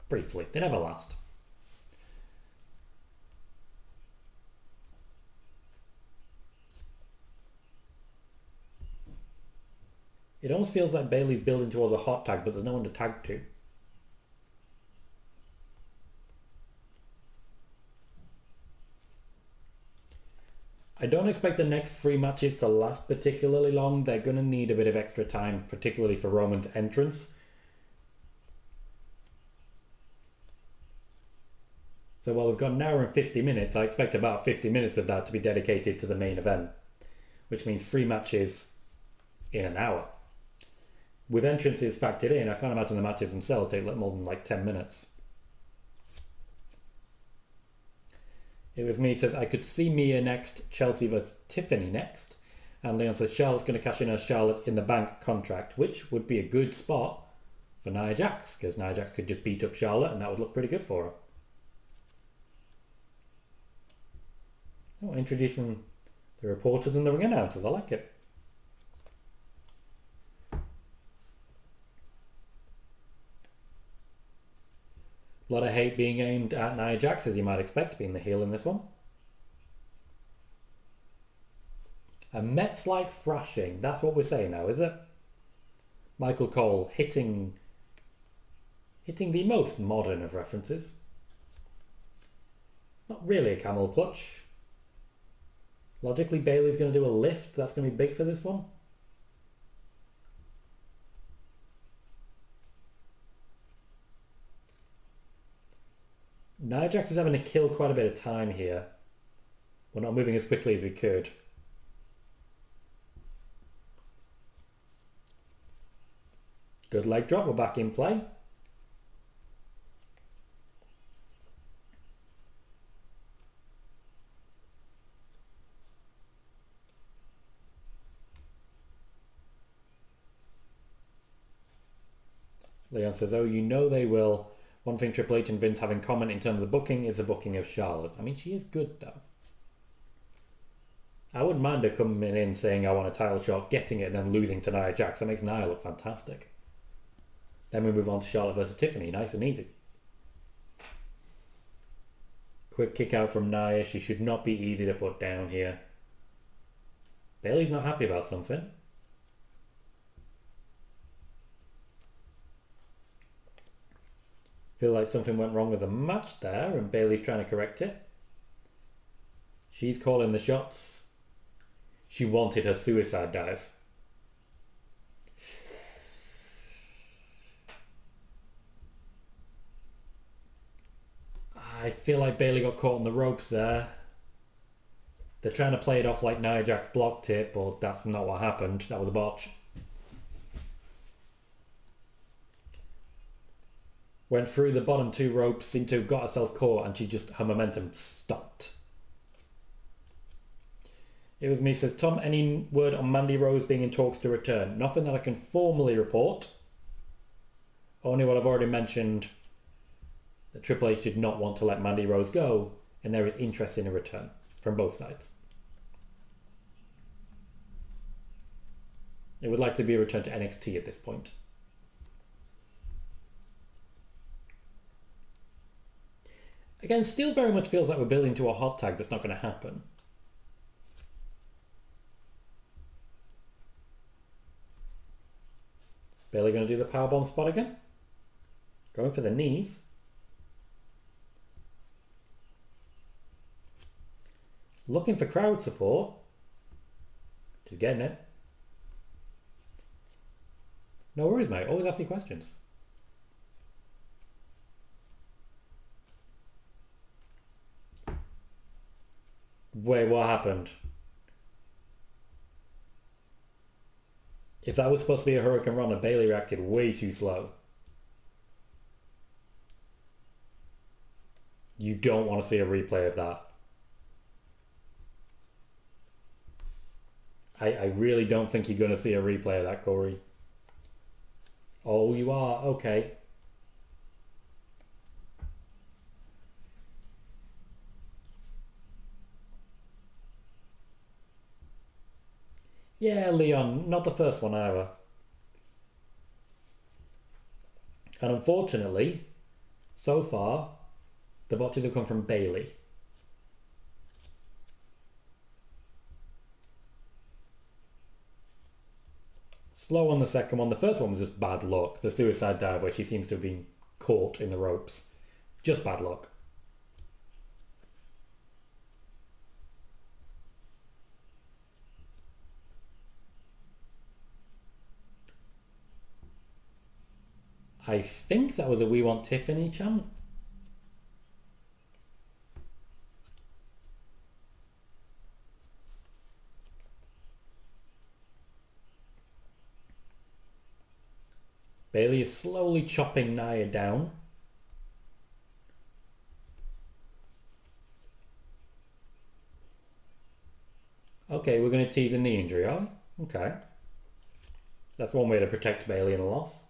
Briefly. They never last. It almost feels like Bayley's building towards a hot tag, but there's no one to tag to. I don't expect the next 3 matches to last particularly long. They're going to need a bit of extra time, particularly for Roman's entrance. So while we've got an hour and 50 minutes, I expect about 50 minutes of that to be dedicated to the main event, which means 3 matches in an hour. With entrances factored in, I can't imagine the matches themselves take more than like 10 minutes. It was me says, I could see Mia next, Chelsea versus Tiffany next. And Leon says, Charlotte's going to cash in her Charlotte in the Bank contract, which would be a good spot for Nia Jax, because Nia Jax could just beat up Charlotte and that would look pretty good for her. Oh, introducing the reporters and the ring announcers. I like it. A lot of hate being aimed at Nia Jax, as you might expect, being the heel in this one. A Mets-like thrashing. That's what we're saying now, is it? Michael Cole hitting the most modern of references. Not really a camel clutch. Logically, Bayley's going to do a lift. That's going to be big for this one. Nia Jax is having to kill quite a bit of time here. We're not moving as quickly as we could. Good leg drop. We're back in play. Leon says, oh, you know they will. One thing Triple H and Vince have in common in terms of booking is the booking of Charlotte. I mean, she is good, though. I wouldn't mind her coming in saying, I want a title shot, getting it, and then losing to Nia Jax. That makes Nia look fantastic. Then we move on to Charlotte versus Tiffany. Nice and easy. Quick kick out from Nia. She should not be easy to put down here. Bayley's not happy about something. Feel like something went wrong with the match there, and Bayley's trying to correct it. She's calling the shots. She wanted her suicide dive. I feel like Bayley got caught on the ropes there. They're trying to play it off like Nia Jax blocked it, but that's not what happened. That was a botch. Went through the bottom 2 ropes, seemed to have got herself caught, and her momentum stopped. It was me, says Tom. Any word on Mandy Rose being in talks to return? Nothing that I can formally report. Only what I've already mentioned, that Triple H did not want to let Mandy Rose go, and there is interest in a return from both sides. It would like to be a return to NXT at this point. Again, still very much feels like we're building to a hot tag that's not going to happen. Bayley going to do the powerbomb spot again. Going for the knees. Looking for crowd support. Just getting it. No worries, mate. Always ask me questions. Wait, what happened? If that was supposed to be a Hurricane Rana, Bayley reacted way too slow. You don't want to see a replay of that. I really don't think you're going to see a replay of that, Corey. Oh, you are? Okay. Yeah, Leon, not the first one either. And unfortunately, so far, the botches have come from Bayley. Slow on the second one. The first one was just bad luck. The suicide dive where she seems to have been caught in the ropes. Just bad luck. I think that was a We Want Tiffany chant. Bayley is slowly chopping Nia down. Okay, we're going to tease a knee injury, are we? Okay. That's one way to protect Bayley in a loss.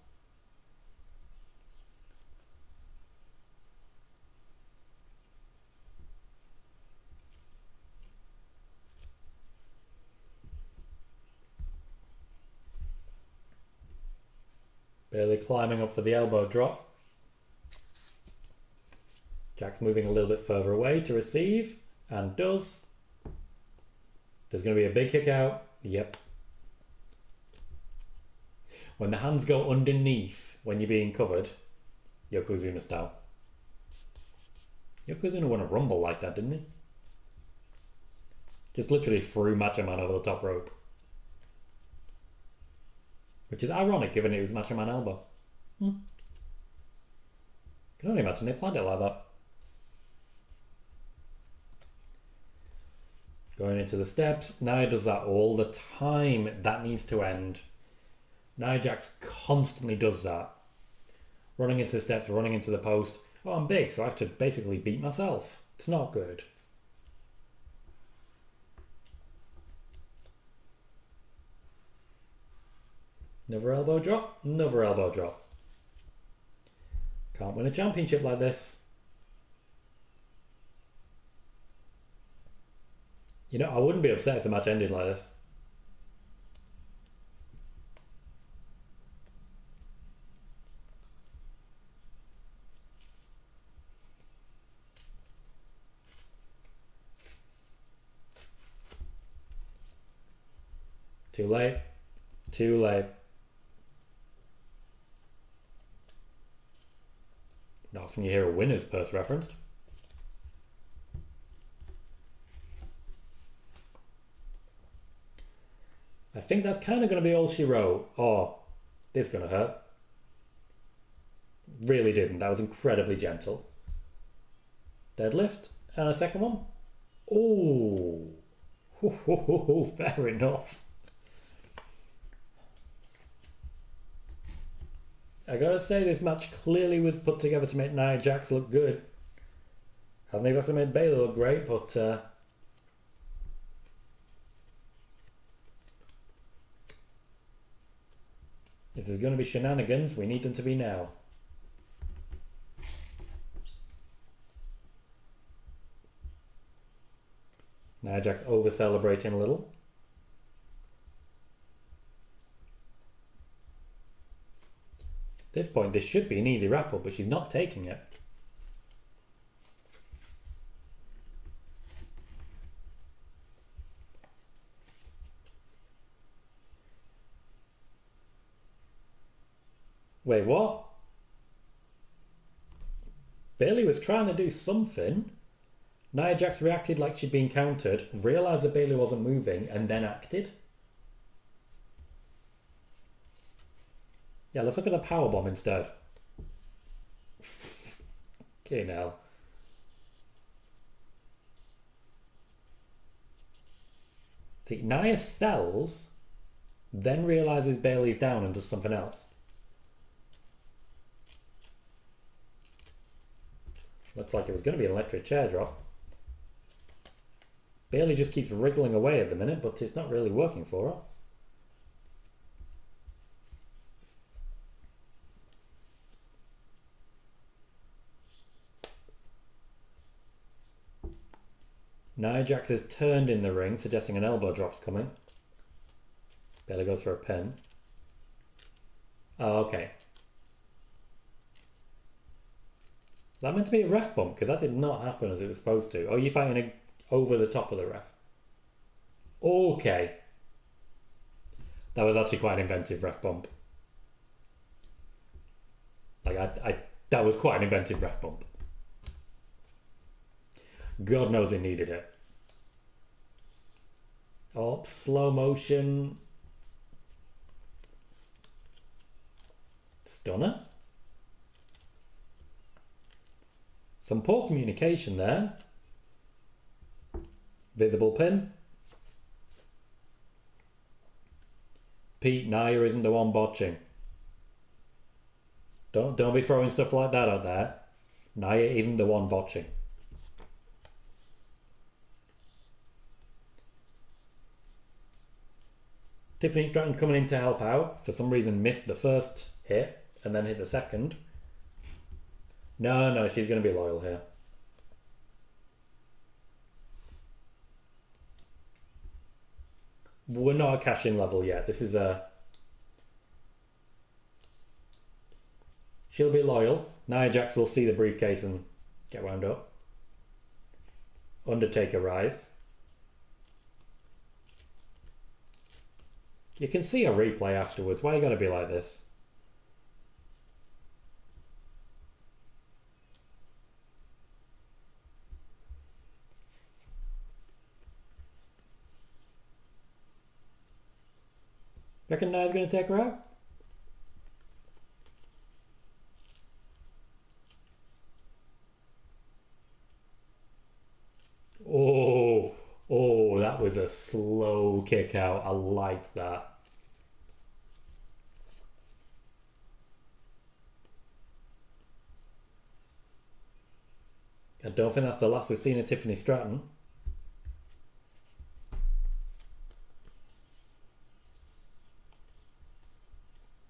Bayley climbing up for the elbow drop. Jax moving a little bit further away to receive, and does. There's going to be a big kick out. Yep. When the hands go underneath when you're being covered, Yokozuna style. Yokozuna won a rumble like that, didn't he? Just literally threw Macho Man over the top rope. Which is ironic given it was Macho Man elbow. Can only imagine they planned it like that. Going into the steps. Nia does that all the time. That needs to end. Nia Jax constantly does that. Running into the steps, running into the post. Oh, I'm big, so I have to basically beat myself. It's not good. Another elbow drop, another elbow drop. Can't win a championship like this. You know, I wouldn't be upset if the match ended like this. Too late. Too late. Not often you hear a winner's purse referenced. I think that's kind of going to be all she wrote. Oh, this is going to hurt. Really didn't. That was incredibly gentle. Deadlift. And a second one. Oh. Fair enough. I gotta say, this match clearly was put together to make Nia Jax look good. Hasn't exactly made Bayley look great, but if there's going to be shenanigans, we need them to be now. Nia Jax over-celebrating a little. At this point, this should be an easy wrap-up, but she's not taking it. Wait, what? Bayley was trying to do something. Nia Jax reacted like she'd been countered, realised that Bayley wasn't moving, and then acted. Yeah, let's look at the powerbomb instead. Okay, now. See, Nia sells, then realises Bayley's down and does something else. Looks like it was going to be an electric chair drop. Bayley just keeps wriggling away at the minute, but it's not really working for her. Nia Jax is turned in the ring, suggesting an elbow drop's coming. Bayley goes for a pin. Oh, okay. That meant to be a ref bump, because that did not happen as it was supposed to. Oh, you're fighting over the top of the ref. Okay. That was actually quite an inventive ref bump. Like, that was quite an inventive ref bump. God knows it needed it. Oh, slow motion. Stunner. Some poor communication there. Visible pin. Pete, Nia isn't the one botching. Don't be throwing stuff like that out there. Nia isn't the one botching. Tiffany Stratton coming in to help out. For some reason missed the first hit and then hit the second. No, she's going to be loyal here. We're not at cash-in level yet. This is a... She'll be loyal. Nia Jax will see the briefcase and get wound up. Undertaker rise. You can see a replay afterwards. Why you gotta be like this? Reckon Nia's gonna take her out? Oh, that was a slow kick out. I liked that. I don't think that's the last we've seen of Tiffany Stratton.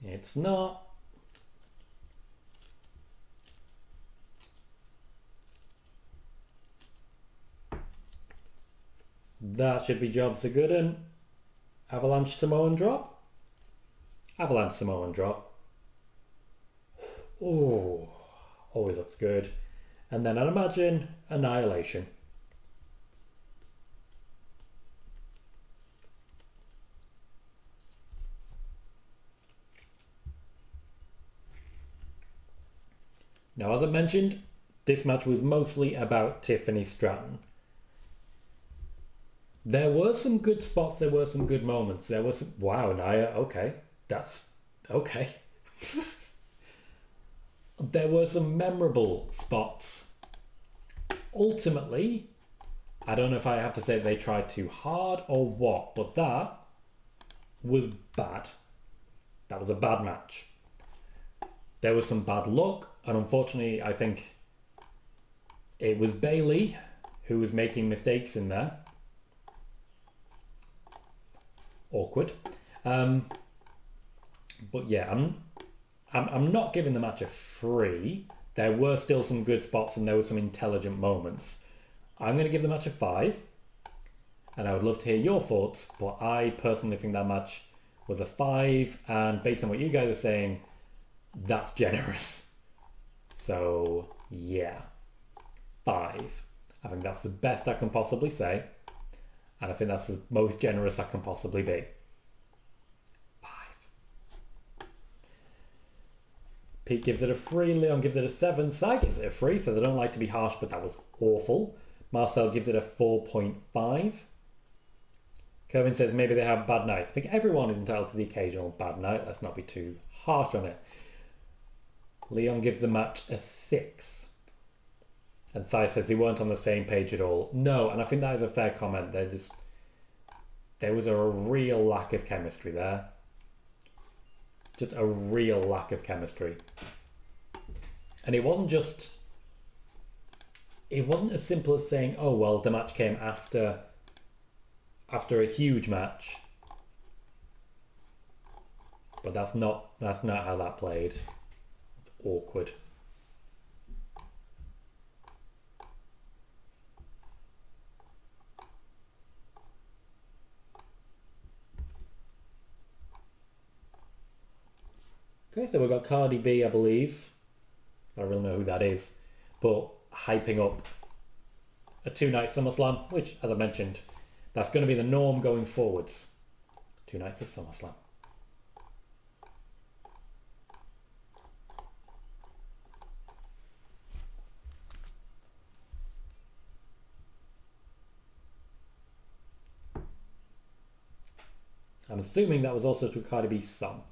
It's not. That should be jobs are good and Avalanche Samoan drop. Avalanche Samoan drop. Oh, always looks good. And then I'd imagine Annihilation. Now, as I mentioned, this match was mostly about Tiffany Stratton. There were some good spots, there were some good moments. There was some... Wow, Nia, okay. That's... okay. There were some memorable spots. Ultimately, I don't know if I have to say they tried too hard or what, but that was bad. That was a bad match. there was some bad luck, and unfortunately I think it was Bayley who was making mistakes in there. Awkward. But yeah, I'm not giving the match a 3. There were still some good spots and there were some intelligent moments. I'm going to give the match a 5. And I would love to hear your thoughts, but I personally think that match was a 5. And based on what you guys are saying, that's generous. So yeah, 5. I think that's the best I can possibly say. And I think that's the most generous I can possibly be. 5. Pete gives it a 3. Leon gives it a 7. Sai gives it a 3. So they don't like to be harsh, but that was awful. Marcel gives it a 4.5. Kevin says maybe they have bad nights. I think everyone is entitled to the occasional bad night. Let's not be too harsh on it. Leon gives the match a 6. And Sai says they weren't on the same page at all. No, and I think that is a fair comment. There was a real lack of chemistry there. Just a real lack of chemistry. And it wasn't as simple as saying, oh well, the match came after a huge match. But that's not how that played. It's awkward. Okay, so we've got Cardi B, I believe. I don't really know who that is. But hyping up a 2-night SummerSlam, which, as I mentioned, that's going to be the norm going forwards. 2 nights of SummerSlam. I'm assuming that was also to Cardi B's song.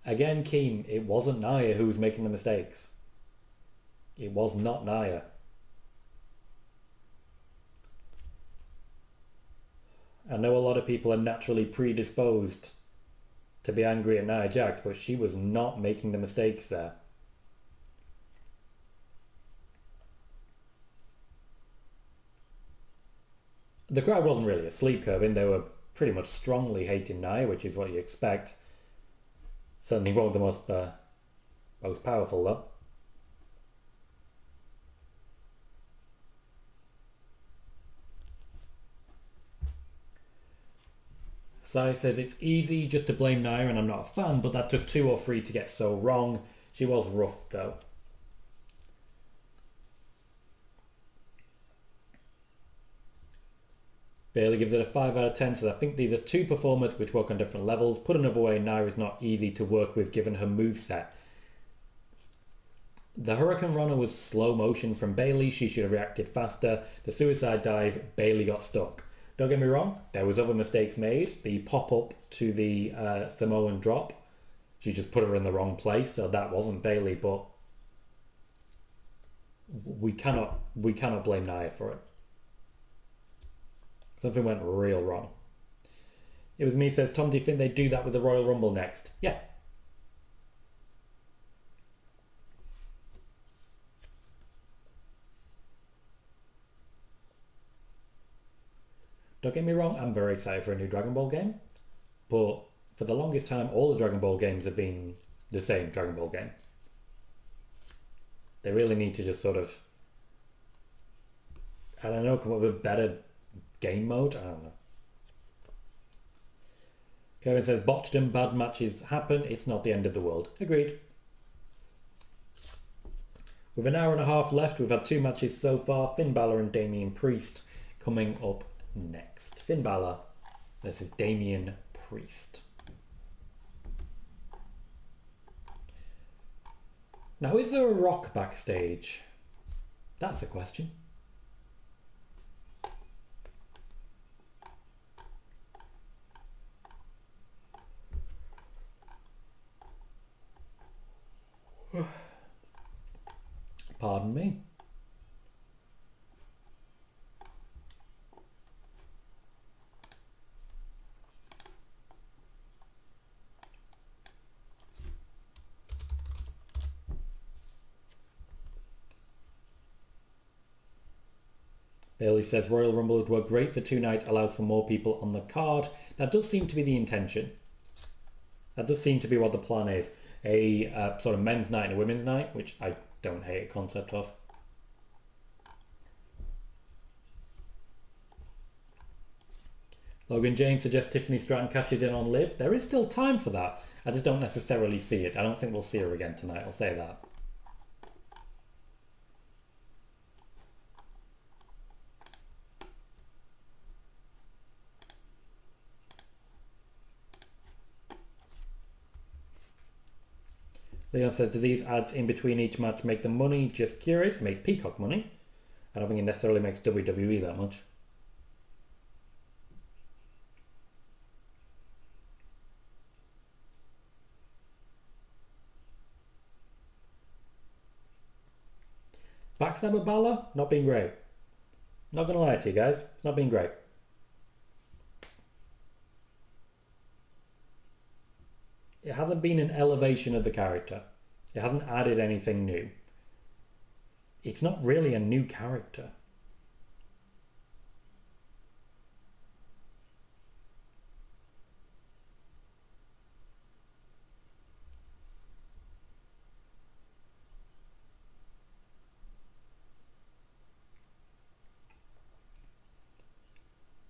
Again, Keem, it wasn't Nia who was making the mistakes. It was not Nia. I know a lot of people are naturally predisposed to be angry at Nia Jax, but she was not making the mistakes there. The crowd wasn't really asleep, Kervin. They were pretty much strongly hating Nia, which is what you expect. Certainly one of the most powerful, though. Sai says it's easy just to blame Nia, and I'm not a fan, but that took 2 or 3 to get so wrong. She was rough, though. Bayley gives it a 5 out of 10, so I think these are 2 performers which work on different levels. Put another way, Nia is not easy to work with given her moveset. The Hurricane Runner was slow motion from Bayley. She should have reacted faster. The suicide dive, Bayley got stuck. Don't get me wrong, there was other mistakes made. The pop-up to the Samoan drop, she just put her in the wrong place, so that wasn't Bayley, but we cannot blame Nia for it. Something went real wrong. It was me, says Tom, do you think they do that with the Royal Rumble next? Yeah. Don't get me wrong, I'm very excited for a new Dragon Ball game. But for the longest time, all the Dragon Ball games have been the same Dragon Ball game. They really need to just sort of, I don't know, come up with a better game mode? I don't know. Kevin says, botched and bad matches happen. It's not the end of the world. Agreed. With an hour and a half left, we've had 2 matches so far. Finn Bálor and Damian Priest coming up next. Finn Bálor versus Damian Priest. Now, is there a Rock backstage? That's a question. Pardon me. Bayley says Royal Rumble would work great for 2 nights, allows for more people on the card. That does seem to be the intention. That does seem to be what the plan is. A sort of men's night and a women's night, which I don't hate a concept of. Logan James suggests Tiffany Stratton cashes in on Liv. There is still time for that. I just don't necessarily see it. I don't think we'll see her again tonight, I'll say that. Leon says, do these ads in between each match make the money? Just curious. It makes Peacock money. I don't think it necessarily makes WWE that much. Backstabber Bálor, not been great. Not gonna lie to you guys, it's not been great. It hasn't been an elevation of the character. It hasn't added anything new. It's not really a new character.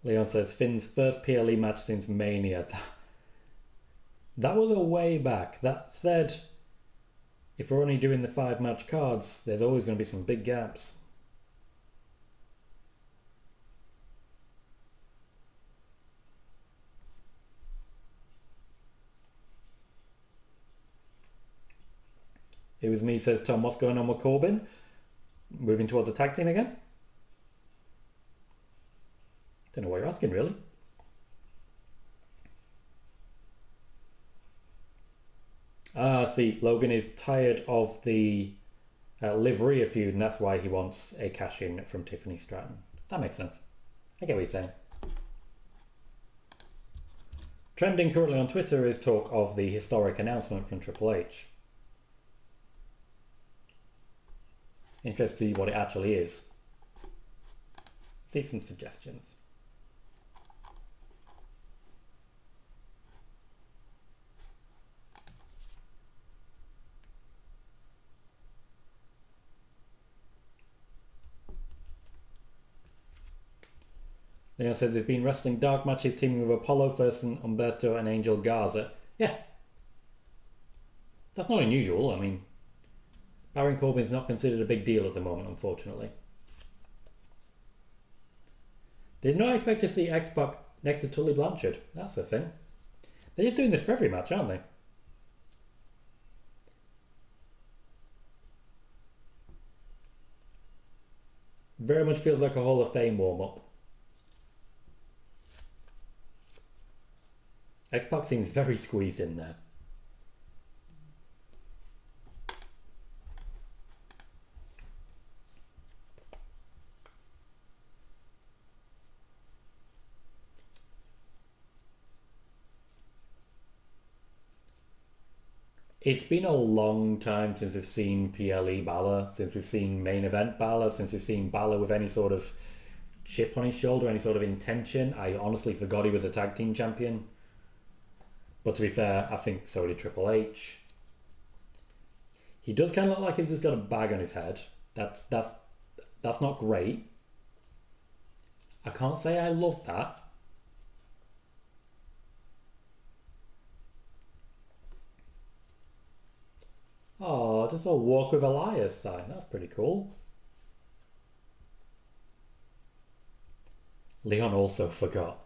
Leon says, Finn's first PLE match since Mania. That was a way back. That said, if we're only doing the 5-match cards, there's always going to be some big gaps. It was me, says Tom. What's going on with Corbin? Moving towards a tag team again? Don't know what you're asking, really. See, Logan is tired of the Liv-Rhea feud, and that's why he wants a cash-in from Tiffany Stratton. That makes sense. I get what you're saying. Trending currently on Twitter is talk of the historic announcement from Triple H. Interested to see what it actually is. See some suggestions. Leon says he's been wrestling dark matches teaming with Apollo, Ferguson, Humberto and Angel Garza. Yeah. That's not unusual. I mean, Baron Corbin's not considered a big deal at the moment, unfortunately. Did not expect to see X-Pac next to Tully Blanchard. That's the thing. They're just doing this for every match, aren't they? Very much feels like a Hall of Fame warm-up. X-Pac seems very squeezed in there. It's been a long time since we've seen PLE Bálor, since we've seen main event Bálor, since we've seen Bálor with any sort of chip on his shoulder, any sort of intention. I honestly forgot he was a tag team champion. But to be fair, I think so did Triple H. He does kind of look like he's just got a bag on his head. That's not great. I can't say I love that. Oh, just a walk with Elias sign. That's pretty cool. Leon also forgot.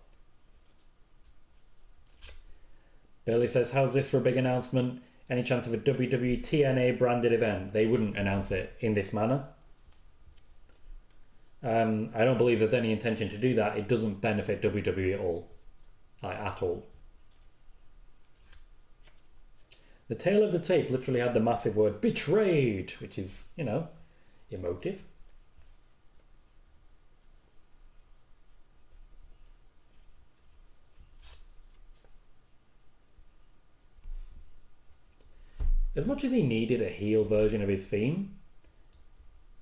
Bayley says, how's this for a big announcement? Any chance of a WWE TNA branded event? They wouldn't announce it in this manner. I don't believe there's any intention to do that. It doesn't benefit WWE at all. Like, at all. The tail of the tape literally had the massive word betrayed, which is, you know, emotive. As much as he needed a heel version of his theme,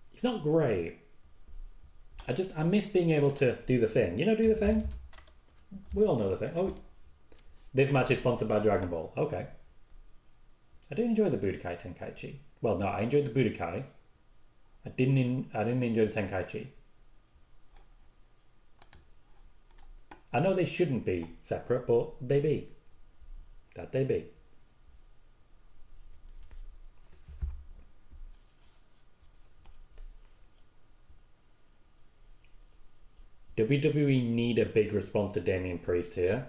he's not great. I miss being able to do the thing. You know, do the thing? We all know the thing. Oh, this match is sponsored by Dragon Ball. Okay. I did enjoy the Budokai Tenkaichi. Well, no, I enjoyed the Budokai. I didn't enjoy the Tenkaichi. I know they shouldn't be separate, but they be. That they be. WWE need a big response to Damian Priest here.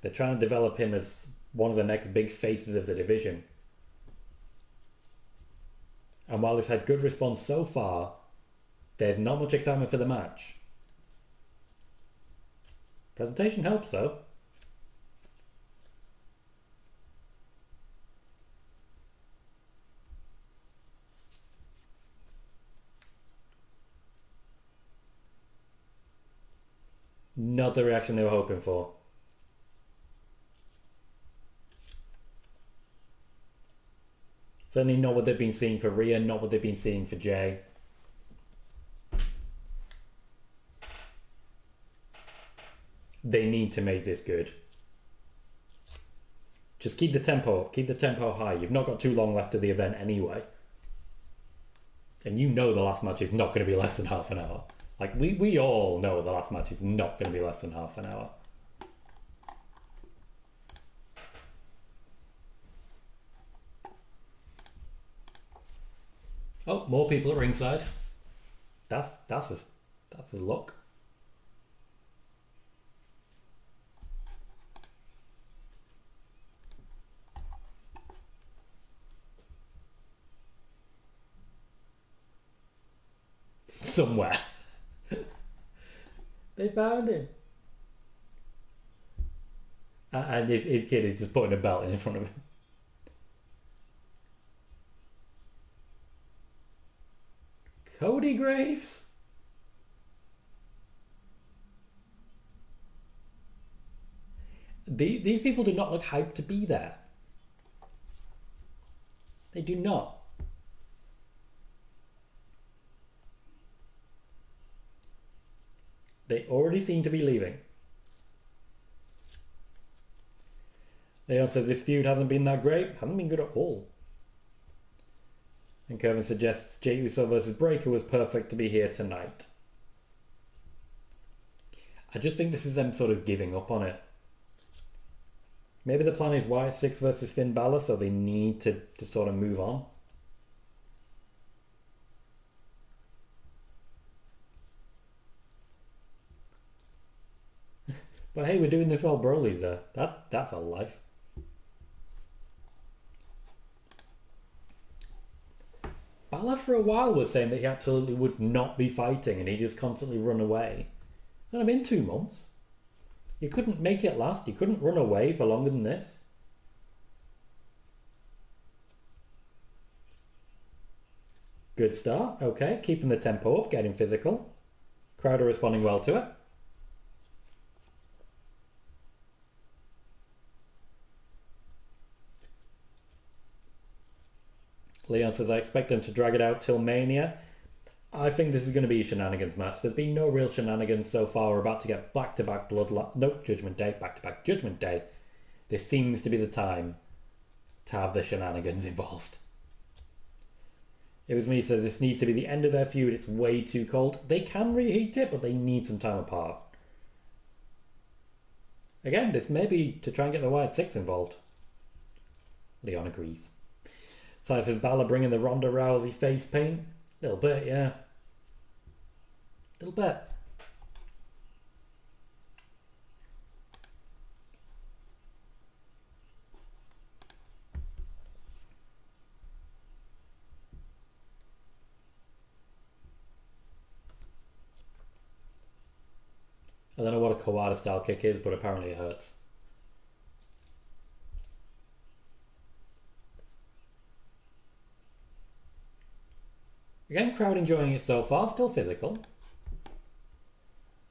They're trying to develop him as one of the next big faces of the division. And while it's had good response so far, there's not much excitement for the match. Presentation helps though. Not the reaction they were hoping for. Certainly not what they've been seeing for Rhea, not what they've been seeing for Jay. They need to make this good. Just keep the tempo up, keep the tempo high. You've not got too long left of the event anyway. And you know the last match is not going to be less than half an hour. Like, we all know the last match is not going to be less than half an hour. Oh, more people at ringside. That's a look. Somewhere. They found him. And his kid is just putting a belt in front of him. Cody Graves? These people do not look hyped to be there. They do not. They already seem to be leaving. Leon says this feud hasn't been that great. Hasn't been good at all. And Kevin suggests Jey Uso versus Breakker was perfect to be here tonight. I just think this is them sort of giving up on it. Maybe the plan is Wyatt 6 versus Finn Balor, so they need to sort of move on. But hey, we're doing this while Broly's there. That's a life. Balor for a while was saying that he absolutely would not be fighting and he just constantly run away. And I'm in 2 months. You couldn't make it last. You couldn't run away for longer than this. Good start. Okay, keeping the tempo up, getting physical. Crowd are responding well to it. Leon says, I expect them to drag it out till Mania. I think this is going to be a shenanigans match. There's been no real shenanigans so far. We're about to get back-to-back Bloodline. Nope, Judgment Day. Back-to-back Judgment Day. This seems to be the time to have the shenanigans involved. It was me says, this needs to be the end of their feud. It's way too cold. They can reheat it, but they need some time apart. Again, this may be to try and get the Wyatt 6 involved. Leon agrees. So says Balor bringing the Ronda Rousey face paint. A little bit, yeah. A little bit. I don't know what a Kawada style kick is, but apparently it hurts. Again, crowd enjoying it so far, still physical.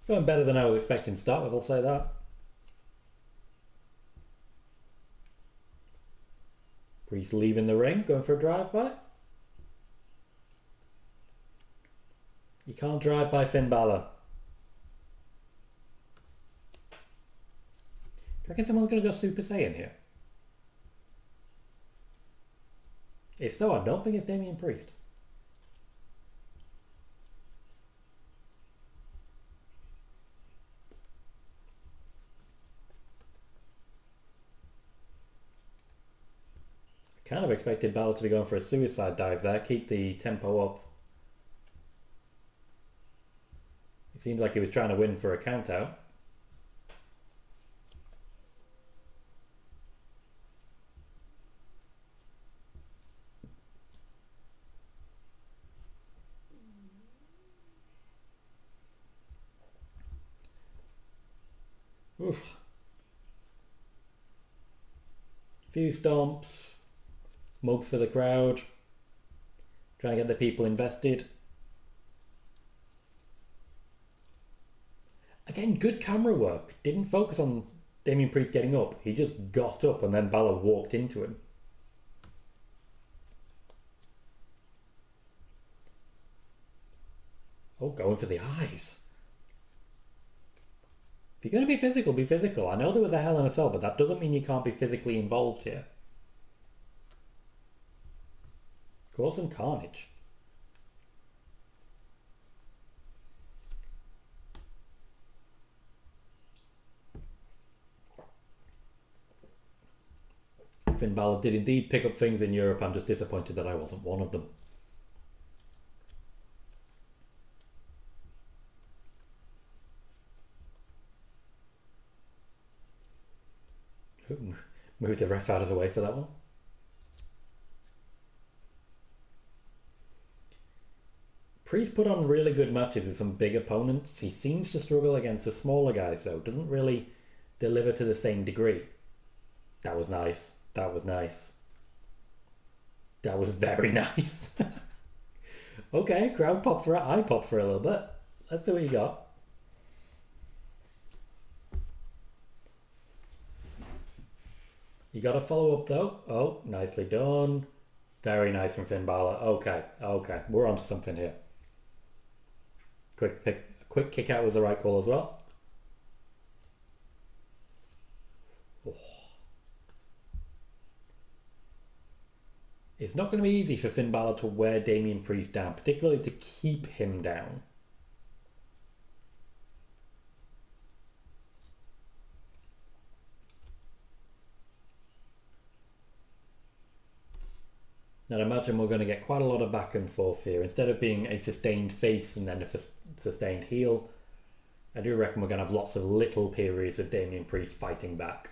Going better than I was expecting to start with, I'll say that. Priest leaving the ring, going for a drive-by. You can't drive by Finn Balor. Do you reckon someone's going to go Super Saiyan here? If so, I don't think it's Damian Priest. Kind of expected Balor to be going for a suicide dive there, keep the tempo up. It seems like he was trying to win for a count out. Oof. Few stomps. Mugs for the crowd. Trying to get the people invested. Again, good camera work. Didn't focus on Damian Priest getting up. He just got up and then Balor walked into him. Oh, going for the eyes. If you're going to be physical, be physical. I know there was a Hell in a Cell, but that doesn't mean you can't be physically involved here. Cause some carnage. Finn Balor did indeed pick up things in Europe. I'm just disappointed that I wasn't one of them. Move the ref out of the way for that one. Priest put on really good matches with some big opponents. He seems to struggle against the smaller guys though. Doesn't really deliver to the same degree. That was nice. That was nice. That was very nice. Okay, crowd pop for it. I pop for a little bit. Let's see what you got. You got to follow up though. Oh, nicely done. Very nice from Finn Balor. Okay, okay. We're onto something here. Quick kick out was the right call as well. Oh. It's not going to be easy for Finn Balor to wear Damian Priest down, particularly to keep him down. Now I imagine we're going to get quite a lot of back and forth here. Instead of being a sustained face and then a sustained heel, I do reckon we're going to have lots of little periods of Damian Priest fighting back.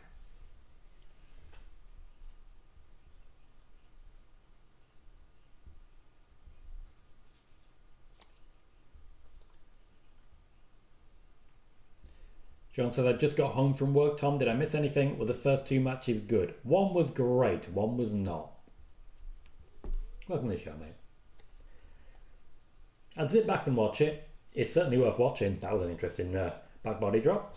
John said, I just got home from work. Tom, did I miss anything? Were the first two matches good? One was great, one was not. Welcome to the show, mate. I'd sit back and watch it. It's certainly worth watching. That was an interesting back body drop.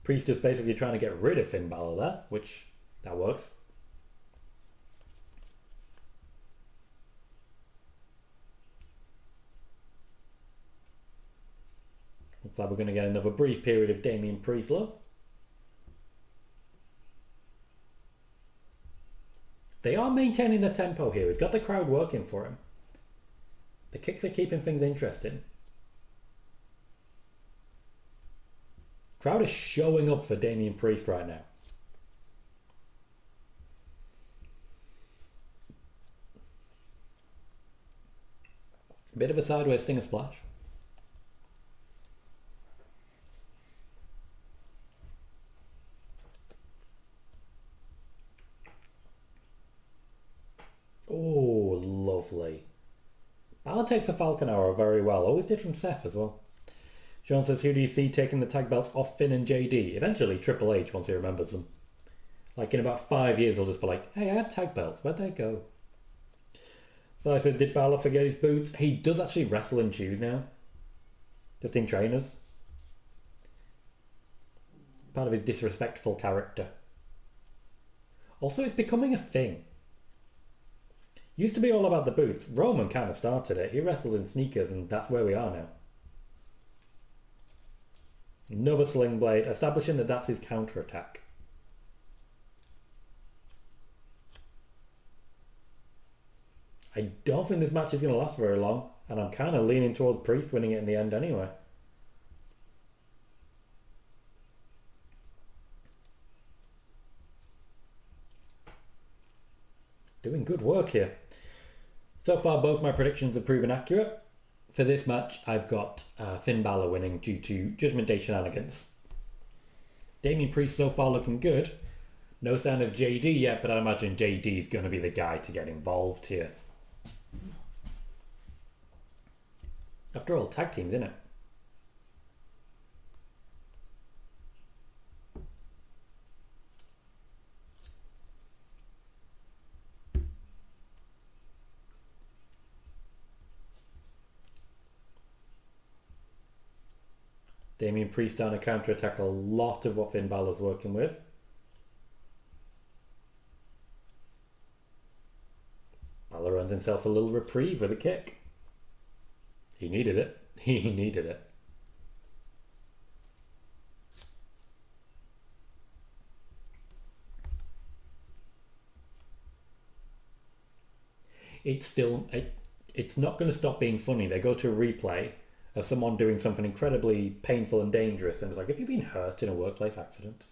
Priest is basically trying to get rid of Finn Balor there, which that works. Looks like we're going to get another brief period of Damian Priest love. They are maintaining the tempo here. He's got the crowd working for him. The kicks are keeping things interesting. Crowd is showing up for Damian Priest right now. Bit of a sideways stinger splash. Oh, lovely. Balor takes a Falcon Arrow very well. Always did from Seth as well. Sean says, who do you see taking the tag belts off Finn and JD? Eventually Triple H, once he remembers them. Like in about 5 years, he'll just be like, hey, I had tag belts. Where'd they go? So I said, did Balor forget his boots? He does actually wrestle in shoes now. Just in trainers. Part of his disrespectful character. Also, it's becoming a thing. Used to be all about the boots. Roman kind of started it. He wrestled in sneakers and that's where we are now. Another sling blade, establishing that that's his counter-attack. I don't think this match is going to last very long, and I'm kind of leaning towards Priest winning it in the end anyway. Doing good work here. So far, both my predictions have proven accurate. For this match, I've got Finn Balor winning due to Judgment Day shenanigans. Damian Priest so far looking good. No sign of JD yet, but I imagine JD is going to be the guy to get involved here. After all, tag teams, innit? Damian Priest down to counter-attack a lot of what Finn Balor's working with. Balor earns himself a little reprieve with a kick. He needed it. He needed it. It's not going to stop being funny. They go to a replay of someone doing something incredibly painful and dangerous, and it's like, have you been hurt in a workplace accident?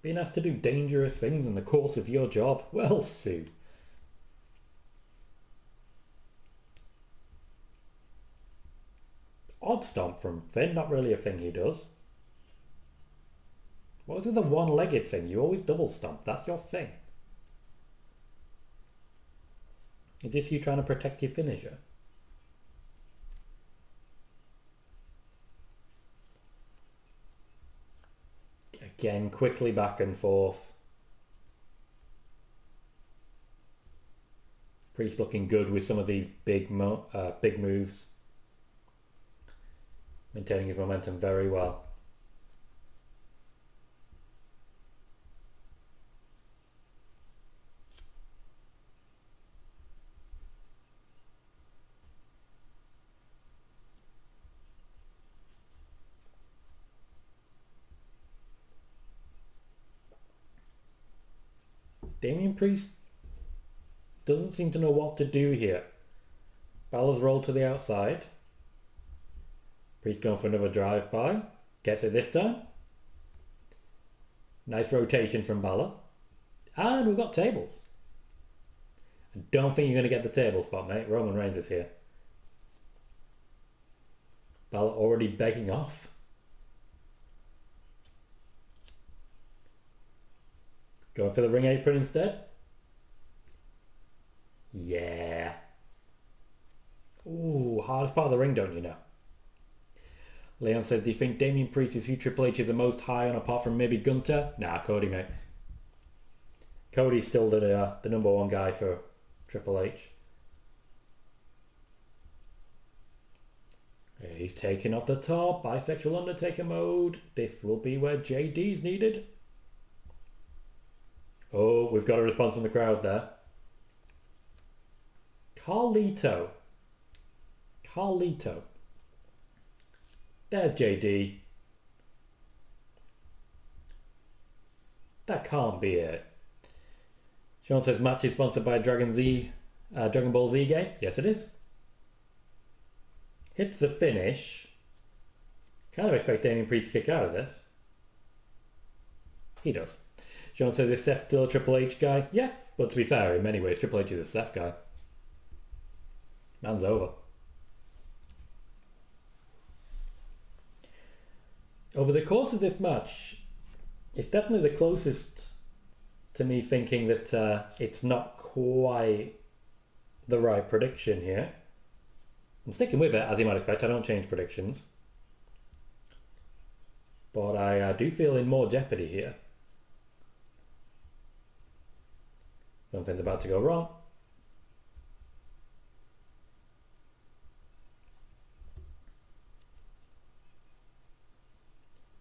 Being asked to do dangerous things in the course of your job? Well, Sue. Odd stomp from Finn, not really a thing he does. What was with the one-legged thing? You always double stomp, that's your thing. Is this you trying to protect your finisher? Again, quickly back and forth. Priest looking good with some of these big moves. Maintaining his momentum very well. Damian Priest doesn't seem to know what to do here. Balor's rolled to the outside. Priest going for another drive-by. Gets it this time. Nice rotation from Balor. And we've got tables. I don't think you're going to get the table spot, mate. Roman Reigns is here. Balor already begging off. Going for the ring apron instead. Yeah. Ooh, hardest part of the ring, don't you know? Leon says, do you think Damian Priest is who Triple H is the most high on apart from maybe Gunther? Nah, Cody, mate. Cody's still the number one guy for Triple H. Yeah, he's taking off the top. Bisexual Undertaker mode. This will be where JD's needed. Oh, we've got a response from the crowd there. Carlito. There's JD. That can't be it. Sean says match is sponsored by Dragon Ball Z game. Yes, it is. Hits the finish. Kind of expect Damian Priest to kick out of this. He does. Sean says, is Seth still a Triple H guy? Yeah, but to be fair, in many ways, Triple H is a Seth guy. Man's over. Over the course of this match, it's definitely the closest to me thinking that it's not quite the right prediction here. I'm sticking with it, as you might expect. I don't change predictions. But I do feel in more jeopardy here. Something's about to go wrong.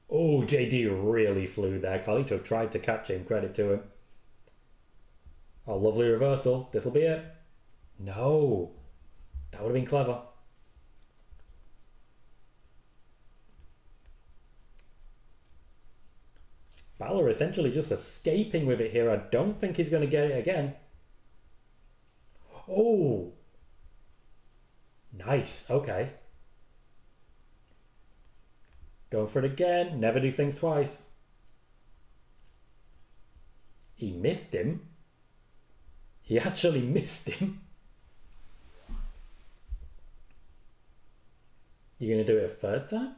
Oh, JD really flew there. Carlito tried to catch him. Credit to him. Oh, lovely reversal. This'll be it. No. That would have been clever. Bálor essentially just escaping with it here. I don't think he's going to get it again. Oh. Nice. Okay. Going for it again. Never do things twice. He missed him. He actually missed him. You going to do it a third time?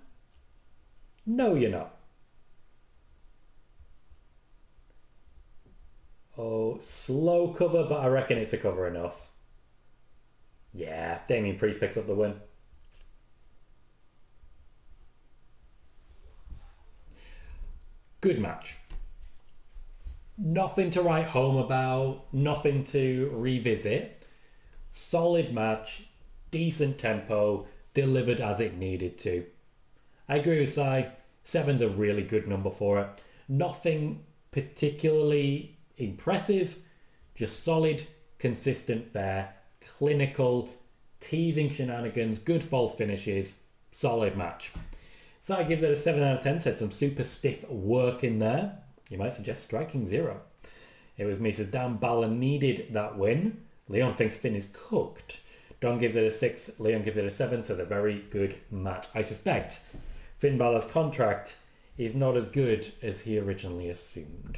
No, you're not. Oh, slow cover, but I reckon it's a cover enough. Yeah, Damian Priest picks up the win. Good match. Nothing to write home about, nothing to revisit. Solid match, decent tempo, delivered as it needed to. I agree with Si, 7's a really good number for it. Nothing particularly impressive, just solid, consistent fare, clinical, teasing shenanigans, good false finishes, solid match. Si gives it a 7 out of 10, said some super stiff work in there. You might suggest striking 0. It was me, says Dan Bálor needed that win. Leon thinks Finn is cooked. Don gives it a 6, Leon gives it a 7, so they're a very good match. I suspect Finn Balor's contract is not as good as he originally assumed.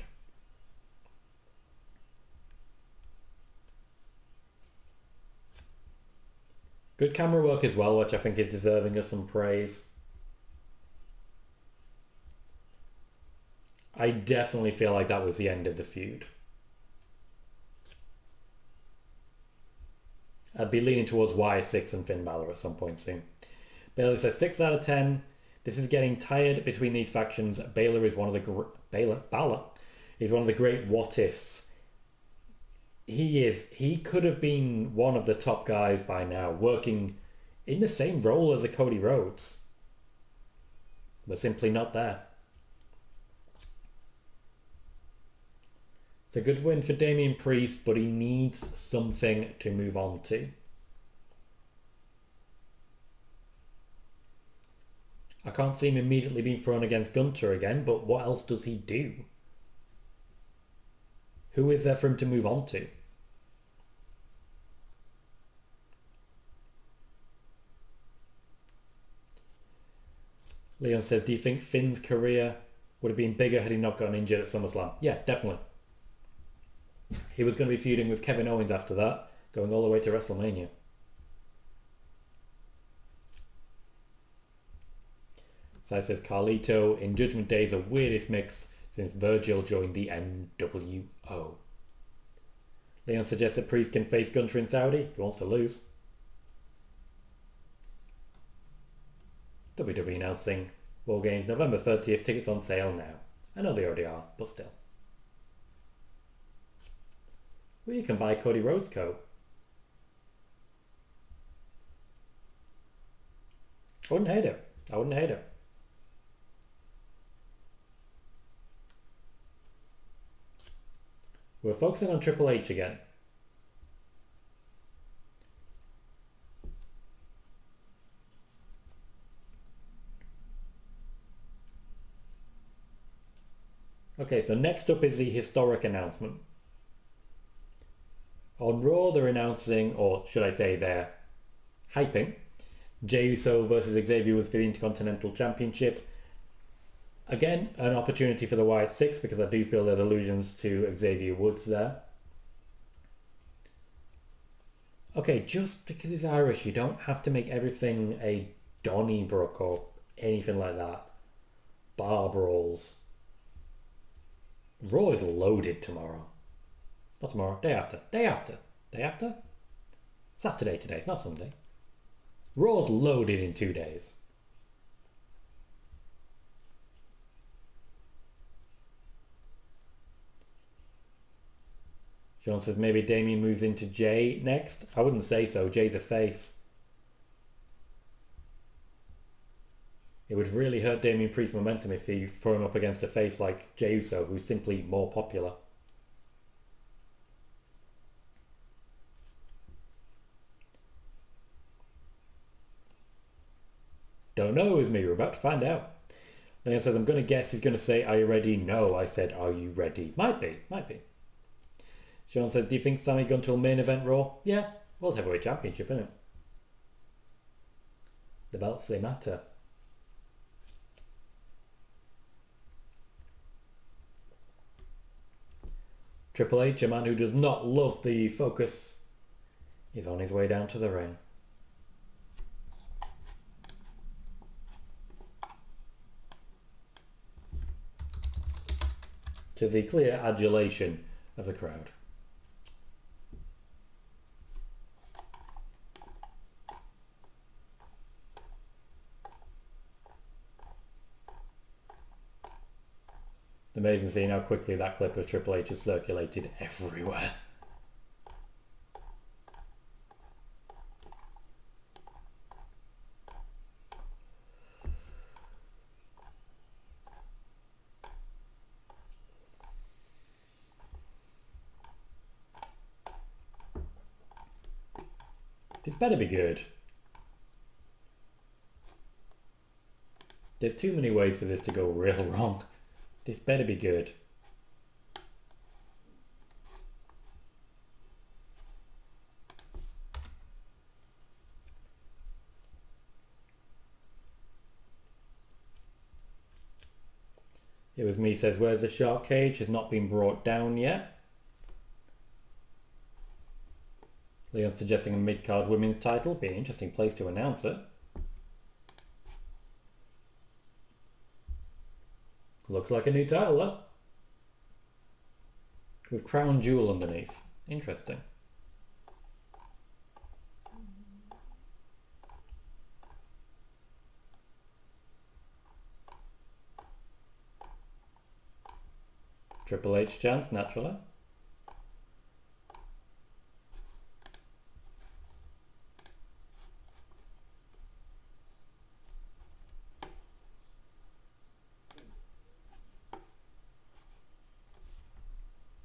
Good camera work as well, which I think is deserving of some praise. I definitely feel like that was the end of the feud. I'd be leaning towards Wyatt 6 and Finn Balor at some point soon. Bayley says 6 out of 10. This is getting tired between these factions. Balor is one of the Balor is one of the great what ifs. He is. He could have been one of the top guys by now, working in the same role as a Cody Rhodes. But simply not there. It's a good win for Damian Priest, but he needs something to move on to. I can't see him immediately being thrown against Gunter again, but what else does he do? Who is there for him to move on to? Leon says, do you think Finn's career would have been bigger had he not gotten injured at SummerSlam? Yeah, definitely. He was going to be feuding with Kevin Owens after that, going all the way to WrestleMania. So says Carlito, in Judgment Day is the weirdest mix since Virgil joined the NWO. Leon suggests that Priest can face Gunter in Saudi if he wants to lose. WWE announcing War Games November 30th, tickets on sale now. I know they already are, but still. Well, you can buy Cody Rhodes' coat. I wouldn't hate it. I wouldn't hate it. We're focusing on Triple H again. Okay, so next up is the historic announcement. On Raw, they're announcing, or should I say they're hyping, Jey Uso versus Xavier Woods for the Intercontinental Championship. Again, an opportunity for the Wyatt 6 because I do feel there's allusions to Xavier Woods there. Okay, just because he's Irish, you don't have to make everything a Donnybrook or anything like that. Bar brawls. Raw is loaded tomorrow. Not tomorrow, day after. Day after. Day after? Saturday today, it's not Sunday. Raw's loaded in 2 days. John says maybe Damian moves into Jey next. I wouldn't say so. Jey's a face. It would really hurt Damian Priest's momentum if he threw him up against a face like Jey Uso, who's simply more popular. Don't know, it was me. We're about to find out. Leon says, I'm going to guess he's going to say, are you ready? No, I said, are you ready? Might be. Sean says, do you think Sammy going to a main event Raw? Yeah, World Heavyweight Championship, isn't it? The belts, they matter. Triple H, a man who does not love the focus, is on his way down to the ring. To the clear adulation of the crowd. It's amazing seeing how quickly that clip of Triple H is circulated everywhere. This better be good. There's too many ways for this to go real wrong. This better be good. It was me says, where's the shark cage? Has not been brought down yet. Leon suggesting a mid-card women's title. Be an interesting place to announce it. Looks like a new title though. With Crown Jewel underneath. Interesting. Triple H chance, naturally.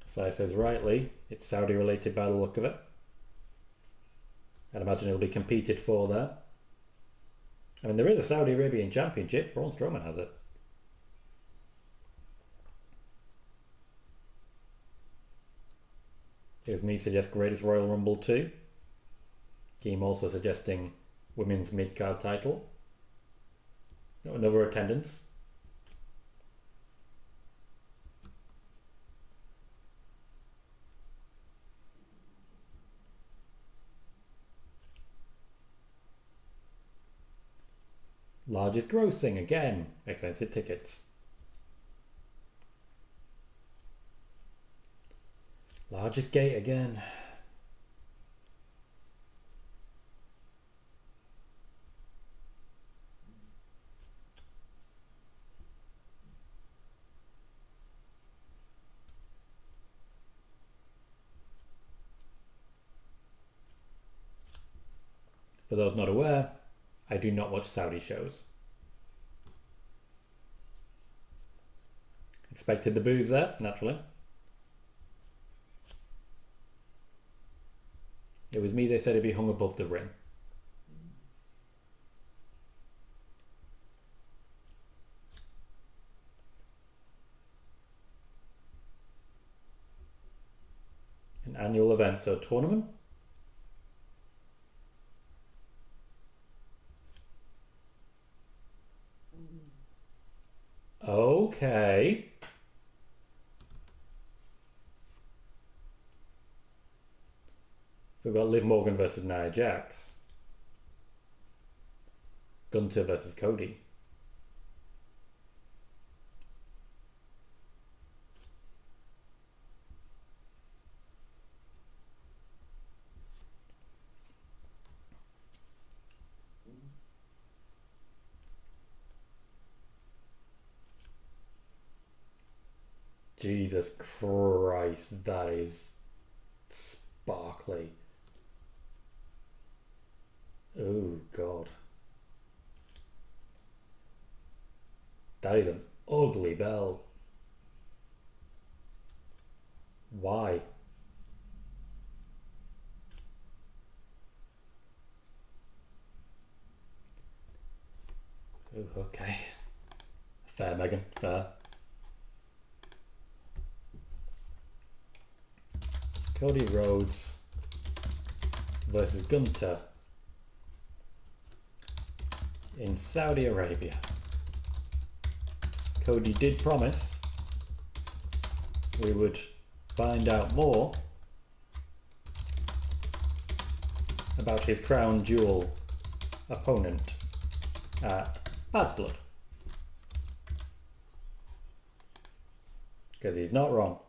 Sai says rightly, it's Saudi related by the look of it. I'd imagine it'll be competed for there. I mean, there is a Saudi Arabian Championship. Braun Strowman has it. Here's me suggest Greatest Royal Rumble 2. Keem also suggesting Women's Mid-Card title. Another attendance. Largest grossing, again, expensive tickets. Largest gate again. For those not aware, I do not watch Saudi shows. Expected the boos there, naturally. It was me they said if he hung above the ring. An annual event, so tournament? Okay. So we've got Liv Morgan versus Nia Jax. Gunter versus Cody. Jesus Christ, that is sparkly. Oh God. That is an ugly belt. Why? Ooh, okay. Fair, Megan, fair. Cody Rhodes versus Gunther in Saudi Arabia. Cody did promise we would find out more about his crown jewel opponent at Bad Blood. Because he's not wrong.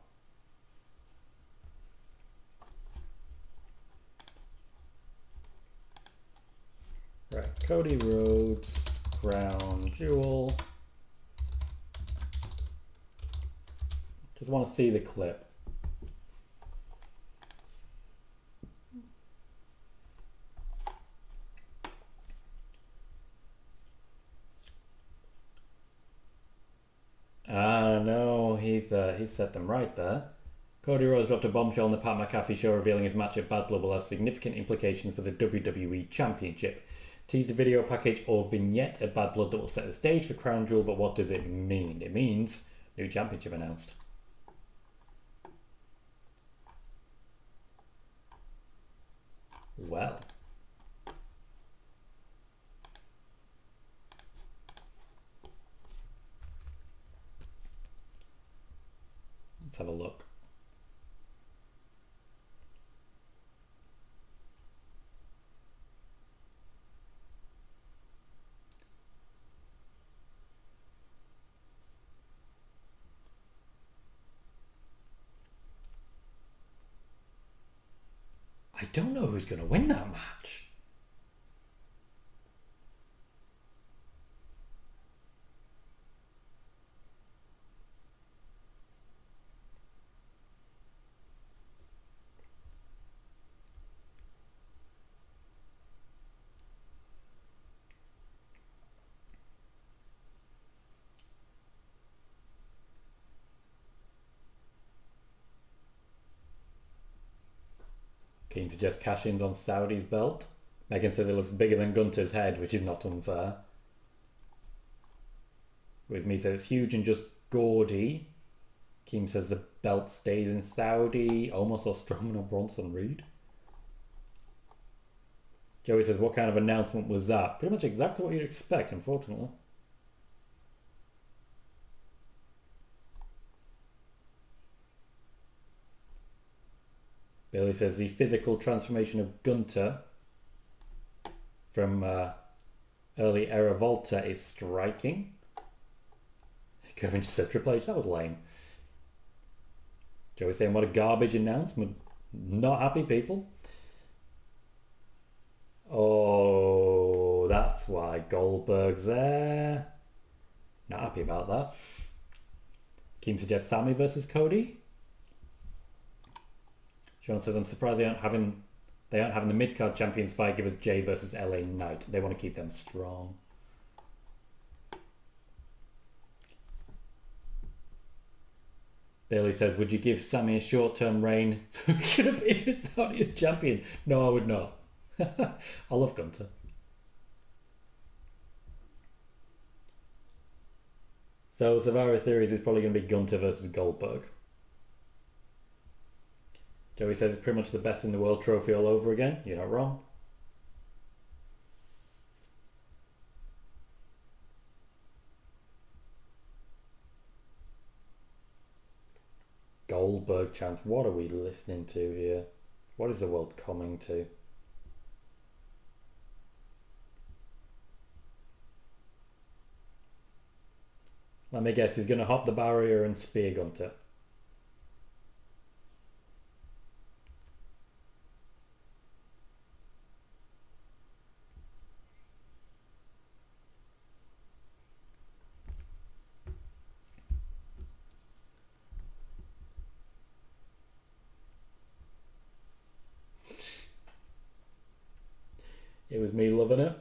Right, Cody Rhodes, crown jewel. Just want to see the clip. Ah, no, he's set them right there. Cody Rhodes dropped a bombshell on the Pat McAfee show, revealing his match at Bad Blood will have significant implications for the WWE Championship. Teased a video package or vignette at Bad Blood that will set the stage for Crown Jewel, but what does it mean? It means new championship announced. Well. Let's have a look. I don't know who's going to win that match. Keen to just cash-ins on Saudi's belt. Megan says it looks bigger than Gunther's head, which is not unfair. With me says it's huge and just gaudy. Keem says the belt stays in Saudi. Almost saw Strowman or Bronson Reed. Joey says, what kind of announcement was that? Pretty much exactly what you'd expect, unfortunately. Bayley says the physical transformation of Gunther from early era Volta is striking. Kevin just says Triple H, that was lame. Joey saying what a garbage announcement. Not happy people. Oh, that's why Goldberg's there. Not happy about that. Keen suggests Sammy versus Cody. Sean says, I'm surprised they aren't having the mid-card champions fight give us Jay versus LA Knight. They want to keep them strong. Bayley says, would you give Sammy a short-term reign so he could appear as Saudi's champion? No, I would not. I love Gunther. So Survivor Series is probably going to be Gunther versus Goldberg. Joey says it's pretty much the best in the world trophy all over again. You're not wrong. Goldberg chants. What are we listening to here? What is the world coming to? Let me guess, he's going to hop the barrier and spear Gunther. It was me loving it.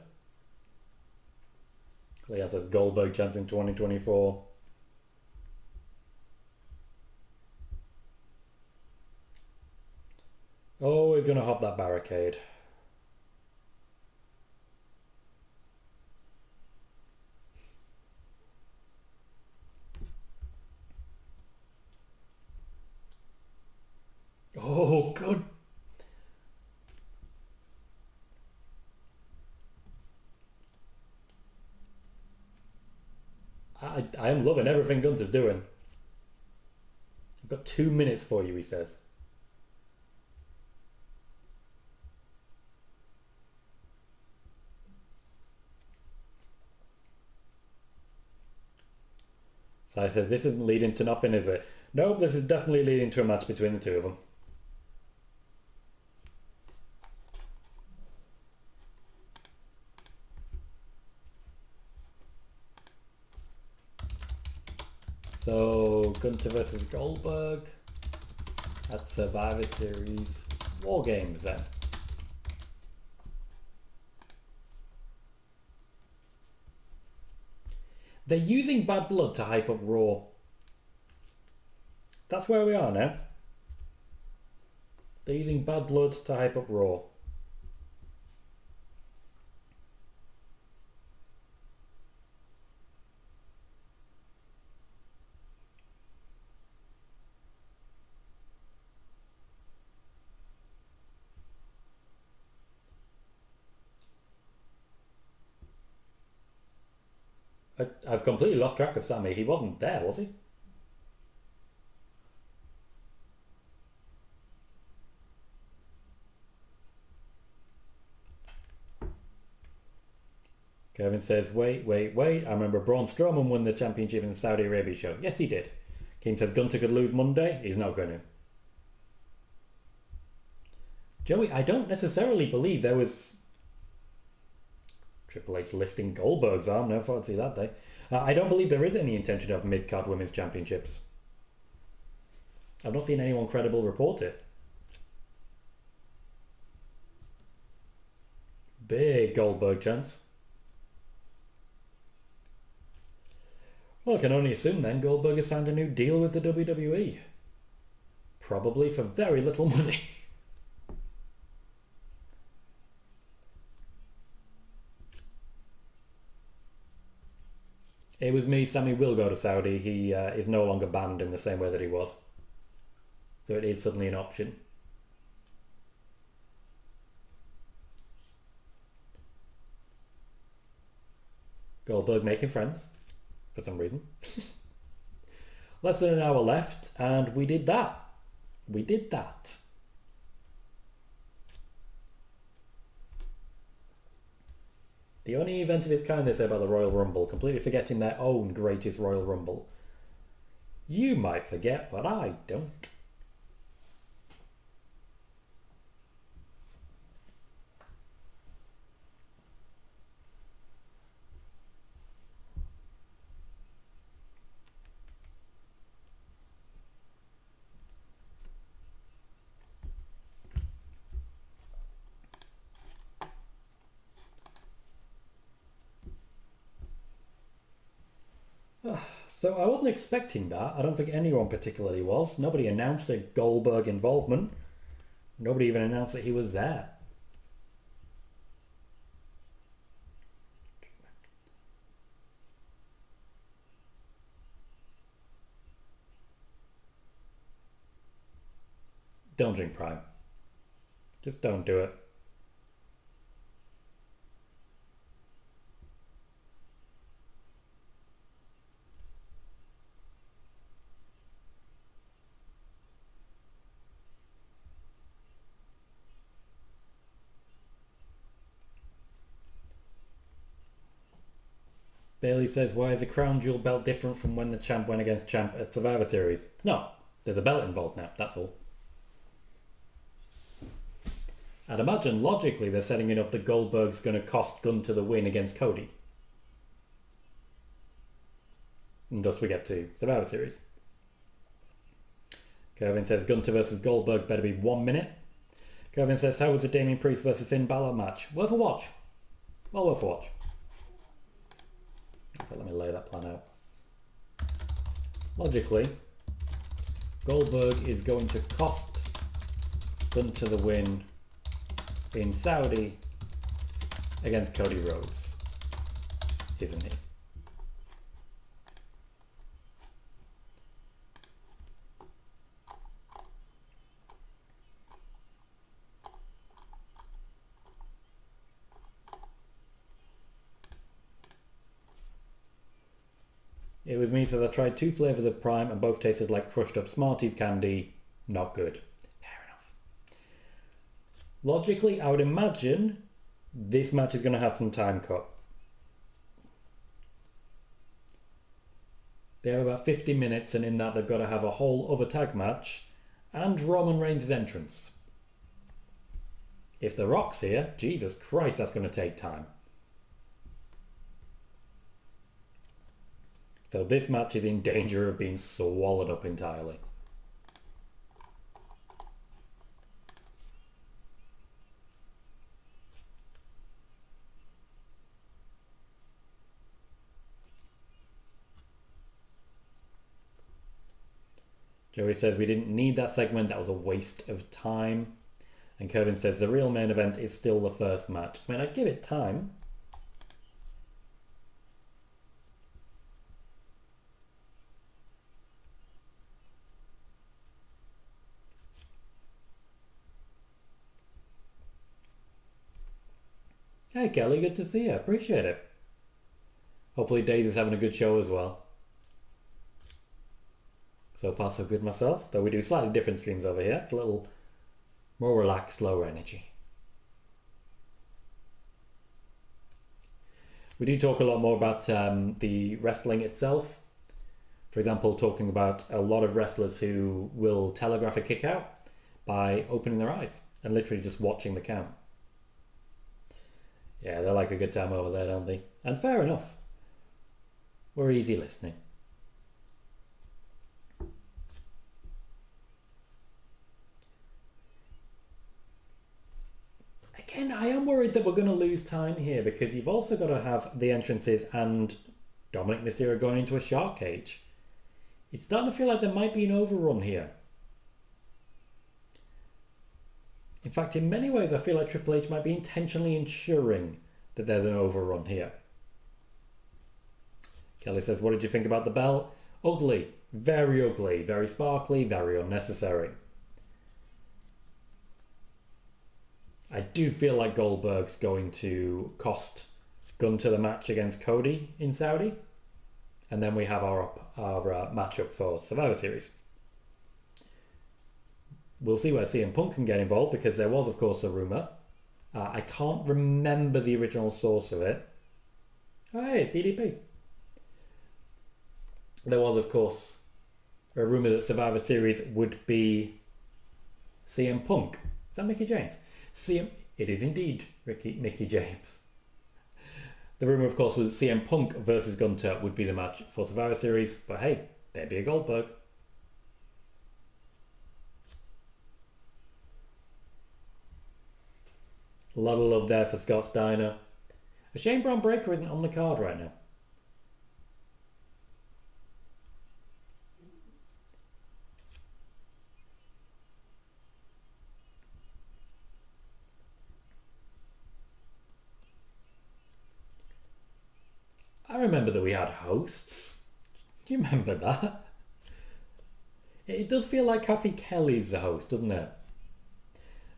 Leon says Goldberg chance in 2024. Oh, we're going to hop that barricade. I am loving everything Gunter's doing. I've got 2 minutes for you, he says. So I says, this isn't leading to nothing, is it? Nope, this is definitely leading to a match between the two of them. So, Gunter versus Goldberg at Survivor Series War Games then. They're using Bad Blood to hype up Raw. That's where we are now. They're using Bad Blood to hype up Raw. I've completely lost track of Sammy. He wasn't there, was he? Kevin says, wait. I remember Braun Strowman won the championship in the Saudi Arabia show. Yes, he did. Keem says Gunter could lose Monday. He's not going to. Joey, I don't necessarily believe there was Triple H lifting Goldberg's arm. Never thought I'd see that day. I don't believe there is any intention of mid-card women's championships. I've not seen anyone credible report it. Big Goldberg chance. Well, I can only assume then Goldberg has signed a new deal with the WWE. Probably for very little money. It was me. Sammy will go to Saudi. He is no longer banned in the same way that he was. So it is suddenly an option. Goldberg making friends, for some reason. Less than an hour left, and we did that. We did that. The only event of its kind, they say about the Royal Rumble, completely forgetting their own greatest Royal Rumble. You might forget, but I don't. So I wasn't expecting that. I don't think anyone particularly was. Nobody announced a Goldberg involvement. Nobody even announced that he was there. Don't drink Prime. Just don't do it. Bayley says, why is the crown jewel belt different from when the champ went against champ at Survivor Series? It's not. There's a belt involved now, that's all. I'd imagine logically they're setting it up that Goldberg's going to cost Gunter the win against Cody. And thus we get to Survivor Series. Kevin says Gunter versus Goldberg better be 1 minute. Kevin says, how was the Damian Priest versus Finn Balor match? Worth a watch. Well worth a watch. Okay, let me lay that plan out. Logically, Goldberg is going to cost Gunter the win in Saudi against Cody Rhodes, isn't he? It was me, says I tried 2 flavours of Prime and both tasted like crushed up Smarties candy. Not good. Fair enough. Logically, I would imagine this match is going to have some time cut. They have about 50 minutes, and in that they've got to have a whole other tag match and Roman Reigns' entrance. If The Rock's here, Jesus Christ, that's going to take time. So this match is in danger of being swallowed up entirely. Joey says we didn't need that segment, that was a waste of time. And Kevin says the real main event is still the first match. I mean, I'd give it time. Hey Kelly, good to see you. Appreciate it. Hopefully Daisy's having a good show as well. So far so good myself, though we do slightly different streams over here. It's a little more relaxed, lower energy. We do talk a lot more about the wrestling itself. For example, talking about a lot of wrestlers who will telegraph a kick out by opening their eyes and literally just watching the count. Yeah, they like a good time over there, don't they? And fair enough. We're easy listening. Again, I am worried that we're going to lose time here because you've also got to have the entrances and Dominik Mysterio going into a shark cage. It's starting to feel like there might be an overrun here. In fact, in many ways, I feel like Triple H might be intentionally ensuring that there's an overrun here. Kelly says, what did you think about the bell? Ugly. Very sparkly, very unnecessary. I do feel like Goldberg's going to cost Gunter the match against Cody in Saudi. And then we have our matchup for Survivor Series. We'll see where CM Punk can get involved because there was, of course, a rumour. I can't remember the original source of it. Oh, hey, it's DDP. There was, of course, a rumour that Survivor Series would be CM Punk. Is that Mickey James? It is indeed Mickey James. The rumour, of course, was CM Punk versus Gunter would be the match for Survivor Series. But hey, there'd be a Goldberg. A lot of love there for Scott Steiner. A shame Braun Breaker isn't on the card right now. I remember that we had hosts. Do you remember that? It does feel like Kathy Kelly's the host, doesn't it?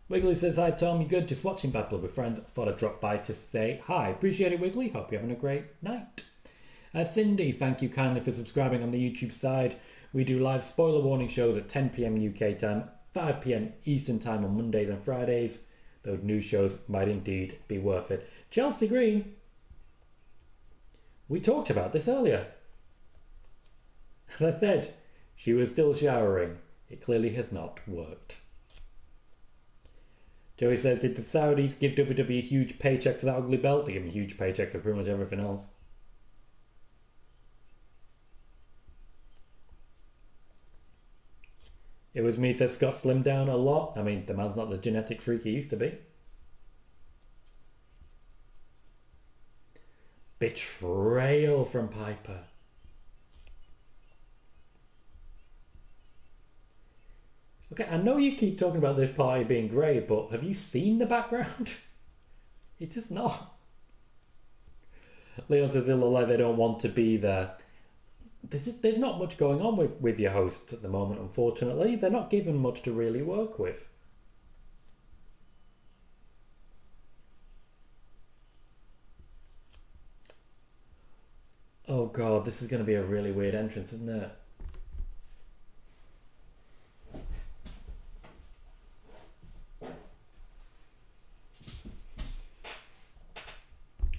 Wiggly says, hi Tom, you good? Just watching Bad Blood with friends. Thought I'd drop by to say hi. Appreciate it, Wiggly. Hope you're having a great night. Cindy, thank you kindly for subscribing on the YouTube side. We do live spoiler warning shows at 10 PM UK time, 5 PM Eastern time on Mondays and Fridays. Those new shows might indeed be worth it. Chelsea Green. We talked about this earlier. And I said she was still showering. It clearly has not worked. Joey says, did the Saudis give WWE a huge paycheck for that ugly belt? They give them huge paychecks for pretty much everything else. It was me, says Scott, slimmed down a lot. I mean, the man's not the genetic freak he used to be. Betrayal from Piper. Okay, I know you keep talking about this party being great, but have you seen the background? It's just not. Leon says they look like they don't want to be there. There's not much going on with your hosts at the moment, unfortunately. They're not given much to really work with. Oh god, this is going to be a really weird entrance, isn't it?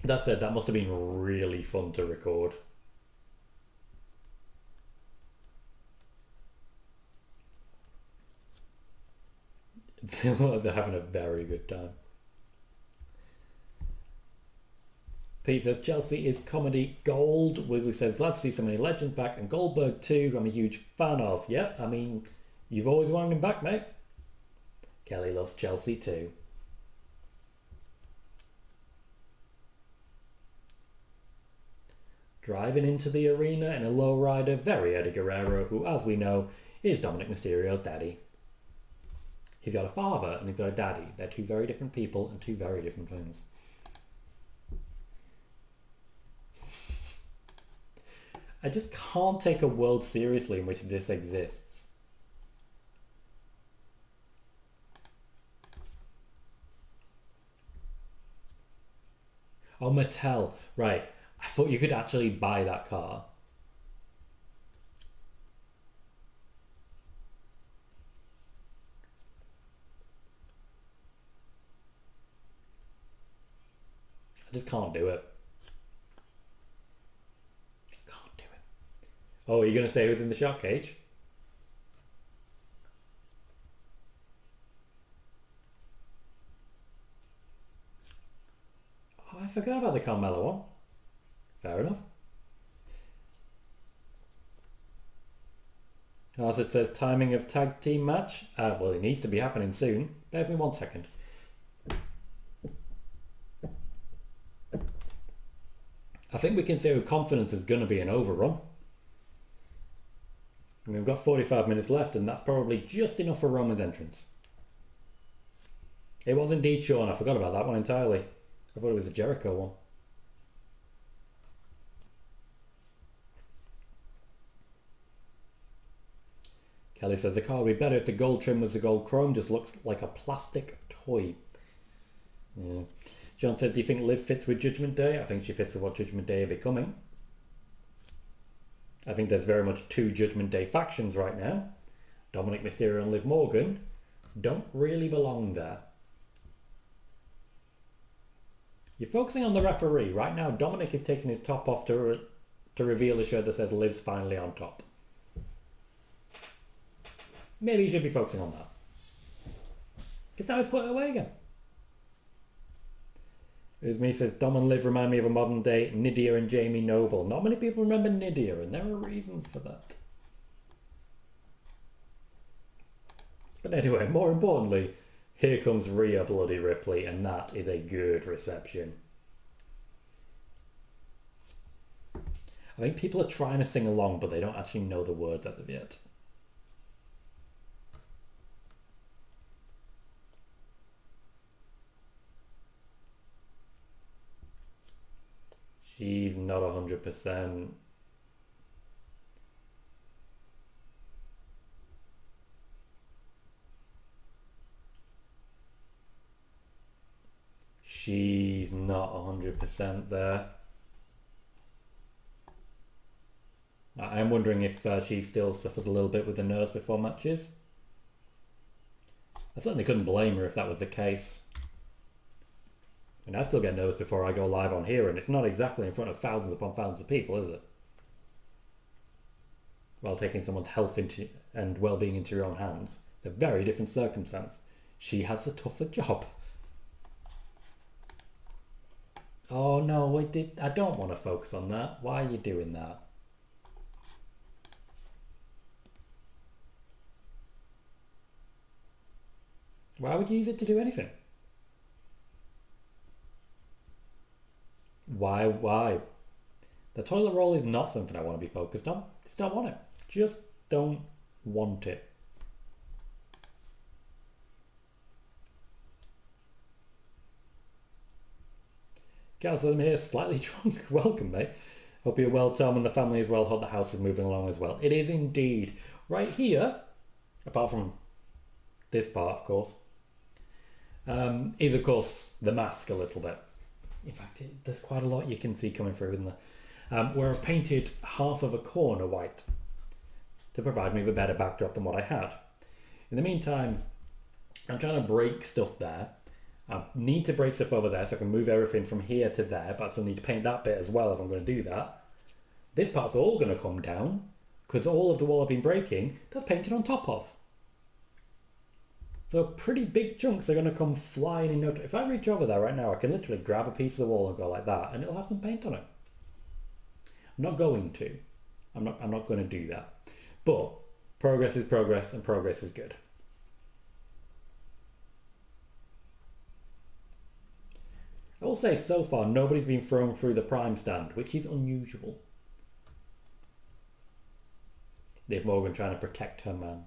That said, that must have been really fun to record. They're having a very good time. Pete says Chelsea is comedy gold. Wiggly says glad to see so many legends back, and Goldberg too. I'm a huge fan of. Yep, I mean, you've always wanted him back, mate. Kelly loves Chelsea too. Driving into the arena in a lowrider, very Eddie Guerrero, who, as we know, is Dominik Mysterio's daddy. He's got a father and he's got a daddy. They're two very different people and two very different things. I just can't take a world seriously in which this exists. Oh, Mattel. Right. I thought you could actually buy that car. I just can't do it. Can't do it. Oh, are you going to say who's in the shark cage? Oh, I forgot about the Carmella one. Fair enough. As it says, timing of tag team match. Well, it needs to be happening soon. Bear with me 1 second. I think we can say with confidence there's going to be an overrun. And we've got 45 minutes left, and that's probably just enough for Roman's entrance. It was indeed Sean. I forgot about that one entirely. I thought it was a Jericho one. Kelly says the car would be better if the gold trim was the gold chrome. Just looks like a plastic toy. Yeah. John says, do you think Liv fits with Judgment Day? I think she fits with what Judgment Day are becoming. I think there's very much two Judgment Day factions right now. Dominik Mysterio and Liv Morgan don't really belong there. You're focusing on the referee. Right now, Dominik is taking his top off to reveal a shirt that says Liv's finally on top. Maybe you should be focusing on that. Because now he's put it away again. It me says, Dom and Liv remind me of a modern day Nydia and Jamie Noble. Not many people remember Nydia, and there are reasons for that. But anyway, more importantly, here comes Rhea bloody Ripley, and that is a good reception. I think people are trying to sing along, but they don't actually know the words as of yet. She's not 100%. She's not 100% there. I'm wondering if she still suffers a little bit with the nerves before matches. I certainly couldn't blame her if that was the case. And I still get nervous before I go live on here, and it's not exactly in front of thousands upon thousands of people, is it? While taking someone's health and well-being into your own hands. It's a very different circumstance. She has a tougher job. Oh no, I don't want to focus on that. Why are you doing that? Why would you use it to do anything? Why? The toilet roll is not something I want to be focused on. Just don't want it. Just don't want it. Gal says I'm here slightly drunk. Welcome, mate. Hope you're well, Tom, and the family as well. Hope the house is moving along as well. It is indeed. Right here, apart from this part, of course, is, of course, the mask a little bit. In fact, there's quite a lot you can see coming through, isn't there? where I painted half of a corner white to provide me with a better backdrop than what I had. In the meantime, I'm trying to break stuff there. I need to break stuff over there so I can move everything from here to there, but I still need to paint that bit as well if I'm going to do that. This part's all going to come down because all of the wall I've been breaking, that's painted on top of. So pretty big chunks are going to come flying in no time. If I reach over there right now, I can literally grab a piece of the wall and go like that, and it'll have some paint on it. I'm not going to. I'm not going to do that. But progress is progress, and progress is good. I will say so far nobody's been thrown through the prime stand, which is unusual. Liv Morgan trying to protect her man.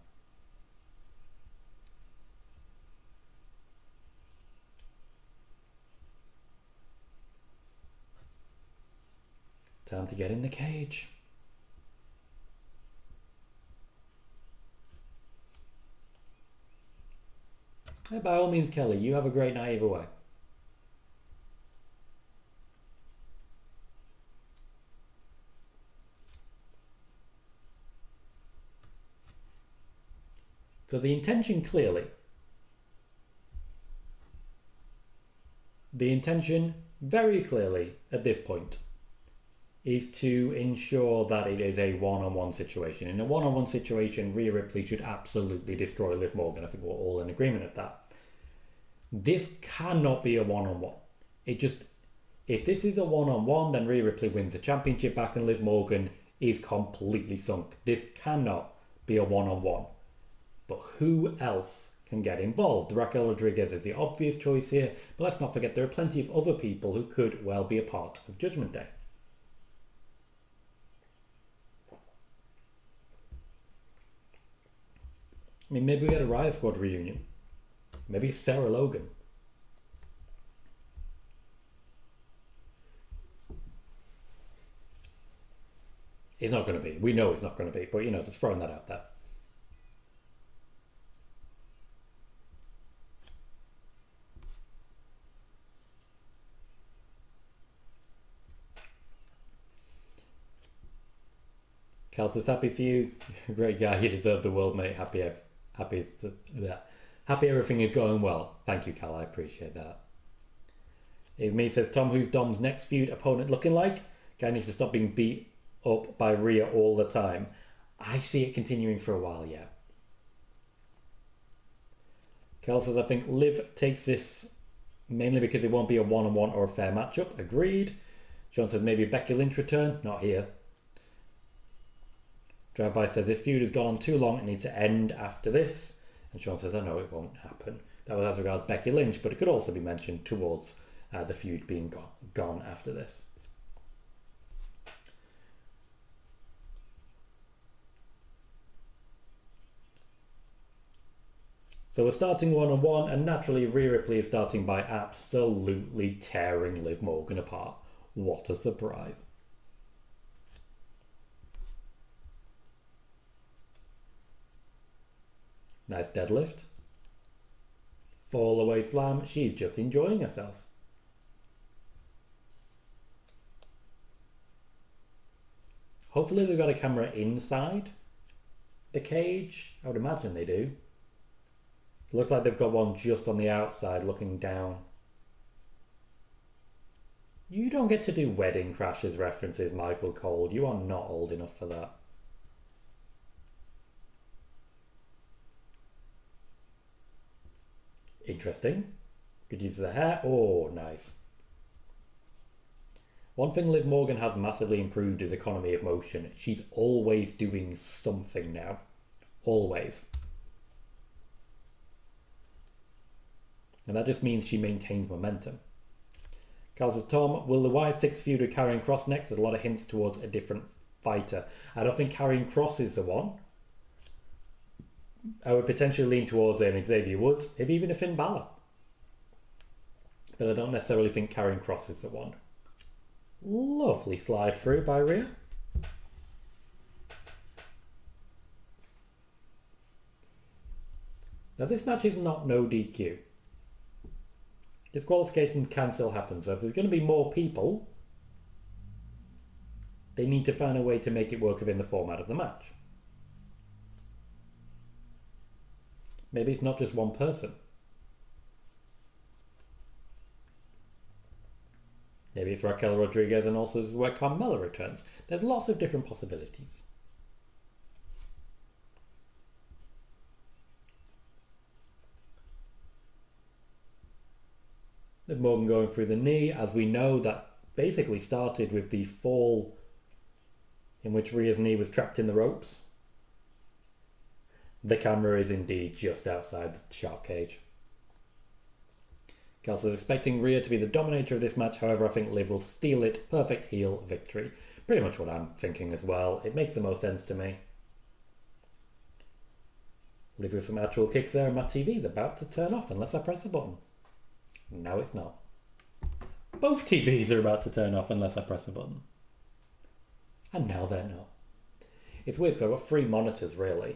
Time to get in the cage. Hey, by all means, Kelly, you have a great night either way. So the intention very clearly at this point is to ensure that it is a one-on-one situation. In a one-on-one situation, Rhea Ripley should absolutely destroy Liv Morgan. I think we're all in agreement of that. This cannot be a one-on-one. If this is a one-on-one, then Rhea Ripley wins the championship back and Liv Morgan is completely sunk. This cannot be a one-on-one. But who else can get involved? Raquel Rodriguez is the obvious choice here, but let's not forget there are plenty of other people who could well be a part of Judgment Day. I mean, maybe we get a Riot Squad reunion. Maybe it's Sarah Logan. It's not going to be. We know it's not going to be, but you know, just throwing that out there. Kelsey's happy for you. Great guy. You deserve the world, mate. Happy everything is going well. Thank you, Cal. I appreciate that. It's me, says Tom. Who's Dom's next feud opponent looking like? Guy needs to stop being beat up by Rhea all the time. I see it continuing for a while, yeah. Cal says, I think Liv takes this mainly because it won't be a one-on-one or a fair matchup. Agreed. Sean says, maybe a Becky Lynch return. Not here. Drive-by says, this feud has gone on too long. It needs to end after this. And Sean says, I know it won't happen. That was as regards Becky Lynch, but it could also be mentioned towards the feud being gone after this. So we're starting one-on-one, and naturally Rhea Ripley is starting by absolutely tearing Liv Morgan apart. What a surprise. Nice deadlift. Fall away slam. She's just enjoying herself. Hopefully they've got a camera inside the cage. I would imagine they do. It looks like they've got one just on the outside looking down. You don't get to do Wedding Crashers references, Michael Cole. You are not old enough for that. Interesting. Good use of the hair. Oh, nice. One thing Liv Morgan has massively improved is economy of motion. She's always doing something now. Always. And that just means she maintains momentum. Carl says, Tom, will the Wyatt Six feud with Karrion Kross next? There's a lot of hints towards a different fighter. I don't think Karrion Kross is the one. I would potentially lean towards Xavier Woods, maybe even a Finn Balor. But I don't necessarily think Karrion Kross is the one. Lovely slide through by Rhea. Now this match is not no DQ. Disqualifications can still happen, so if there's going to be more people, They need to find a way to make it work within the format of the match. Maybe it's not just one person. Maybe it's Raquel Rodriguez and also where Carmella returns. There's lots of different possibilities. Liv Morgan going through the knee, as we know that basically started with the fall in which Rhea's knee was trapped in the ropes. The camera is indeed just outside the shark cage. Kelsey's expecting Rhea to be the dominator of this match, however I think Liv will steal it. Perfect heel victory. Pretty much what I'm thinking as well. It makes the most sense to me. Liv with some actual kicks there, and my TV's about to turn off unless I press a button. No, it's not. Both TVs are about to turn off unless I press a button. And now they're not. It's weird, there were 3 monitors really.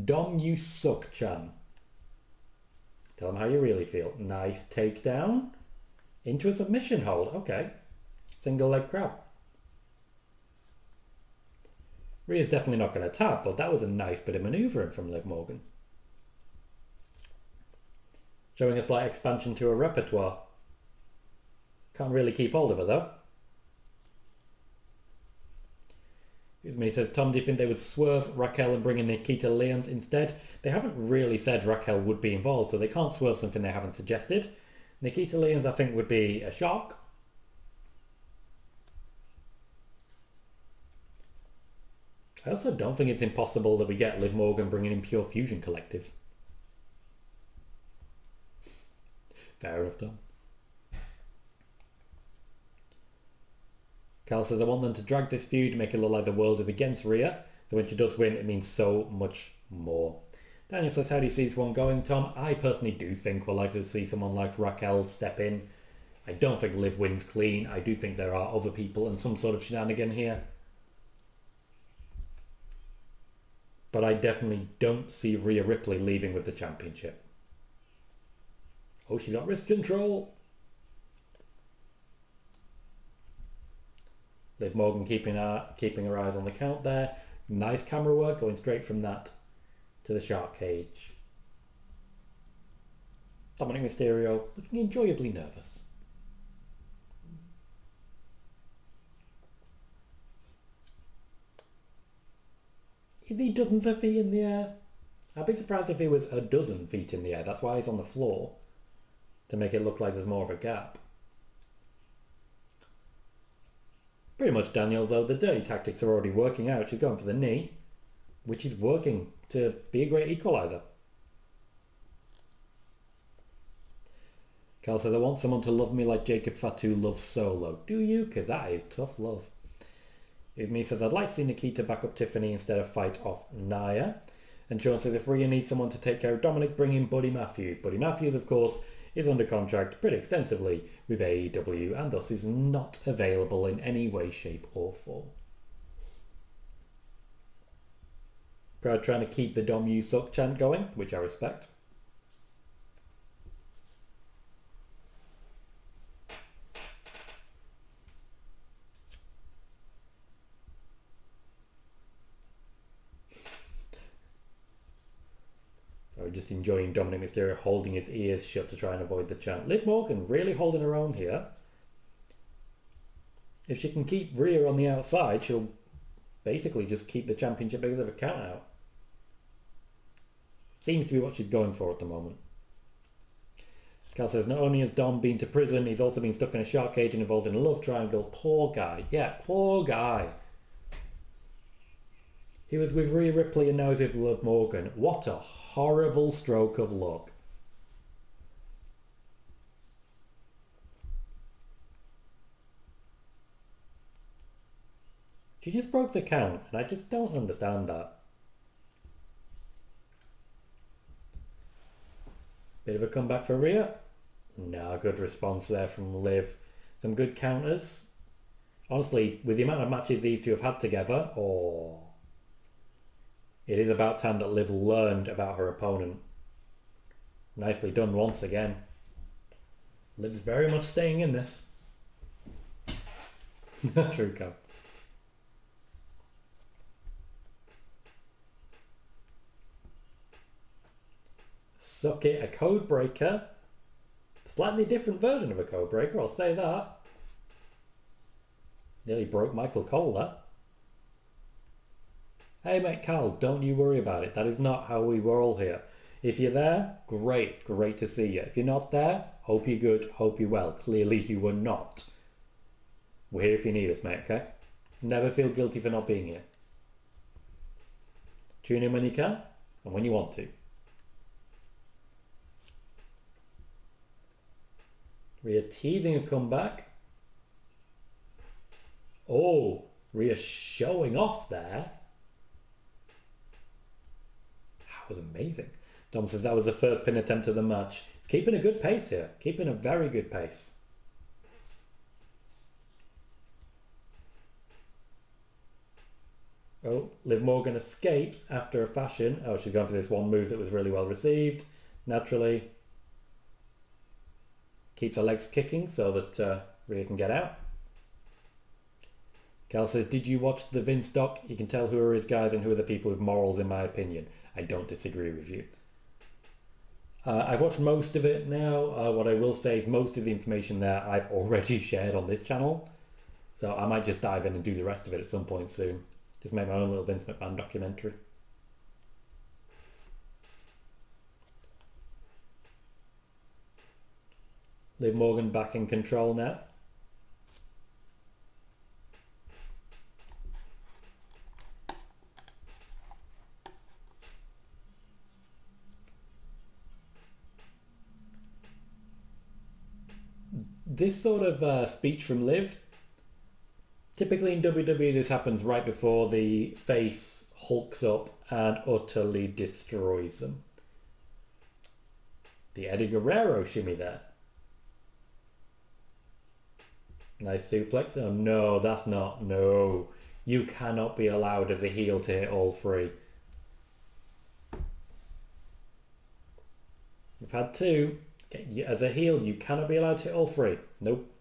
Dom, you suck, Chan. Tell them how you really feel. Nice takedown. Into a submission hold. Okay. Single leg grab. Rhea's definitely not going to tap, but that was a nice bit of manoeuvring from Liv Morgan. Showing a slight expansion to her repertoire. Can't really keep hold of her though. Excuse me, says Tom, do you think they would swerve Raquel and bring in Nikita Lyons instead? They haven't really said Raquel would be involved, so they can't swerve something they haven't suggested. Nikita Lyons, I think, would be a shock. I also don't think it's impossible that we get Liv Morgan bringing in Pure Fusion Collective. Fair enough, Tom. Cal says, I want them to drag this feud, make it look like the world is against Rhea. So when she does win, it means so much more. Daniel says, how do you see this one going, Tom? I personally do think we're likely to see someone like Raquel step in. I don't think Liv wins clean. I do think there are other people and some sort of shenanigan here. But I definitely don't see Rhea Ripley leaving with the championship. Oh, she got wrist control. Liv Morgan keeping her eyes on the count there. Nice camera work, going straight from that to the shark cage. Dominik Mysterio looking enjoyably nervous. Is he dozens of feet in the air? I'd be surprised if he was a dozen feet in the air. That's why he's on the floor. To make it look like there's more of a gap. Pretty much, Daniel, though, the dirty tactics are already working out. She's going for the knee, which is working to be a great equaliser. Cal says, I want someone to love me like Jacob Fatu loves Solo. Do you? Because that is tough love. Me says, I'd like to see Nikita back up Tiffany instead of fight off Nia. And Sean says, if Rhea needs someone to take care of Dominik, bring in Buddy Matthews. Buddy Matthews, of course, is under contract pretty extensively with AEW and thus is not available in any way, shape or form. Crowd trying to keep the Dom You Suck chant going, which I respect. Just enjoying Dominik Mysterio holding his ears shut to try and avoid the chant. Liv Morgan really holding her own here. If she can keep Rhea on the outside, she'll basically just keep the championship because of a count out. Seems to be what she's going for at the moment. Cal says, not only has Dom been to prison, he's also been stuck in a shark cage and involved in a love triangle. Poor guy. Yeah, poor guy. He was with Rhea Ripley and now he's with Liv Morgan. What a horrible stroke of luck. She just broke the count and I just don't understand that. Bit of a comeback for Rhea. No, good response there from Liv. Some good counters. Honestly, with the amount of matches these two have had together, it is about time that Liv learned about her opponent. Nicely done once again. Liv's very much staying in this. True, Cal. Suck it, a code breaker. Slightly different version of a code breaker, I'll say that. Nearly broke Michael Cole, that. Hey mate Cal, don't you worry about it. That is not how we roll here. If you're there, great to see you. If you're not there, hope you're good, hope you're well. Clearly you were not. We're here if you need us, mate, okay? Never feel guilty for not being here. Tune in when you can and when you want to. Rhea teasing a comeback. Oh, Rhea showing off there. That was amazing. Dom says that was the first pin attempt of the match. It's keeping a good pace here. Keeping a very good pace. Oh, Liv Morgan escapes after a fashion. Oh, she's gone for this one move that was really well received. Naturally. Keeps her legs kicking so that Rhea can get out. Cal says, did you watch the Vince doc? You can tell who are his guys and who are the people with morals, in my opinion. I don't disagree with you. I've watched most of it now. What I will say is most of the information there I've already shared on this channel. So I might just dive in and do the rest of it at some point soon. Just make my own little Vince McMahon documentary. Liv Morgan back in control now. This sort of speech from Liv, typically in WWE this happens right before the face hulks up and utterly destroys them. The Eddie Guerrero shimmy there. Nice suplex. Oh no, that's not. No. You cannot be allowed as a heel to hit all three. We've had two. As a heel, you cannot be allowed to hit all three. Nope.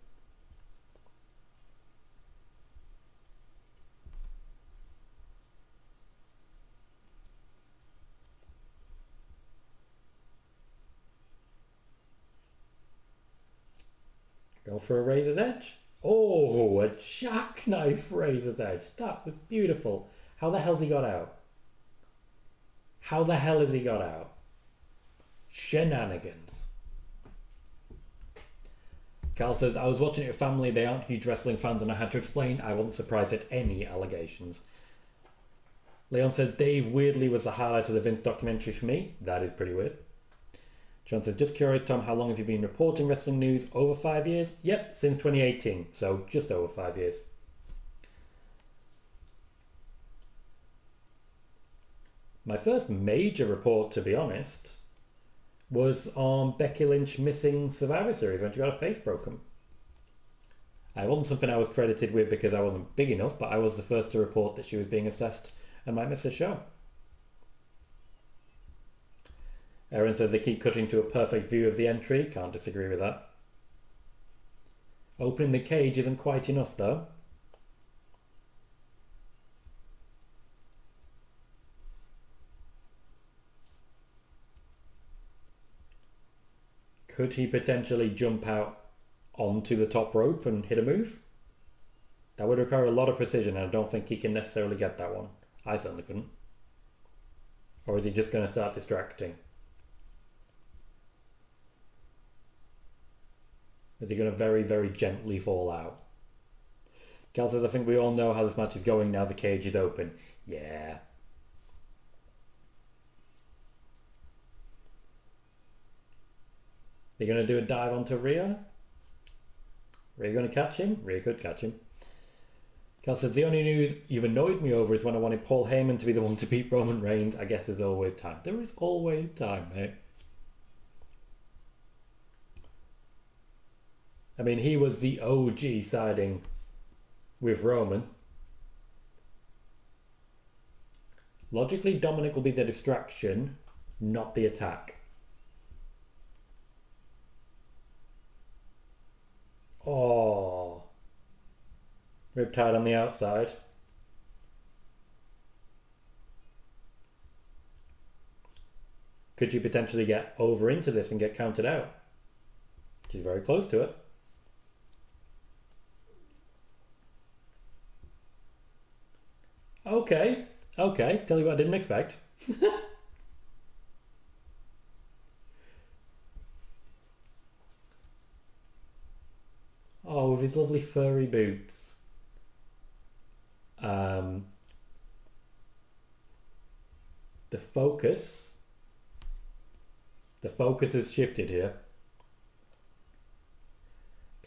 Go for a razor's edge. Oh, a jackknife razor's edge. That was beautiful. How the hell's he got out? How the hell has he got out? Shenanigans. Cal says, I was watching it with family. They aren't huge wrestling fans and I had to explain. I wasn't surprised at any allegations. Leon says, Dave weirdly was the highlight of the Vince documentary for me. That is pretty weird. John says, just curious, Tom, how long have you been reporting wrestling news? Over 5 years? Yep, since 2018. So just over 5 years. My first major report, to be honest, was on Becky Lynch missing Survivor Series when she got her face broken. It wasn't something I was credited with because I wasn't big enough, but I was the first to report that she was being assessed and might miss a show. Aaron says they keep cutting to a perfect view of the entry. Can't disagree with that. Opening the cage isn't quite enough though. Could he potentially jump out onto the top rope and hit a move? That would require a lot of precision and I don't think he can necessarily get that one. I certainly couldn't. Or is he just going to start distracting? Is he going to very, very gently fall out? Cal says, I think we all know how this match is going now the cage is open. Yeah. They're going to do a dive onto Rhea? Rhea going to catch him? Rhea could catch him. Cal says, the only news you've annoyed me over is when I wanted Paul Heyman to be the one to beat Roman Reigns. I guess there's always time. There is always time, mate. I mean, he was the OG siding with Roman. Logically, Dominik will be the distraction, not the attack. Oh. Riptide on the outside. Could you potentially get over into this and get counted out? She's very close to it. Okay. Okay. Tell you what I didn't expect. Oh, with his lovely furry boots. The focus has shifted here.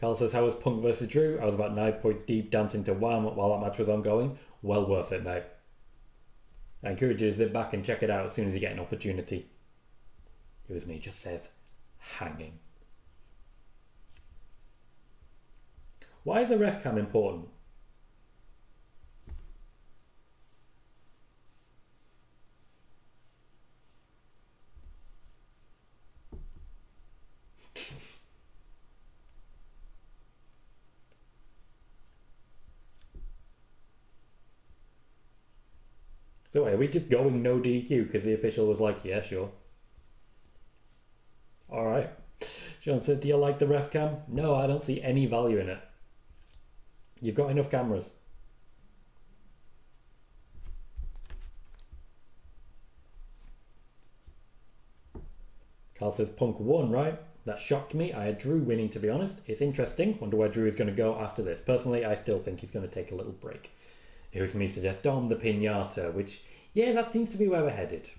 Carl says, how was Punk versus Drew? I was about 9 points deep dancing to Wham while that match was ongoing. Well worth it, mate. I encourage you to sit back and check it out as soon as you get an opportunity. It was me, just says hanging. Why is a ref cam important? So wait, are we just going no DQ because the official was like, yeah, sure. Alright. John said, do you like the ref cam? No, I don't see any value in it. You've got enough cameras. Carl says, Punk won, right? That shocked me. I had Drew winning, to be honest. It's interesting. Wonder where Drew is going to go after this. Personally, I still think he's going to take a little break. It was me suggest Dom the Pinata, which, yeah, that seems to be where we're headed.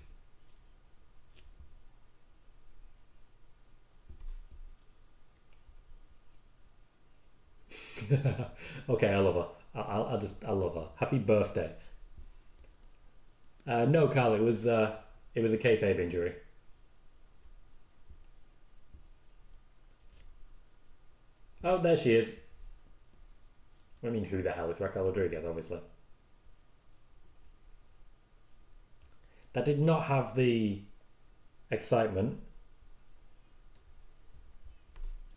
Okay, I love her. I love her. Happy birthday. No, Carl, it was a kayfabe injury. Oh, there she is. I mean, who the hell is Raquel Rodriguez, obviously. That did not have the excitement.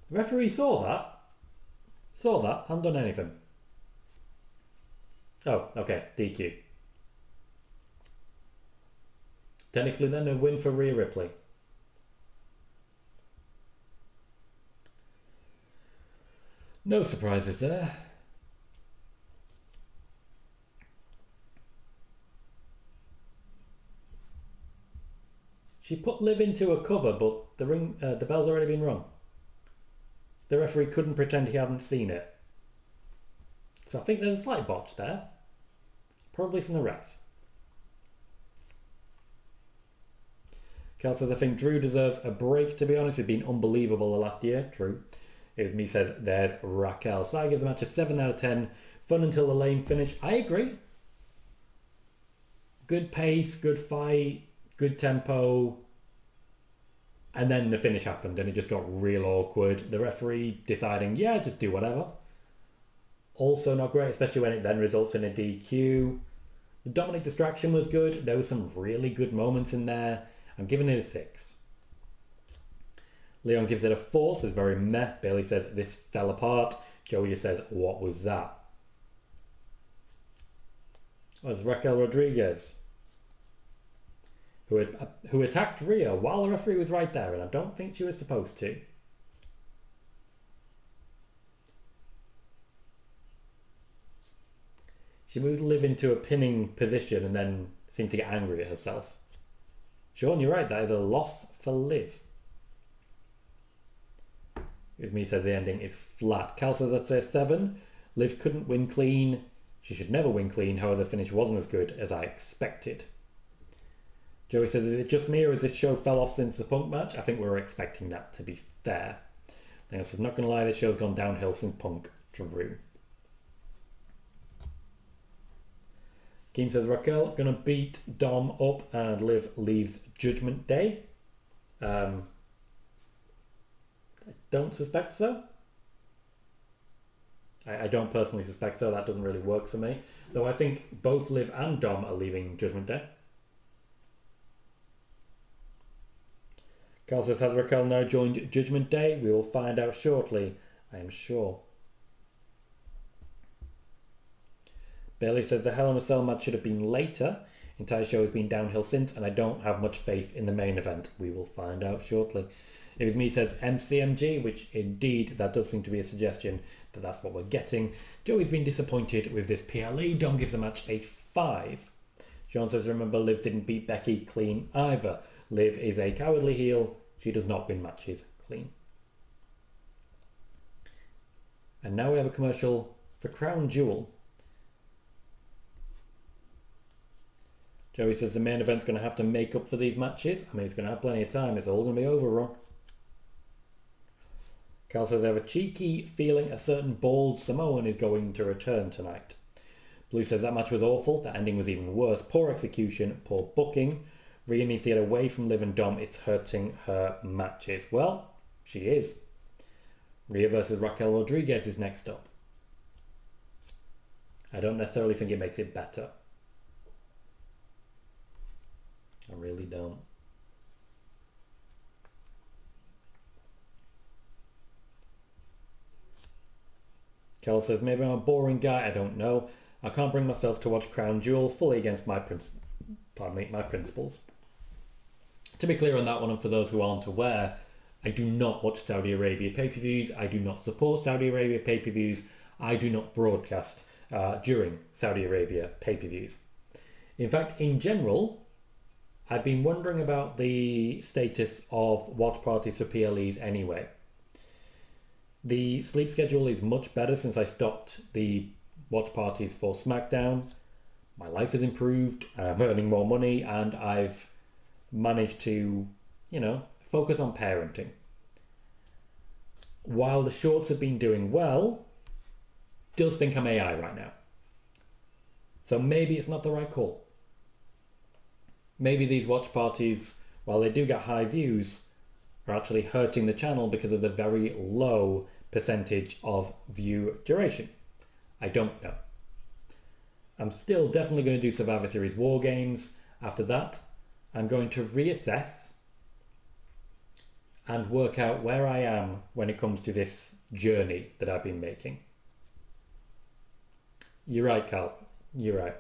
The referee saw that. Hadn't done anything. Oh, okay, DQ. Technically then a win for Rhea Ripley. No surprises there. She put Liv into a cover, but the bell's already been rung. The referee couldn't pretend he hadn't seen it. So I think there's a slight botch there. Probably from the ref. Kel says, I think Drew deserves a break, to be honest. He's been unbelievable the last year. True. It me says, there's Raquel. So I give the match a 7 out of 10. Fun until the lane finish. I agree. Good pace, good fight, good tempo. And then the finish happened and it just got real awkward. The referee deciding, yeah, just do whatever. Also not great, especially when it then results in a DQ. The Dominik distraction was good. There were some really good moments in there. I'm giving it a 6. Leon gives it a 4, so it's very meh. Bayley says, this fell apart. Joey just says, what was that? It was Raquel Rodriguez, who attacked Rhea while the referee was right there, and I don't think she was supposed to. She moved Liv into a pinning position and then seemed to get angry at herself. Sean, you're right, that is a loss for Liv. With me says the ending is flat. Cal says that's a 7. Liv couldn't win clean. She should never win clean, however the finish wasn't as good as I expected. Joey says, is it just me or has this show fell off since the Punk match? I think we were expecting that, to be fair. Leon says, not going to lie, this show's gone downhill since Punk Drew. Keem says, Raquel going to beat Dom up and Liv leaves Judgment Day. I don't suspect so. I don't personally suspect so. That doesn't really work for me. Though I think both Liv and Dom are leaving Judgment Day. Carl says, has Raquel now joined Judgment Day? We will find out shortly, I am sure. Bayley says the Hell in a Cell match should have been later. Entire show has been downhill since, and I don't have much faith in the main event. We will find out shortly. It was me says MCMG, which indeed that does seem to be a suggestion that that's what we're getting. Joey's been disappointed with this PLE. Dom gives the match a 5. Sean says, remember, Liv didn't beat Becky clean either. Liv is a cowardly heel. She does not win matches clean. And now we have a commercial for Crown Jewel. Joey says the main event's going to have to make up for these matches. I mean, it's going to have plenty of time. It's all going to be over, Ron. Cal says, I have a cheeky feeling a certain bald Samoan is going to return tonight. Blue says that match was awful. The ending was even worse. Poor execution, poor booking. Rhea needs to get away from Liv and Dom. It's hurting her matches. Well, she is. Rhea versus Raquel Rodriguez is next up. I don't necessarily think it makes it better. I really don't. Kel says, maybe I'm a boring guy, I don't know. I can't bring myself to watch Crown Jewel fully against my principles. To be clear on that one, and for those who aren't aware, I do not watch Saudi Arabia pay-per-views. I do not support Saudi Arabia pay-per-views. I do not broadcast during Saudi Arabia pay-per-views. In fact, in general, I've been wondering about the status of watch parties for PLEs anyway. The sleep schedule is much better since I stopped the watch parties for SmackDown. My life has improved, I'm earning more money, and I've managed to, focus on parenting. While the shorts have been doing well, does think I'm AI right now. So maybe it's not the right call. Maybe these watch parties, while they do get high views, are actually hurting the channel because of the very low percentage of view duration. I don't know. I'm still definitely going to do Survivor Series War Games. After that, I'm going to reassess and work out where I am when it comes to this journey that I've been making. You're right, Cal. You're right.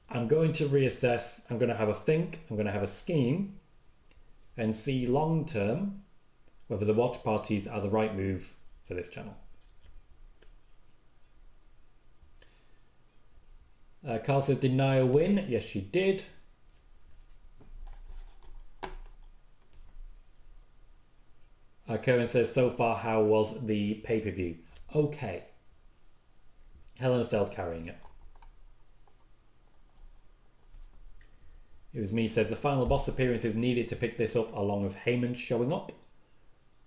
I'm going to reassess, I'm going to have a think, I'm going to have a scheme, and see long term whether the watch parties are the right move for this channel. Carl says, did Nia win? Yes, she did. Kevin says, so far, how was the pay-per-view? Okay. Hell in a Cell's carrying it. It was me says, the final boss appearance is needed to pick this up along with Heyman showing up.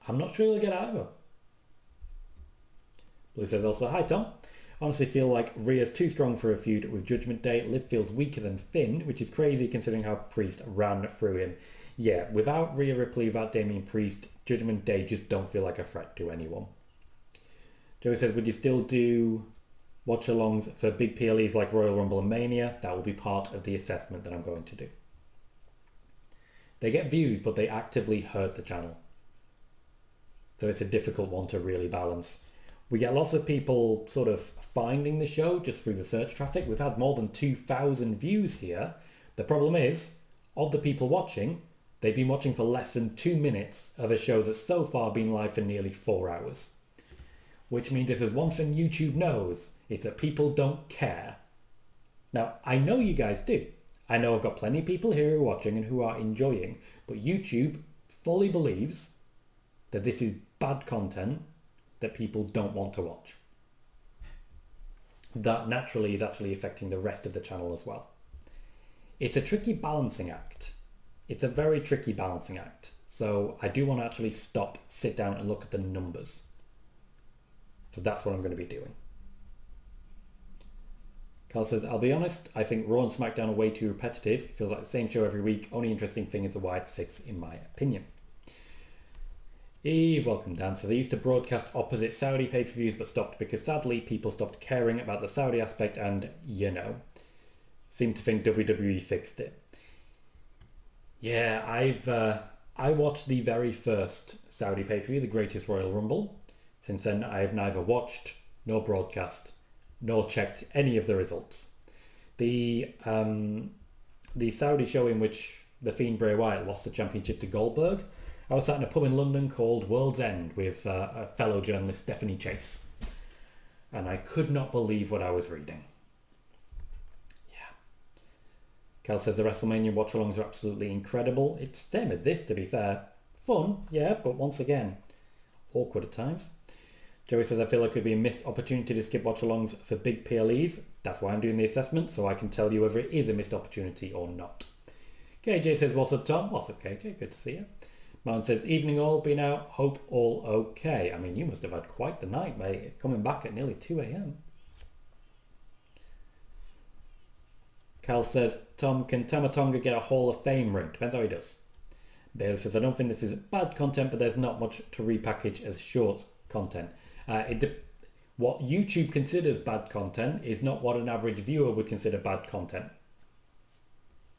I'm not sure he'll get either. Blue says also, hi Tom. Honestly feel like Rhea's too strong for a feud with Judgment Day. Liv feels weaker than Finn, which is crazy considering how Priest ran through him. Yeah, without Rhea Ripley, without Damian Priest, Judgment Day just don't feel like a threat to anyone. Joey says, would you still do watch-alongs for big PLEs like Royal Rumble and Mania? That will be part of the assessment that I'm going to do. They get views, but they actively hurt the channel. So it's a difficult one to really balance. We get lots of people sort of finding the show just through the search traffic. We've had more than 2,000 views here. The problem is, of the people watching, they've been watching for less than 2 minutes of a show that's so far been live for nearly 4 hours. Which means if there's one thing YouTube knows, it's that people don't care. Now, I know you guys do. I know I've got plenty of people here who are watching and who are enjoying, but YouTube fully believes that this is bad content that people don't want to watch. That naturally is actually affecting the rest of the channel as well. It's a tricky balancing act. It's a very tricky balancing act. So I do want to actually stop, sit down and look at the numbers. So that's what I'm going to be doing. Carl says, I'll be honest, I think Raw and SmackDown are way too repetitive. It feels like the same show every week. Only interesting thing is the wide six, in my opinion. Eve, welcome Dan. Says, I used to broadcast opposite Saudi pay-per-views but stopped because sadly people stopped caring about the Saudi aspect and, seem to think WWE fixed it. Yeah, I watched the very first Saudi pay-per-view, the Greatest Royal Rumble. Since then, I have neither watched nor broadcast, nor checked any of the results. The Saudi show in which the Fiend Bray Wyatt lost the championship to Goldberg, I was sat in a pub in London called World's End with a fellow journalist, Stephanie Chase. And I could not believe what I was reading. Yeah. Cal says the WrestleMania watch-alongs are absolutely incredible. It's same as this, to be fair. Fun, yeah, but once again, awkward at times. Joey says, I feel it could be a missed opportunity to skip watch-alongs for big PLEs. That's why I'm doing the assessment, so I can tell you whether it is a missed opportunity or not. KJ says, what's up, Tom? What's up, KJ? Good to see you. Martin says, evening all, been out, hope all okay. I mean, you must have had quite the night, mate, coming back at nearly 2 a.m. Cal says, Tom, can Tama Tonga get a Hall of Fame ring? Depends how he does. Bayley says, I don't think this is bad content, but there's not much to repackage as shorts content. What YouTube considers bad content is not what an average viewer would consider bad content.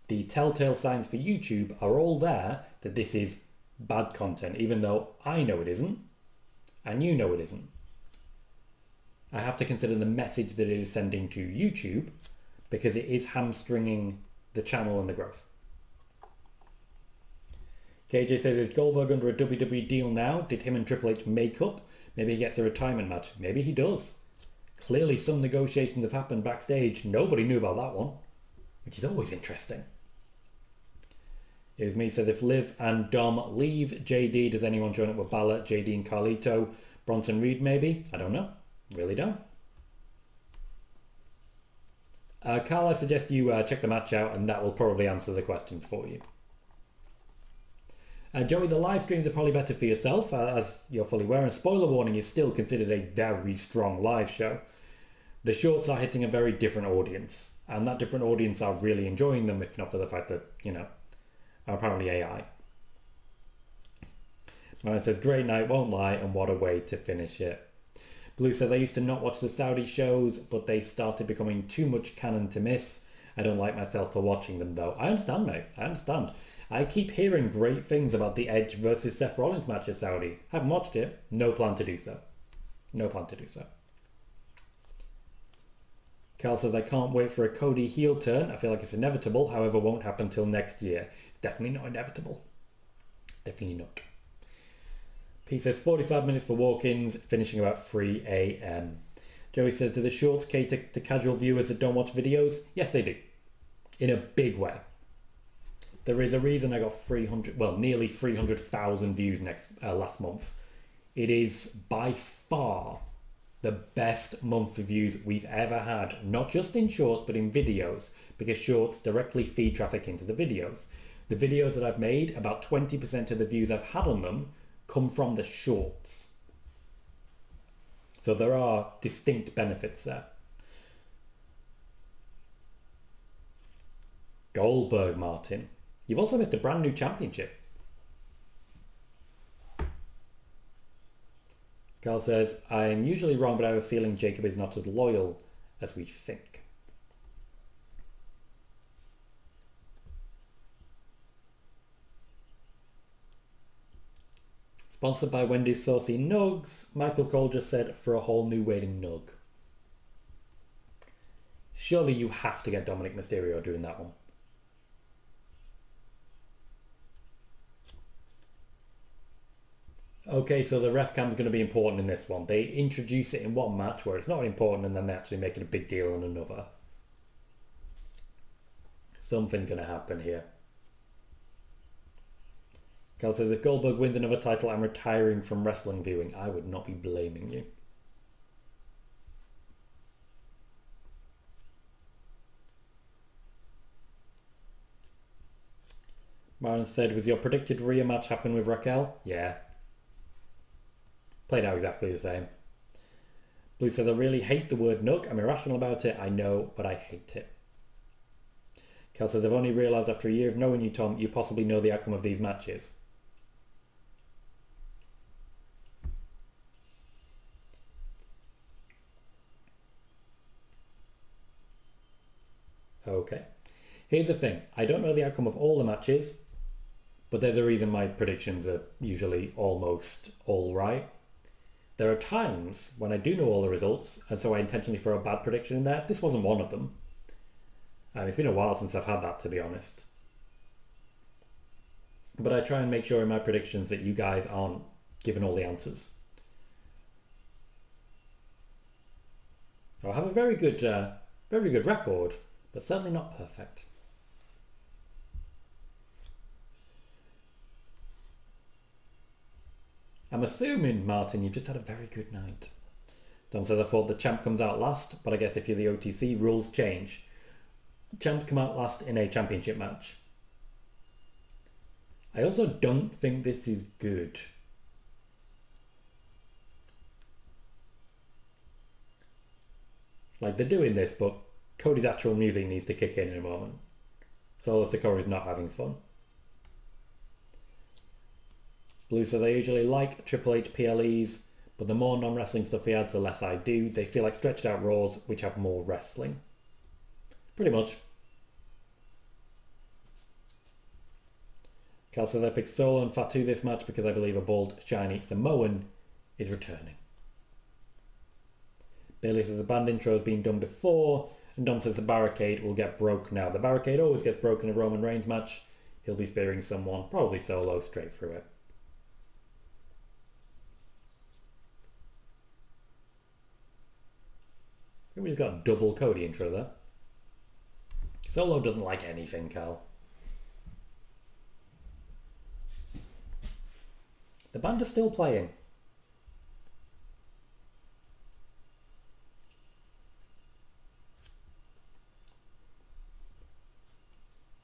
The telltale signs for YouTube are all there that this is bad content, even though I know it isn't, and you know it isn't. I have to consider the message that it is sending to YouTube because it is hamstringing the channel and the growth. KJ says, is Goldberg under a WWE deal now? Did him and Triple H make up? Maybe he gets a retirement match. Maybe he does. Clearly some negotiations have happened backstage. Nobody knew about that one, which is always interesting. It was me says, if Liv and Dom leave JD, does anyone join up with Bálor, JD and Carlito? Bronson Reed maybe? I don't know. Really don't. Carl, I suggest you check the match out and that will probably answer the questions for you. Joey, the live streams are probably better for yourself, as you're fully aware, and spoiler warning is still considered a very strong live show. The shorts are hitting a very different audience, and that different audience are really enjoying them, if not for the fact that, are apparently AI. Ryan says, great night, won't lie, and what a way to finish it. Blue says, I used to not watch the Saudi shows, but they started becoming too much canon to miss. I don't like myself for watching them, though. I understand, mate. I understand. I keep hearing great things about the Edge versus Seth Rollins match at Saudi. Haven't watched it. No plan to do so. No plan to do so. Carl says, I can't wait for a Cody heel turn. I feel like it's inevitable, however, won't happen till next year. Definitely not inevitable. Definitely not. P says, 45 minutes for walk-ins, finishing about 3 a.m. Joey says, do the shorts cater to casual viewers that don't watch videos? Yes, they do. In a big way. There is a reason I got nearly 300,000 views last month. It is by far the best month for views we've ever had, not just in shorts, but in videos, because shorts directly feed traffic into the videos. The videos that I've made, about 20% of the views I've had on them come from the shorts. So there are distinct benefits there. Goldberg, Martin. You've also missed a brand new championship. Carl says, I'm usually wrong, but I have a feeling Jacob is not as loyal as we think. Sponsored by Wendy's Saucy Nugs. Michael Cole just said, for a whole new way to nug. Surely you have to get Dominik Mysterio doing that one. Okay, so the ref cam is going to be important in this one. They introduce it in one match where it's not important and then they actually make it a big deal in another. Something's going to happen here. Cal says, if Goldberg wins another title, I'm retiring from wrestling viewing. I would not be blaming you. Martin said, was your predicted Rhea match happen with Raquel? Yeah. Played out exactly the same. Blue says, I really hate the word nug. I'm irrational about it. I know, but I hate it. Cal says, I've only realised after a year of knowing you, Tom, you possibly know the outcome of these matches. Okay. Here's the thing. I don't know the outcome of all the matches, but there's a reason my predictions are usually almost all right. There are times when I do know all the results, and so I intentionally throw a bad prediction in there. This wasn't one of them. And it's been a while since I've had that, to be honest. But I try and make sure in my predictions that you guys aren't given all the answers. So I have a very good record, but certainly not perfect. I'm assuming, Martin, you've just had a very good night. Don says, I thought the champ comes out last, but I guess if you're the OTC, rules change. Champs come out last in a championship match. I also don't think this is good. Like, they're doing this, but Cody's actual music needs to kick in a moment. So Sikoa is not having fun. Blue says, I usually like Triple H PLEs, but the more non-wrestling stuff he adds, the less I do. They feel like stretched out Raws, which have more wrestling. Pretty much. Cal says, I picked Solo and Fatu this match because I believe a bald, shiny Samoan is returning. Bayley says, the band intro has been done before, and Dom says the barricade will get broke now. The barricade always gets broken in a Roman Reigns match. He'll be spearing someone, probably Solo, straight through it. I think we just got a double Cody intro there. Solo doesn't like anything, Cal. The band are still playing.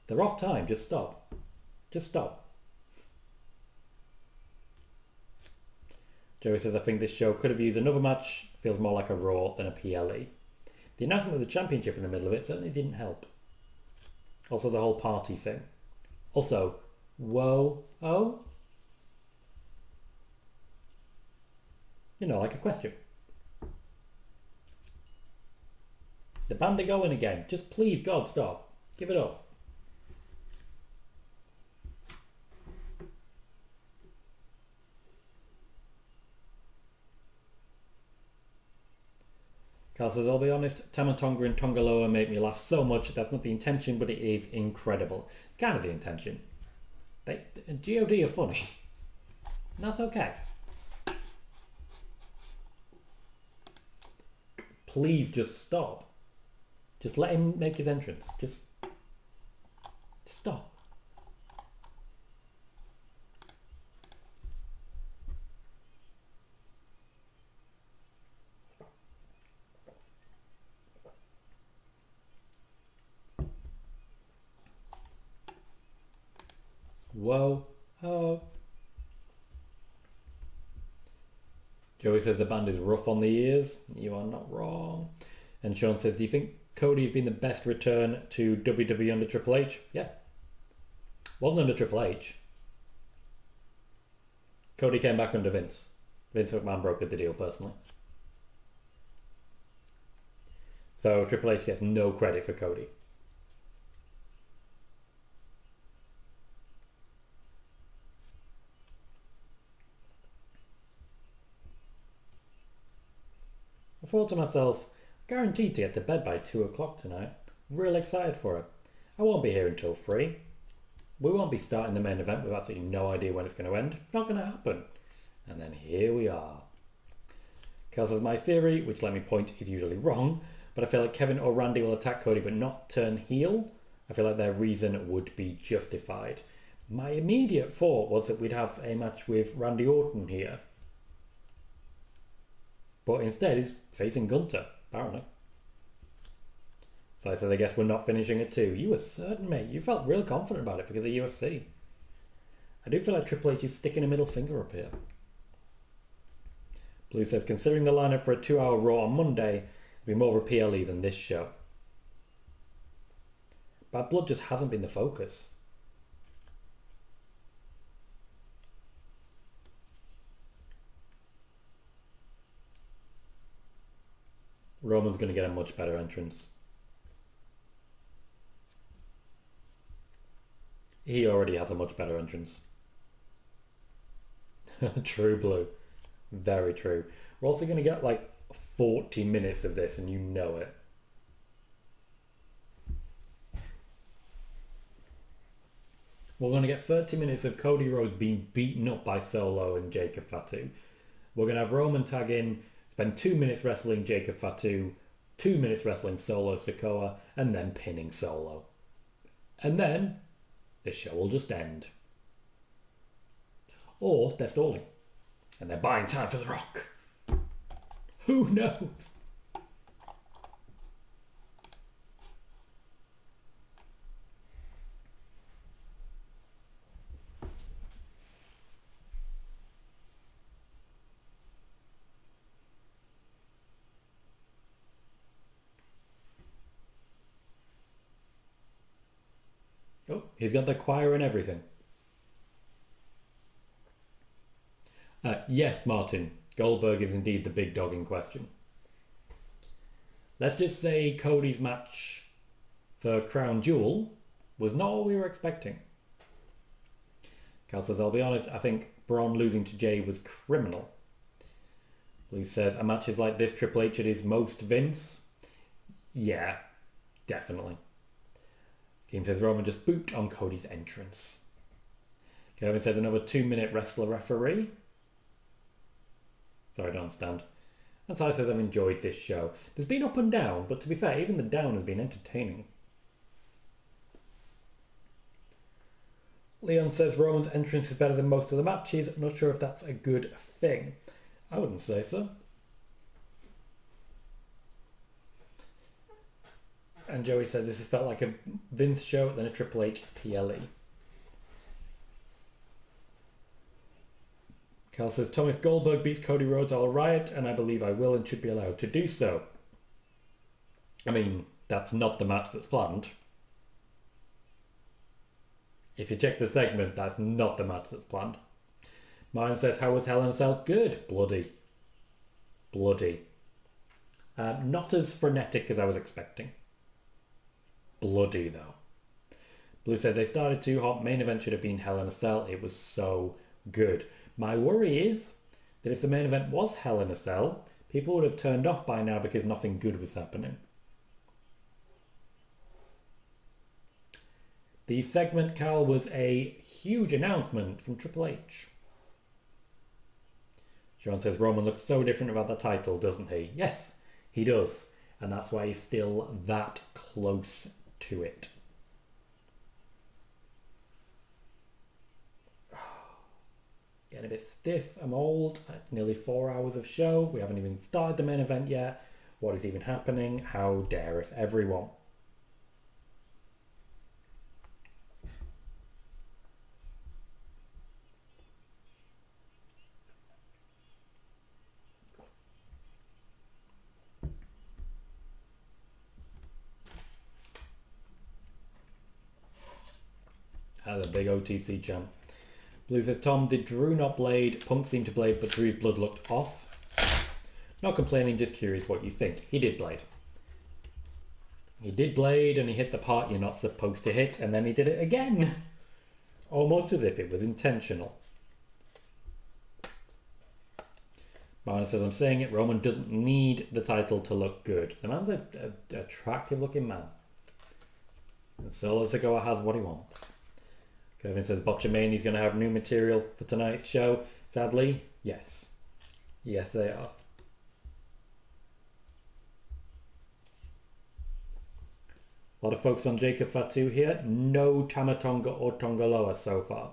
They're off time, just stop. Just stop. Joey says, I think this show could have used another match. Feels more like a Raw than a PLE. The announcement of the championship in the middle of it certainly didn't help. Also the whole party thing. Also, whoa, oh? You know, like a question. The band are going again. Just please, God, stop. Give it up. Carl says, I'll be honest, Tama, Tonga and Tonga Loa make me laugh so much. That's not the intention, but it is incredible. It's kind of the intention. God are funny. And that's okay. Please just stop. Just let him make his entrance. Just stop. Whoa. Oh. Joey says the band is rough on the ears. You are not wrong. And Sean says, do you think Cody has been the best return to WWE under Triple H? Yeah. Wasn't under Triple H. Cody came back under Vince. Vince McMahon brokered the deal personally. So Triple H gets no credit for Cody. I thought to myself, guaranteed to get to bed by 2 o'clock tonight. Real excited for it. I won't be here until 3. We won't be starting the main event with absolutely no idea when it's going to end. Not going to happen. And then here we are. Kel says, my theory, which let me point, is usually wrong, but I feel like Kevin or Randy will attack Cody but not turn heel. I feel like their reason would be justified. My immediate thought was that we'd have a match with Randy Orton here. But instead he's facing Gunther, apparently. So I said, I guess we're not finishing at 2. You were certain, mate. You felt real confident about it because of UFC. I do feel like Triple H is sticking a middle finger up here. Blue says, considering the lineup for a 2-hour Raw on Monday, it'll be more of a PLE than this show. Bad Blood just hasn't been the focus. Roman's going to get a much better entrance. He already has a much better entrance. True Blue. Very true. We're also going to get like 40 minutes of this, and you know it. We're going to get 30 minutes of Cody Rhodes being beaten up by Solo and Jacob Fatu. We're going to have Roman tag in, spend 2 minutes wrestling Jacob Fatu, 2 minutes wrestling Solo Sikoa, and then pinning Solo. And then this show will just end. Or they're stalling. And they're buying time for The Rock. Who knows? Oh, he's got the choir and everything. Yes, Martin. Goldberg is indeed the big dog in question. Let's just say Cody's match for Crown Jewel was not what we were expecting. Cal says, I'll be honest, I think Braun losing to Jay was criminal. Blue says, a match is like this, Triple H at his most Vince. Yeah, definitely. Kim says, Roman just booped on Cody's entrance. Kevin says, another 2-minute wrestler referee. Sorry, I don't understand. And Sai says, I've enjoyed this show. There's been up and down, but to be fair, even the down has been entertaining. Leon says, Roman's entrance is better than most of the matches. I'm not sure if that's a good thing. I wouldn't say so. And Joey says, this has felt like a Vince show than a Triple H PLE. Cal says, Tom, if Goldberg beats Cody Rhodes, I'll riot, and I believe I will and should be allowed to do so. I mean, that's not the match that's planned. If you check the segment, that's not the match that's planned. Mine says, how was Hell in a Cell? Good. Bloody. Bloody. Not as frenetic as I was expecting. Bloody, though. Blue says, they started too hot. Main event should have been Hell in a Cell. It was so good. My worry is that if the main event was Hell in a Cell, people would have turned off by now because nothing good was happening. The segment, Cal, was a huge announcement from Triple H. Sean says, Roman looks so different about the title, doesn't he? Yes, he does. And that's why he's still that close to it. Getting a bit stiff. I'm old. It's nearly 4 hours of show. We haven't even started the main event yet. What is even happening? How dare if everyone. The big OTC champ. Blue says, Tom, did Drew not blade? Punk seemed to blade, but Drew's blood looked off. Not complaining, just curious what you think. He did blade. He did blade, and he hit the part you're not supposed to hit, and then he did it again. Almost as if it was intentional. Marlon says, I'm saying it, Roman doesn't need the title to look good. The man's an attractive looking man. And Solo Sikoa has what he wants. Kevin says, Botchamania's going to have new material for tonight's show. Sadly, yes. Yes, they are. A lot of focus on Jacob Fatu here. No Tama Tonga or Tonga Loa so far.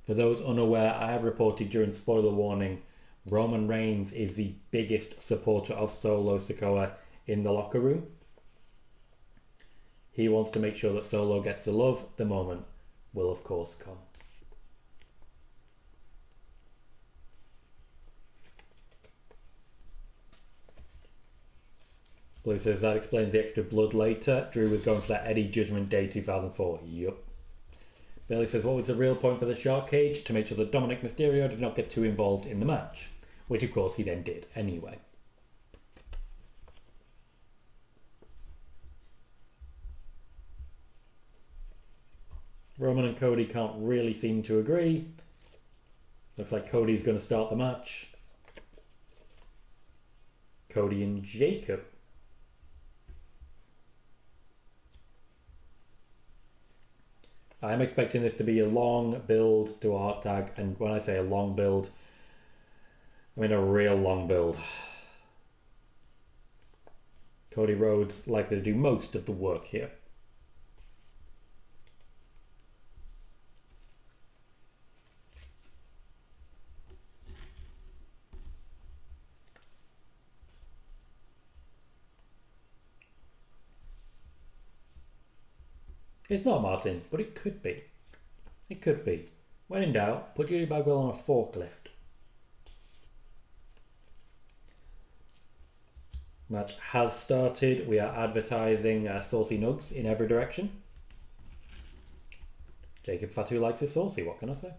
For those unaware, I have reported during spoiler warning, Roman Reigns is the biggest supporter of Solo Sikoa in the locker room. He wants to make sure that Solo gets the love. The moment will, of course, come. Blue says that explains the extra blood later. Drew was going for that Eddie Judgment Day 2004. Yup. Bayley says, what was the real point for the shark cage? To make sure that Dominik Mysterio did not get too involved in the match. Which, of course, he then did anyway. Roman and Cody can't really seem to agree. Looks like Cody's going to start the match. Cody and Jacob. I'm expecting this to be a long build to a hot tag, and when I say a long build, I mean a real long build. Cody Rhodes likely to do most of the work here. It's not Martin, but it could be. It could be. When in doubt, put Judy Bagwell on a forklift. Match has started. We are advertising saucy nugs in every direction. Jacob Fatu likes it saucy, what can I say?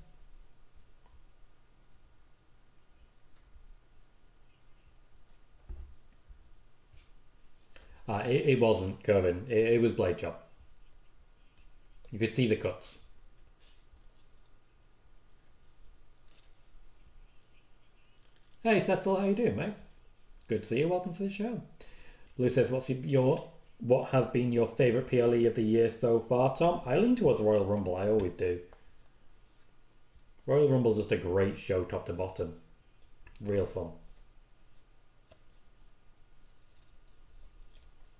It wasn't Curvin, it was blade job. You could see the cuts. Hey Cecil, how you doing, mate? Good to see you. Welcome to the show. Blue says, what has been your favourite PLE of the year so far, Tom? I lean towards Royal Rumble. I always do. Royal Rumble's just a great show, top to bottom. Real fun.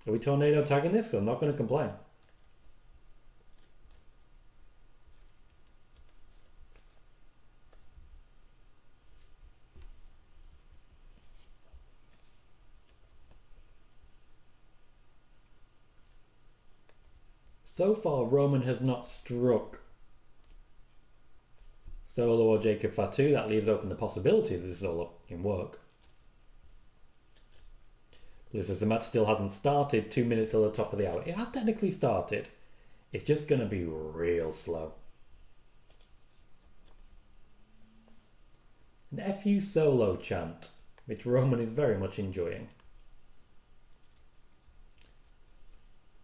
Are we tornado tagging this? 'Cause I'm not going to complain. So far, Roman has not struck Solo or Jacob Fatu. That leaves open the possibility that this all can work. Blue says the match still hasn't started. 2 minutes till the top of the hour. It has technically started. It's just going to be real slow. An FU Solo chant, which Roman is very much enjoying.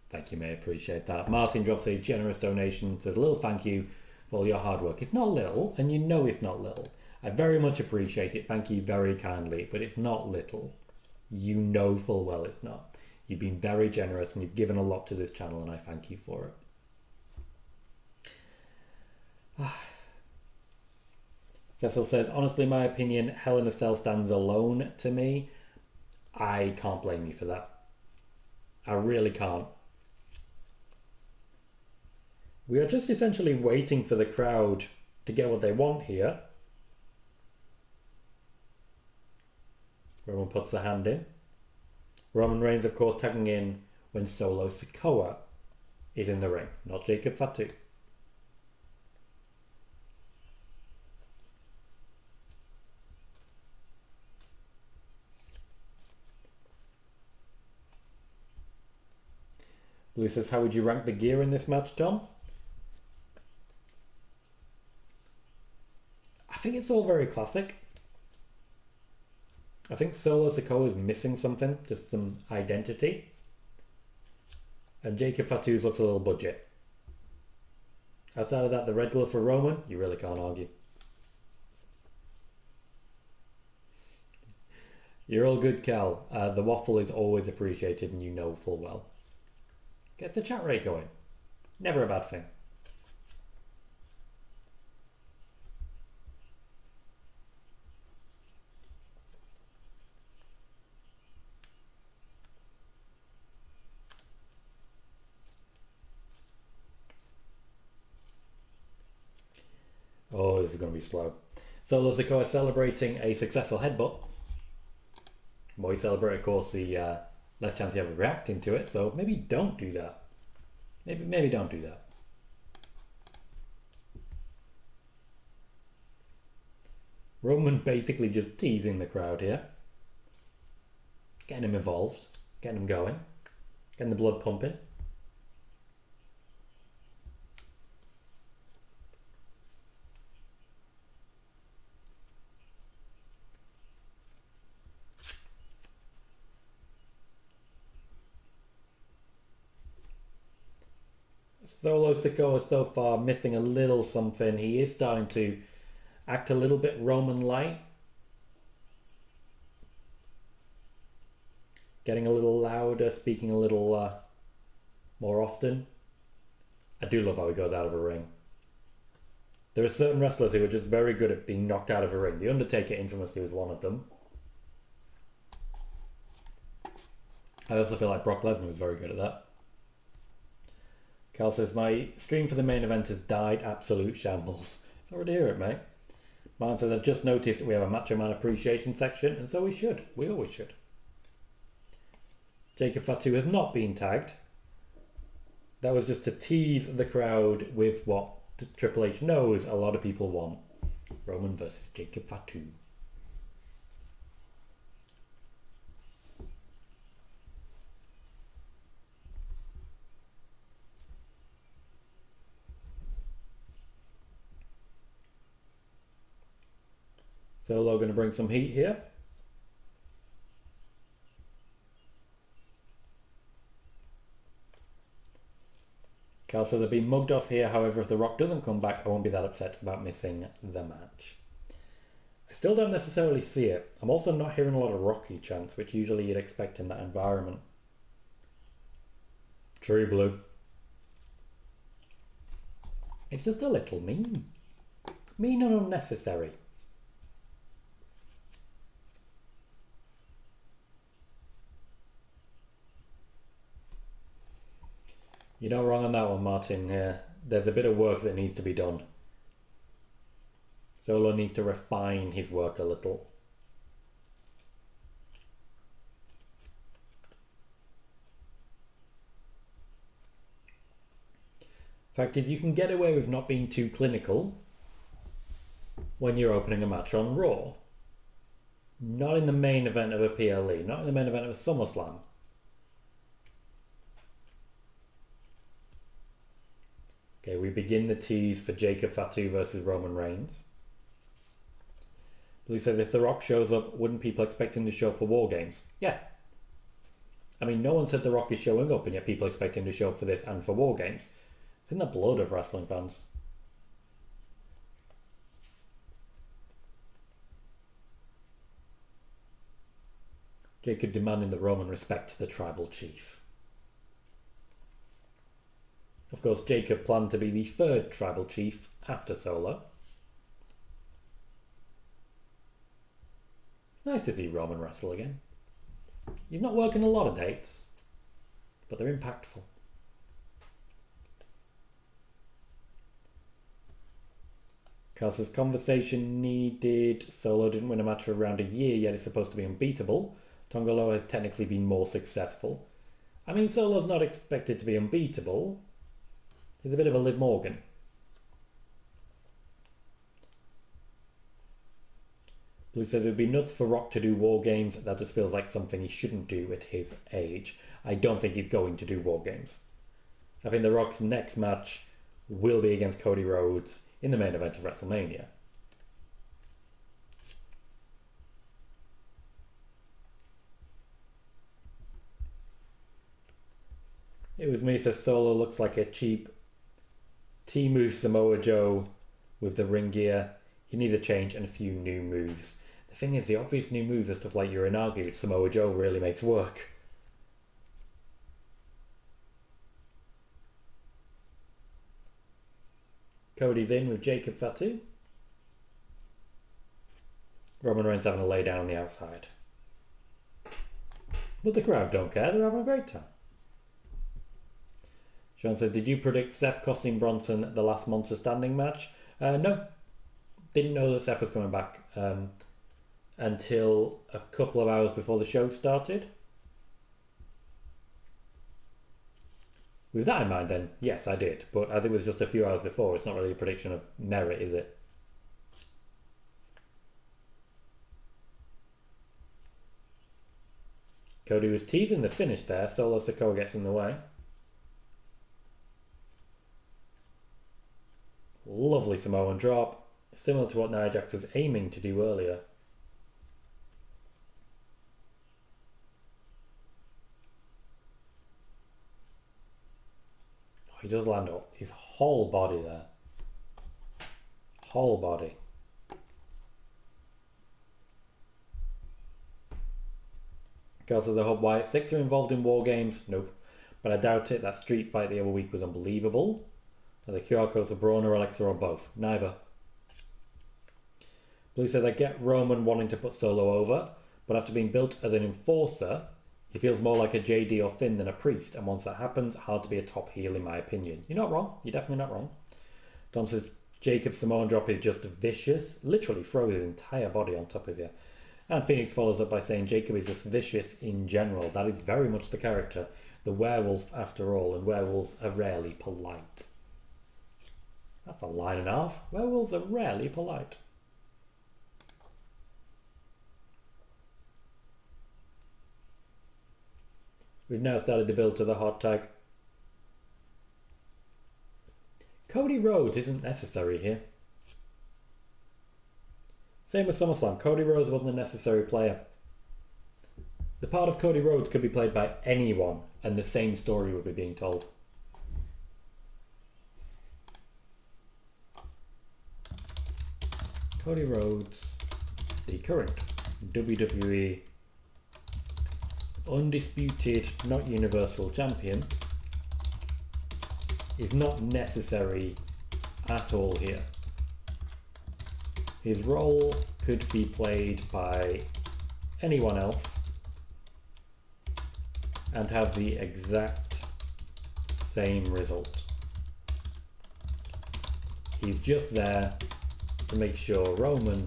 Thank you, mate. Appreciate that. Martin drops a generous donation. Says a little thank you for all your hard work. It's not little, and you know it's not little. I very much appreciate it. Thank you very kindly, but it's not little. You know full well it's not. You've been very generous and you've given a lot to this channel, and I thank you for it. Cecil says, honestly, my opinion, Hell in a Cell stands alone to me. I can't blame you for that. I really can't. We are just essentially waiting for the crowd to get what they want here. Roman puts the hand in. Roman Reigns, of course, tagging in when Solo Sikoa is in the ring, not Jacob Fatu. Blue says, how would you rank the gear in this match, Tom? I think it's all very classic. I think Solo Sikoa is missing something, just some identity. And Jacob Fatu's looks a little budget. Outside of that, the red glove for Roman, you really can't argue. You're all good, Cal. The waffle is always appreciated and you know full well. Gets the chat rate going. Never a bad thing. Oh, this is going to be slow. Solo Sikoa celebrating a successful headbutt. More you celebrate, of course, the less chance you have of reacting to it, so maybe don't do that. Maybe don't do that. Roman basically just teasing the crowd here. Getting them involved, getting them going, getting the blood pumping. Solo Sikoa so far missing a little something. He is starting to act a little bit Roman-like. Getting a little louder, speaking a little more often. I do love how he goes out of a ring. There are certain wrestlers who are just very good at being knocked out of a ring. The Undertaker infamously was one of them. I also feel like Brock Lesnar was very good at that. Cal says, my stream for the main event has died absolute shambles. Sorry to hear it, mate. Martin says, I've just noticed we have a Macho Man appreciation section, and so we should. We always should. Jacob Fatu has not been tagged. That was just to tease the crowd with what Triple H knows a lot of people want. Roman versus Jacob Fatu. Solo going to bring some heat here. Cal says they've been mugged off here. However, if The Rock doesn't come back, I won't be that upset about missing the match. I still don't necessarily see it. I'm also not hearing a lot of Rocky chants, which usually you'd expect in that environment. True Blue. It's just a little mean. Mean and unnecessary. You're not wrong on that one, Martin. There's a bit of work that needs to be done. Solo needs to refine his work a little. Fact is, you can get away with not being too clinical when you're opening a match on Raw. Not in the main event of a PLE, not in the main event of a SummerSlam. Okay, we begin the tease for Jacob Fatu versus Roman Reigns. Blue says, if The Rock shows up, wouldn't people expect him to show up for War Games? Yeah. I mean, no one said The Rock is showing up, and yet people expect him to show up for this and for War Games. It's in the blood of wrestling fans. Jacob demanding that Roman respect the tribal chief. Of course, Jacob planned to be the third tribal chief after Solo. It's nice to see Roman wrestle again. He's not working a lot of dates, but they're impactful. Carl says, conversation needed. Solo didn't win a match for around a year, yet it's supposed to be unbeatable. Tonga has technically been more successful. I mean, Solo's not expected to be unbeatable. He's a bit of a Liv Morgan. Blue says it would be nuts for Rock to do War Games. That just feels like something he shouldn't do at his age. I don't think he's going to do War Games. I think The Rock's next match will be against Cody Rhodes in the main event of WrestleMania. It was me says Solo looks like a cheap Timu Samoa Joe with the ring gear. He needs a change and a few new moves. The thing is, the obvious new moves are stuff like Uranagi, which Samoa Joe really makes work. Cody's in with Jacob Fatu. Roman Reigns having a lay down on the outside. But the crowd don't care, they're having a great time. Sean said, did you predict Seth costing Bronson the last Monster Standing match? No. Didn't know that Seth was coming back until a couple of hours before the show started. With that in mind then, yes, I did. But as it was just a few hours before, it's not really a prediction of merit, is it? Cody was teasing the finish there. Solo Sikoa gets in the way. Lovely Samoan drop, similar to what Nia Jax was aiming to do earlier. Oh, he does land up. whole body there. Whole body. Girl says, I hope Wyatt 6 are involved in War Games. Nope. But I doubt it. That street fight the other week was unbelievable. Are the QR codes for Braun or Alexa or both? Neither. Blue says, I get Roman wanting to put Solo over, but after being built as an enforcer, he feels more like a JD or Finn than a priest, and once that happens, hard to be a top heel in my opinion. You're not wrong. You're definitely not wrong. Tom says, Jacob's Samoan drop is just vicious. Literally throws his entire body on top of you. And Phoenix follows up by saying Jacob is just vicious in general. That is very much the character. The werewolf, after all, and werewolves are rarely polite. That's a line and a half. Werewolves are rarely polite. We've now started the build to the hot tag. Cody Rhodes isn't necessary here. Same with SummerSlam. Cody Rhodes wasn't a necessary player. The part of Cody Rhodes could be played by anyone and the same story would be being told. Cody Rhodes, the current WWE undisputed, not universal champion, is not necessary at all here. His role could be played by anyone else and have the exact same result. He's just there to make sure Roman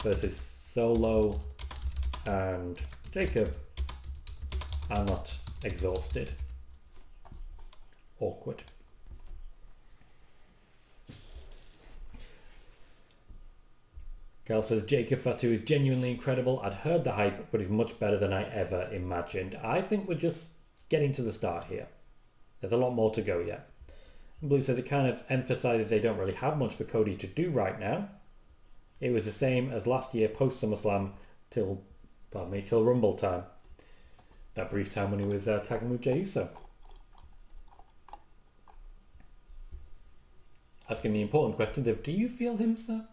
versus Solo and Jacob are not exhausted. Awkward. Cal says, Jacob Fatu is genuinely incredible. I'd heard the hype, but he's much better than I ever imagined. I think we're just getting to the start here. There's a lot more to go yet. Blue says it kind of emphasises they don't really have much for Cody to do right now. It was the same as last year post SummerSlam till Rumble time. That brief time when he was tagging with Jey Uso. Asking the important questions of, do you feel him, sir?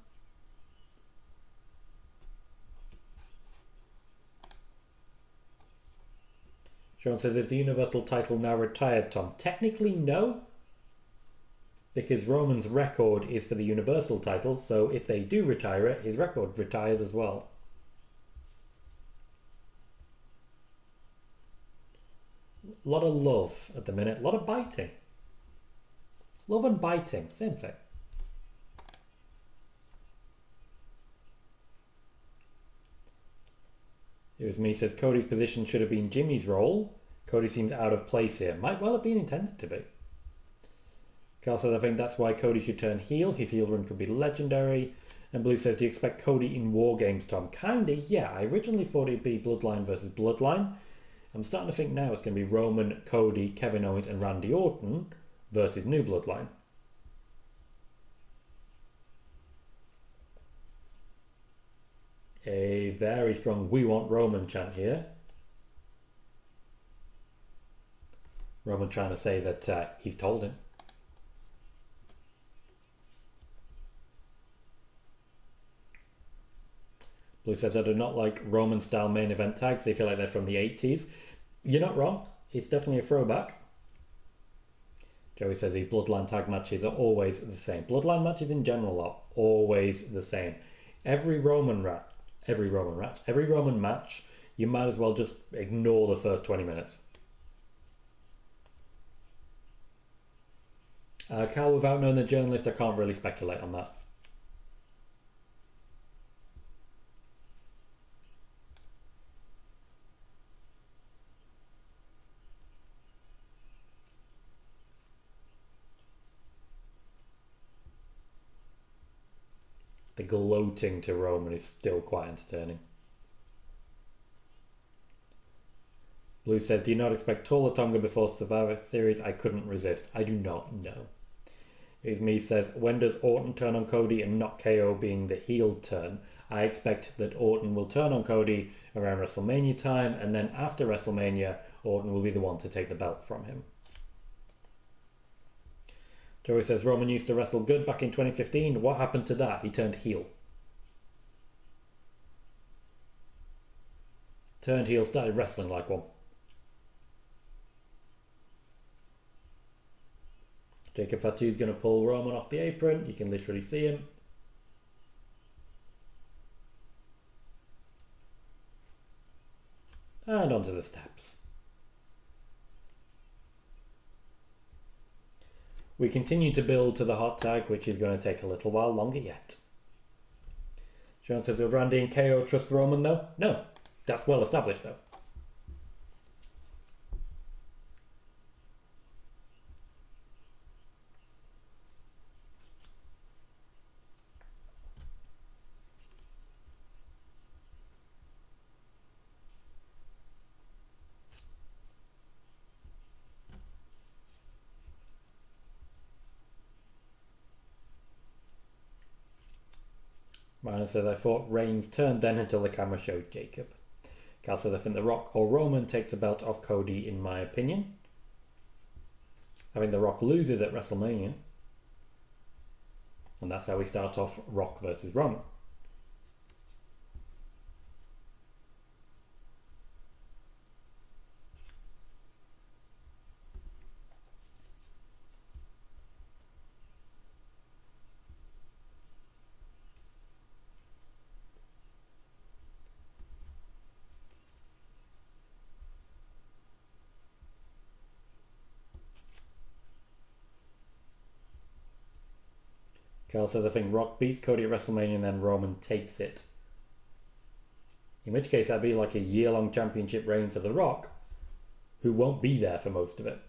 Sean says, is the Universal title now retired, Tom? Technically, no. Because Roman's record is for the Universal title, so if they do retire it, his record retires as well. A lot of love at the minute, a lot of biting. Love and biting, same thing. It was me, says Cody's position should have been Jimmy's role. Cody seems out of place here. Might well have been intended to be. Carl says, I think that's why Cody should turn heel. His heel run could be legendary. And Blue says, do you expect Cody in War Games, Tom? Kinda, yeah. I originally thought it'd be Bloodline versus Bloodline. I'm starting to think now it's going to be Roman, Cody, Kevin Owens and Randy Orton versus New Bloodline. A very strong "We want Roman" chant here. Roman trying to say that he's told him. Blue says, I do not like Roman style main event tags. They feel like they're from the 80s. You're not wrong. It's definitely a throwback. Joey says these Bloodline tag matches are always the same. Bloodline matches in general are always the same. Every Roman match, you might as well just ignore the first 20 minutes. Cal, without knowing the journalist, I can't really speculate on that. The gloating to Roman is still quite entertaining. Blue says, do you not expect taller Tonga before Survivor Series? I couldn't resist. I do not know. Here's me says, when does Orton turn on Cody and not KO being the heel turn? I expect that Orton will turn on Cody around WrestleMania time, and then after WrestleMania, Orton will be the one to take the belt from him. Joey says Roman used to wrestle good back in 2015. What happened to that? He turned heel. Turned heel, started wrestling like one. Jacob Fatu's going to pull Roman off the apron. You can literally see him. And onto the steps. We continue to build to the hot tag, which is going to take a little while longer yet. Sean says, will Randy and KO trust Roman though? No, that's well established though. Ryan says, I thought Reigns turned then until the camera showed Jacob. Cal says, I think The Rock or Roman takes the belt off Cody in my opinion. I think The Rock loses at WrestleMania. And that's how we start off Rock versus Roman. Cal says, I think Rock beats Cody at WrestleMania and then Roman takes it. In which case, that'd be like a year-long championship reign for The Rock, who won't be there for most of it.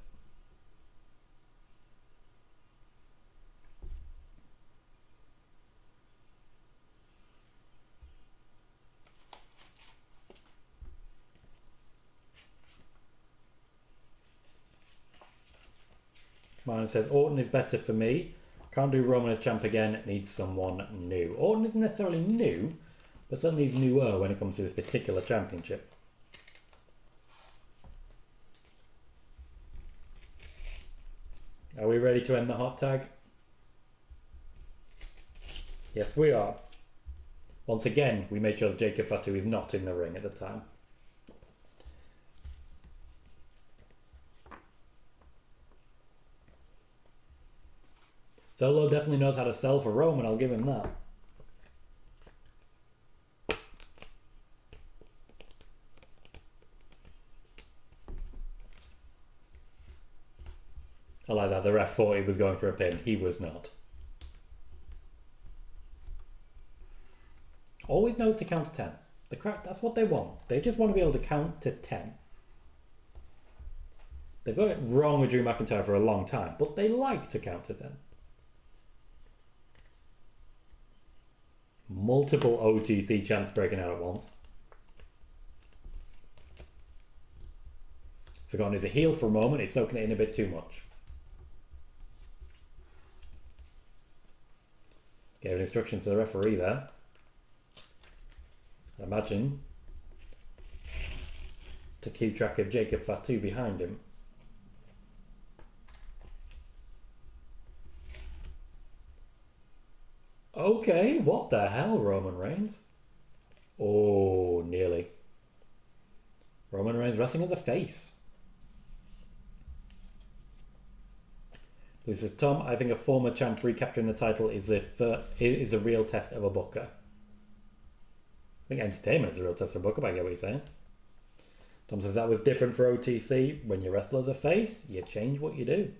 Mine says, Orton is better for me. Can't do Roman as champ again, needs someone new. Orton isn't necessarily new, but certainly he's newer when it comes to this particular championship. Are we ready to end the hot tag? Yes, we are. Once again, we made sure that Jacob Fatu is not in the ring at the time. Solo definitely knows how to sell for Roman, I'll give him that. I like that, the ref thought he was going for a pin, he was not. Always knows to count to 10. The crowd, that's what they want. They just want to be able to count to 10. They've got it wrong with Drew McIntyre for a long time, but they like to count to 10. Multiple OTC chants breaking out at once. Forgotten is a heel for a moment, he's soaking it in a bit too much. Gave an instruction to the referee there. I imagine to keep track of Jacob Fatu behind him. Okay, what the hell, Roman Reigns? Oh, nearly. Roman Reigns wrestling as a face. Blue says, Tom, I think a former champ recapturing the title is a real test of a booker. I think entertainment is a real test of a booker, but I get what you're saying. Tom says, that was different for OTC. When you wrestle as a face, you change what you do.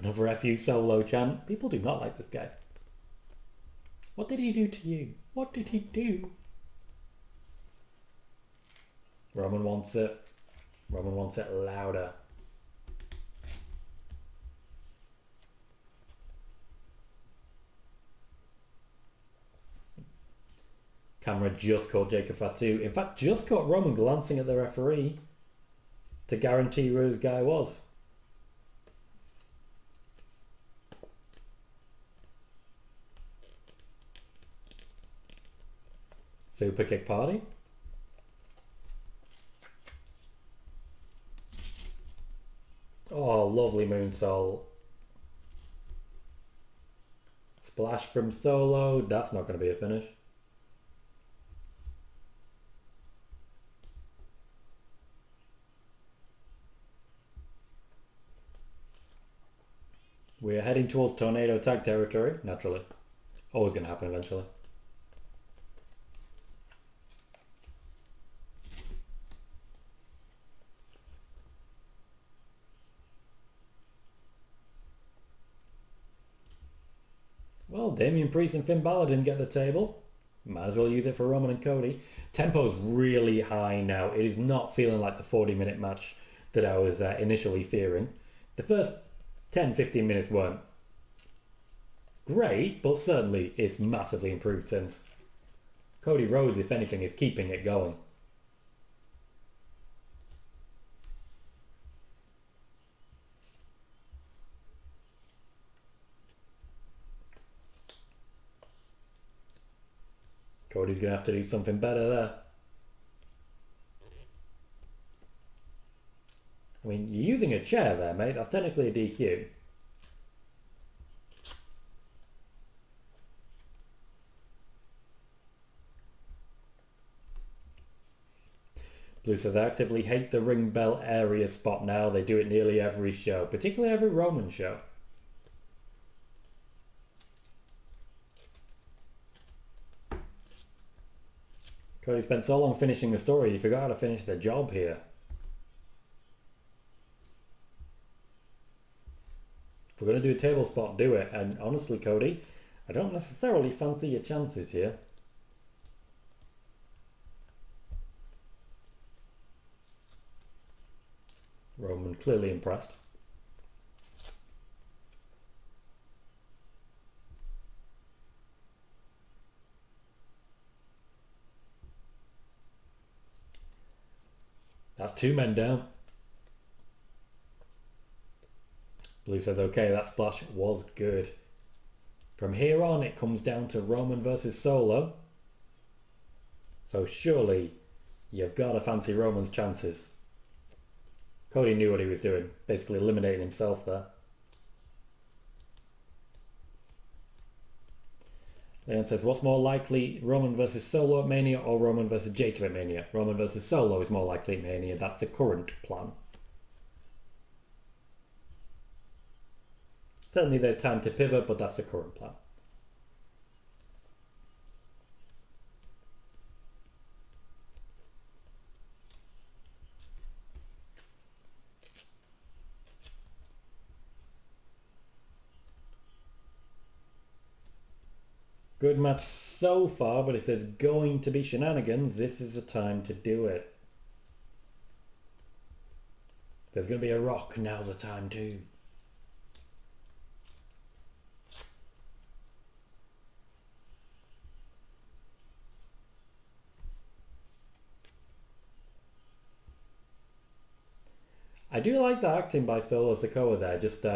Another FU Solo chant. People do not like this guy. What did he do to you? What did he do? Roman wants it. Roman wants it louder. Camera just caught Jacob Fatu. In fact, just caught Roman glancing at the referee to guarantee who his guy was. Super kick party. moonsault. Splash from Solo. That's not going to be a finish. We're heading towards tornado tag territory, naturally. Always going to happen eventually. Well, Damian Priest and Finn Bálor didn't get the table. Might as well use it for Roman and Cody. Tempo's really high now. It is not feeling like the 40-minute match that I was initially fearing. The first 10-15 minutes weren't great, but certainly it's massively improved since. Cody Rhodes, if anything, is keeping it going. Cody's going to have to do something better there. I mean, you're using a chair there, mate. That's technically a DQ. Blue says, I actively hate the ring bell area spot now. They do it nearly every show, particularly every Roman show. Cody spent so long finishing the story, he forgot how to finish the job here. If we're going to do a table spot, do it. And honestly, Cody, I don't necessarily fancy your chances here. Roman clearly impressed. That's 2 men down. Blue says, okay, that splash was good. From here on, it comes down to Roman versus Solo. So surely you've got to fancy Roman's chances. Cody knew what he was doing, basically eliminating himself there. Leon says, what's more likely, Roman versus Solo at Mania or Roman versus Jacob at Mania? Roman versus Solo is more likely at Mania. That's the current plan. Certainly there's time to pivot, but that's the current plan. Good match so far, but if there's going to be shenanigans, this is the time to do it. If there's going to be a rock, now's the time too. I do like the acting by Solo Sikoa there, just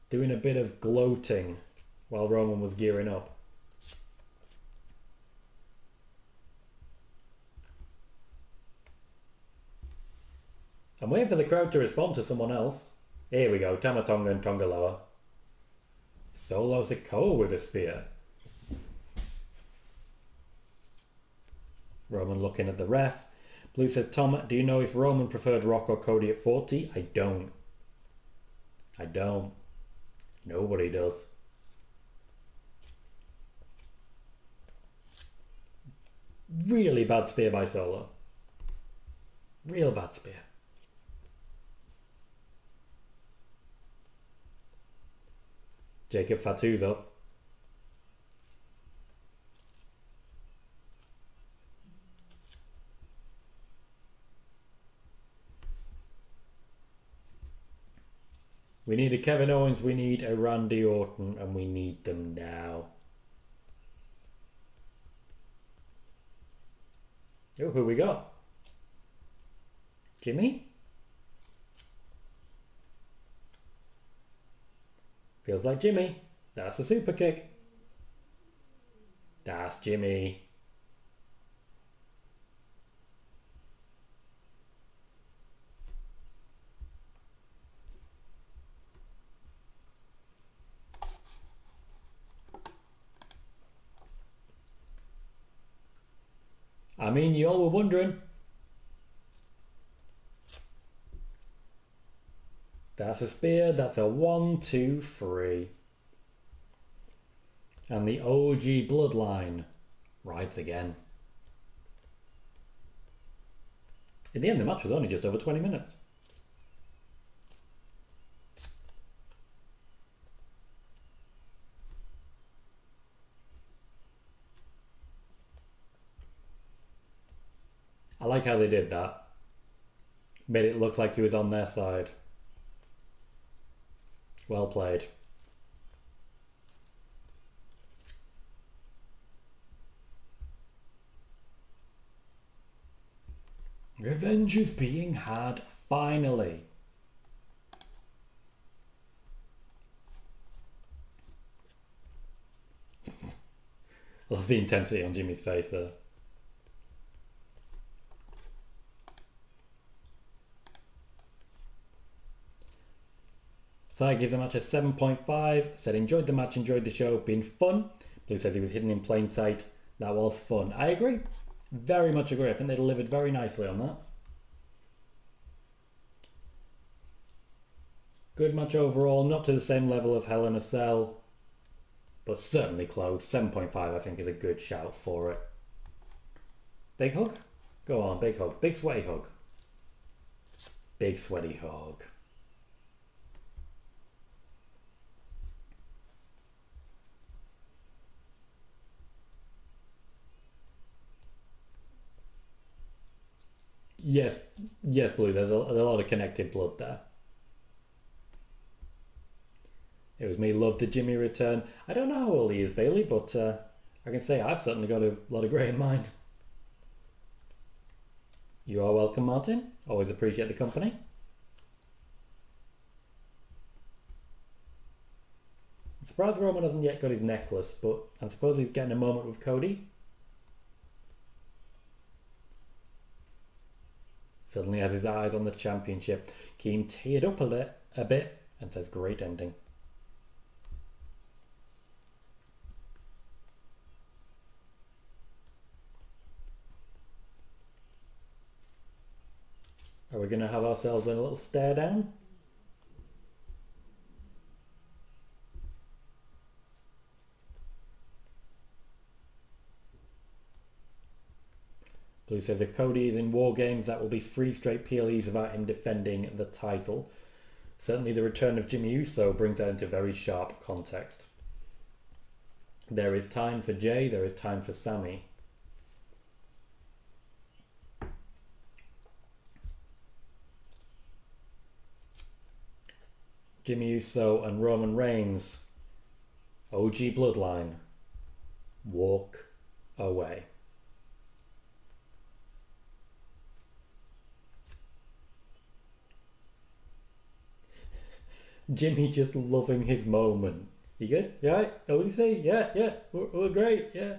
doing a bit of gloating while Roman was gearing up. I'm waiting for the crowd to respond to someone else. Here we go, Tama, Tonga and Tonga lower. Solo Sikoa with a spear. Roman looking at the ref. Blue says, Tom, do you know if Roman preferred Rock or Cody at 40? I don't. Nobody does. Really bad spear by Solo. Real bad spear. Jacob Fatu's up. We need a Kevin Owens, we need a Randy Orton, and we need them now. Oh, who we got? Jimmy? Feels like Jimmy. That's a super kick. That's Jimmy. mean, you all were wondering. That's a spear. That's a 1, 2, 3. And the OG Bloodline rides again. In the end, the match was only just over 20 minutes. I like how they did that. Made it look like he was on their side. Well played. Revenge is being had, finally. I love the intensity on Jimmy's face there. So I give the match a 7.5. Said enjoyed the match, enjoyed the show, been fun. Blue says he was hidden in plain sight. That was fun. I agree. Very much agree. I think they delivered very nicely on that. Good match overall. Not to the same level of Hell in a Cell, but certainly close. 7.5 I think is a good shout for it. Big hug? Go on, big hug. Big sweaty hug. Big sweaty hug. Yes, Blue, there's a lot of connected blood there. It was me, love the Jimmy return. I don't know how old he is, Bayley, but I can say I've certainly got a lot of grey in mind. You are welcome, Martin. Always appreciate the company. I'm surprised Roman hasn't yet got his necklace, but I suppose he's getting a moment with Cody. Suddenly has his eyes on the championship. Keem teared up a bit and says great ending. Are we going to have ourselves a little stare down? Blue says if Cody is in War Games, that will be 3 straight PLEs without him defending the title. Certainly the return of Jimmy Uso brings that into very sharp context. There is time for Jay, there is time for Sammy. Jimmy Uso and Roman Reigns, OG Bloodline, walk away. Jimmy just loving his moment. You good? You alright? What do you say? Yeah, we're great, yeah.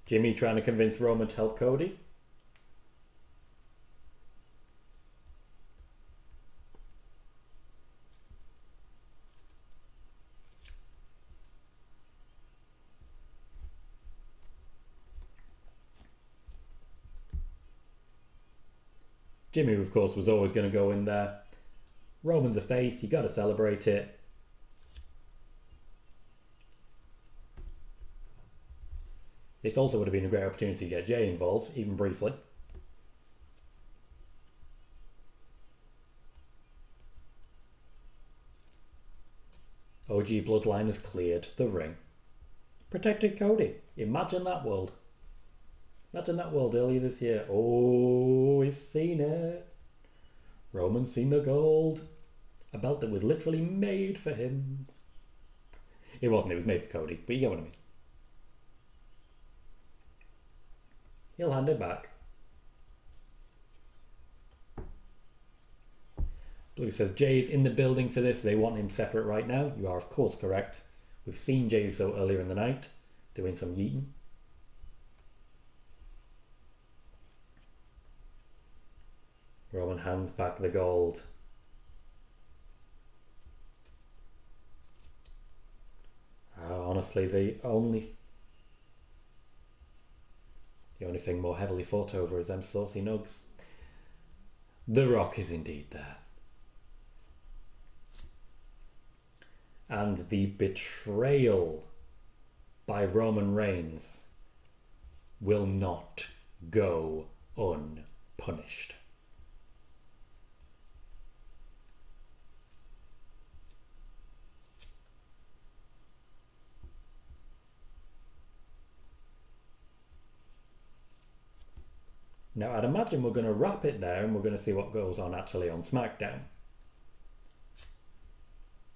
Jimmy trying to convince Roman to help Cody. Jimmy, of course, was always going to go in there. Roman's a face, you got to celebrate it. This also would have been a great opportunity to get Jay involved, even briefly. OG Bloodline has cleared the ring. Protected Cody. Imagine that world. Imagine that world earlier this year. Oh, he's seen it. Roman's seen the gold. A belt that was literally made for him. It wasn't, it was made for Cody, but you get what I mean. He'll hand it back. Blue says Jay's in the building for this. They want him separate right now. You are of course correct. We've seen Jay so earlier in the night doing some yeeting. Roman hands back the gold. Honestly, the only thing more heavily fought over is them saucy nugs. The Rock is indeed there. And the betrayal by Roman Reigns will not go unpunished. Now, I'd imagine we're going to wrap it there and we're going to see what goes on actually on SmackDown.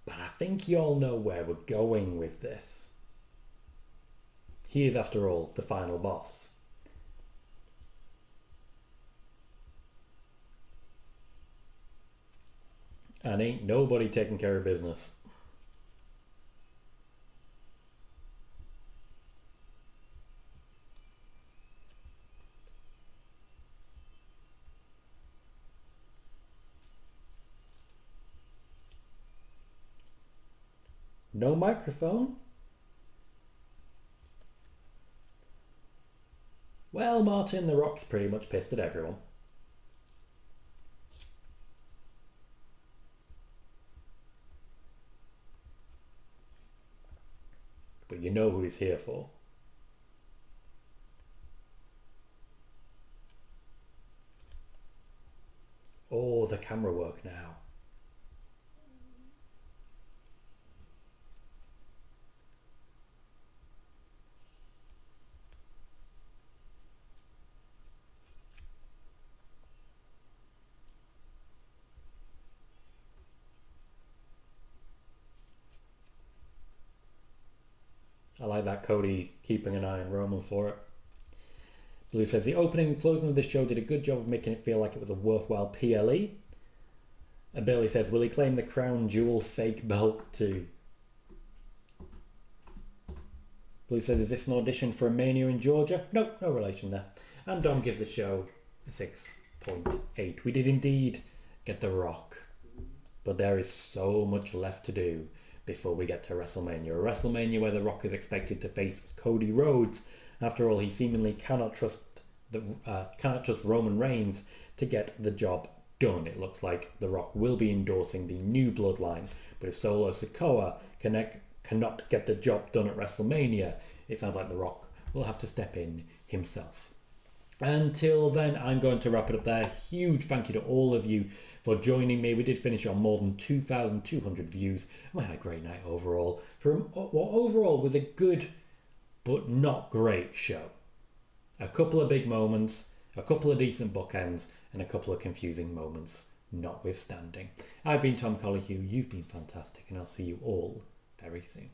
But I think you all know where we're going with this. He is, after all, the final boss. And ain't nobody taking care of business. No microphone? Well, Martin, the Rock's pretty much pissed at everyone. But you know who he's here for. Oh, the camera work now. I like that Cody keeping an eye on Roman for it. Blue says, the opening and closing of this show did a good job of making it feel like it was a worthwhile PLE. And Bayley says, will he claim the crown jewel fake belt too? Blue says, is this an audition for a Mania in Georgia? Nope, no relation there. And Dom gives the show a 6.8. We did indeed get The Rock. But there is so much left to do before we get to WrestleMania. A WrestleMania where The Rock is expected to face Cody Rhodes. After all, he seemingly cannot trust Roman Reigns to get the job done. It looks like The Rock will be endorsing the new Bloodline, but if Solo Sikoa cannot get the job done at WrestleMania, it sounds like The Rock will have to step in himself. Until then, I'm going to wrap it up there. Huge thank you to all of you for joining me. We did finish on more than 2,200 views. We had a great night overall. For what overall was a good but not great show. A couple of big moments, a couple of decent bookends, and a couple of confusing moments notwithstanding. I've been Tom Colohue, you've been fantastic, and I'll see you all very soon.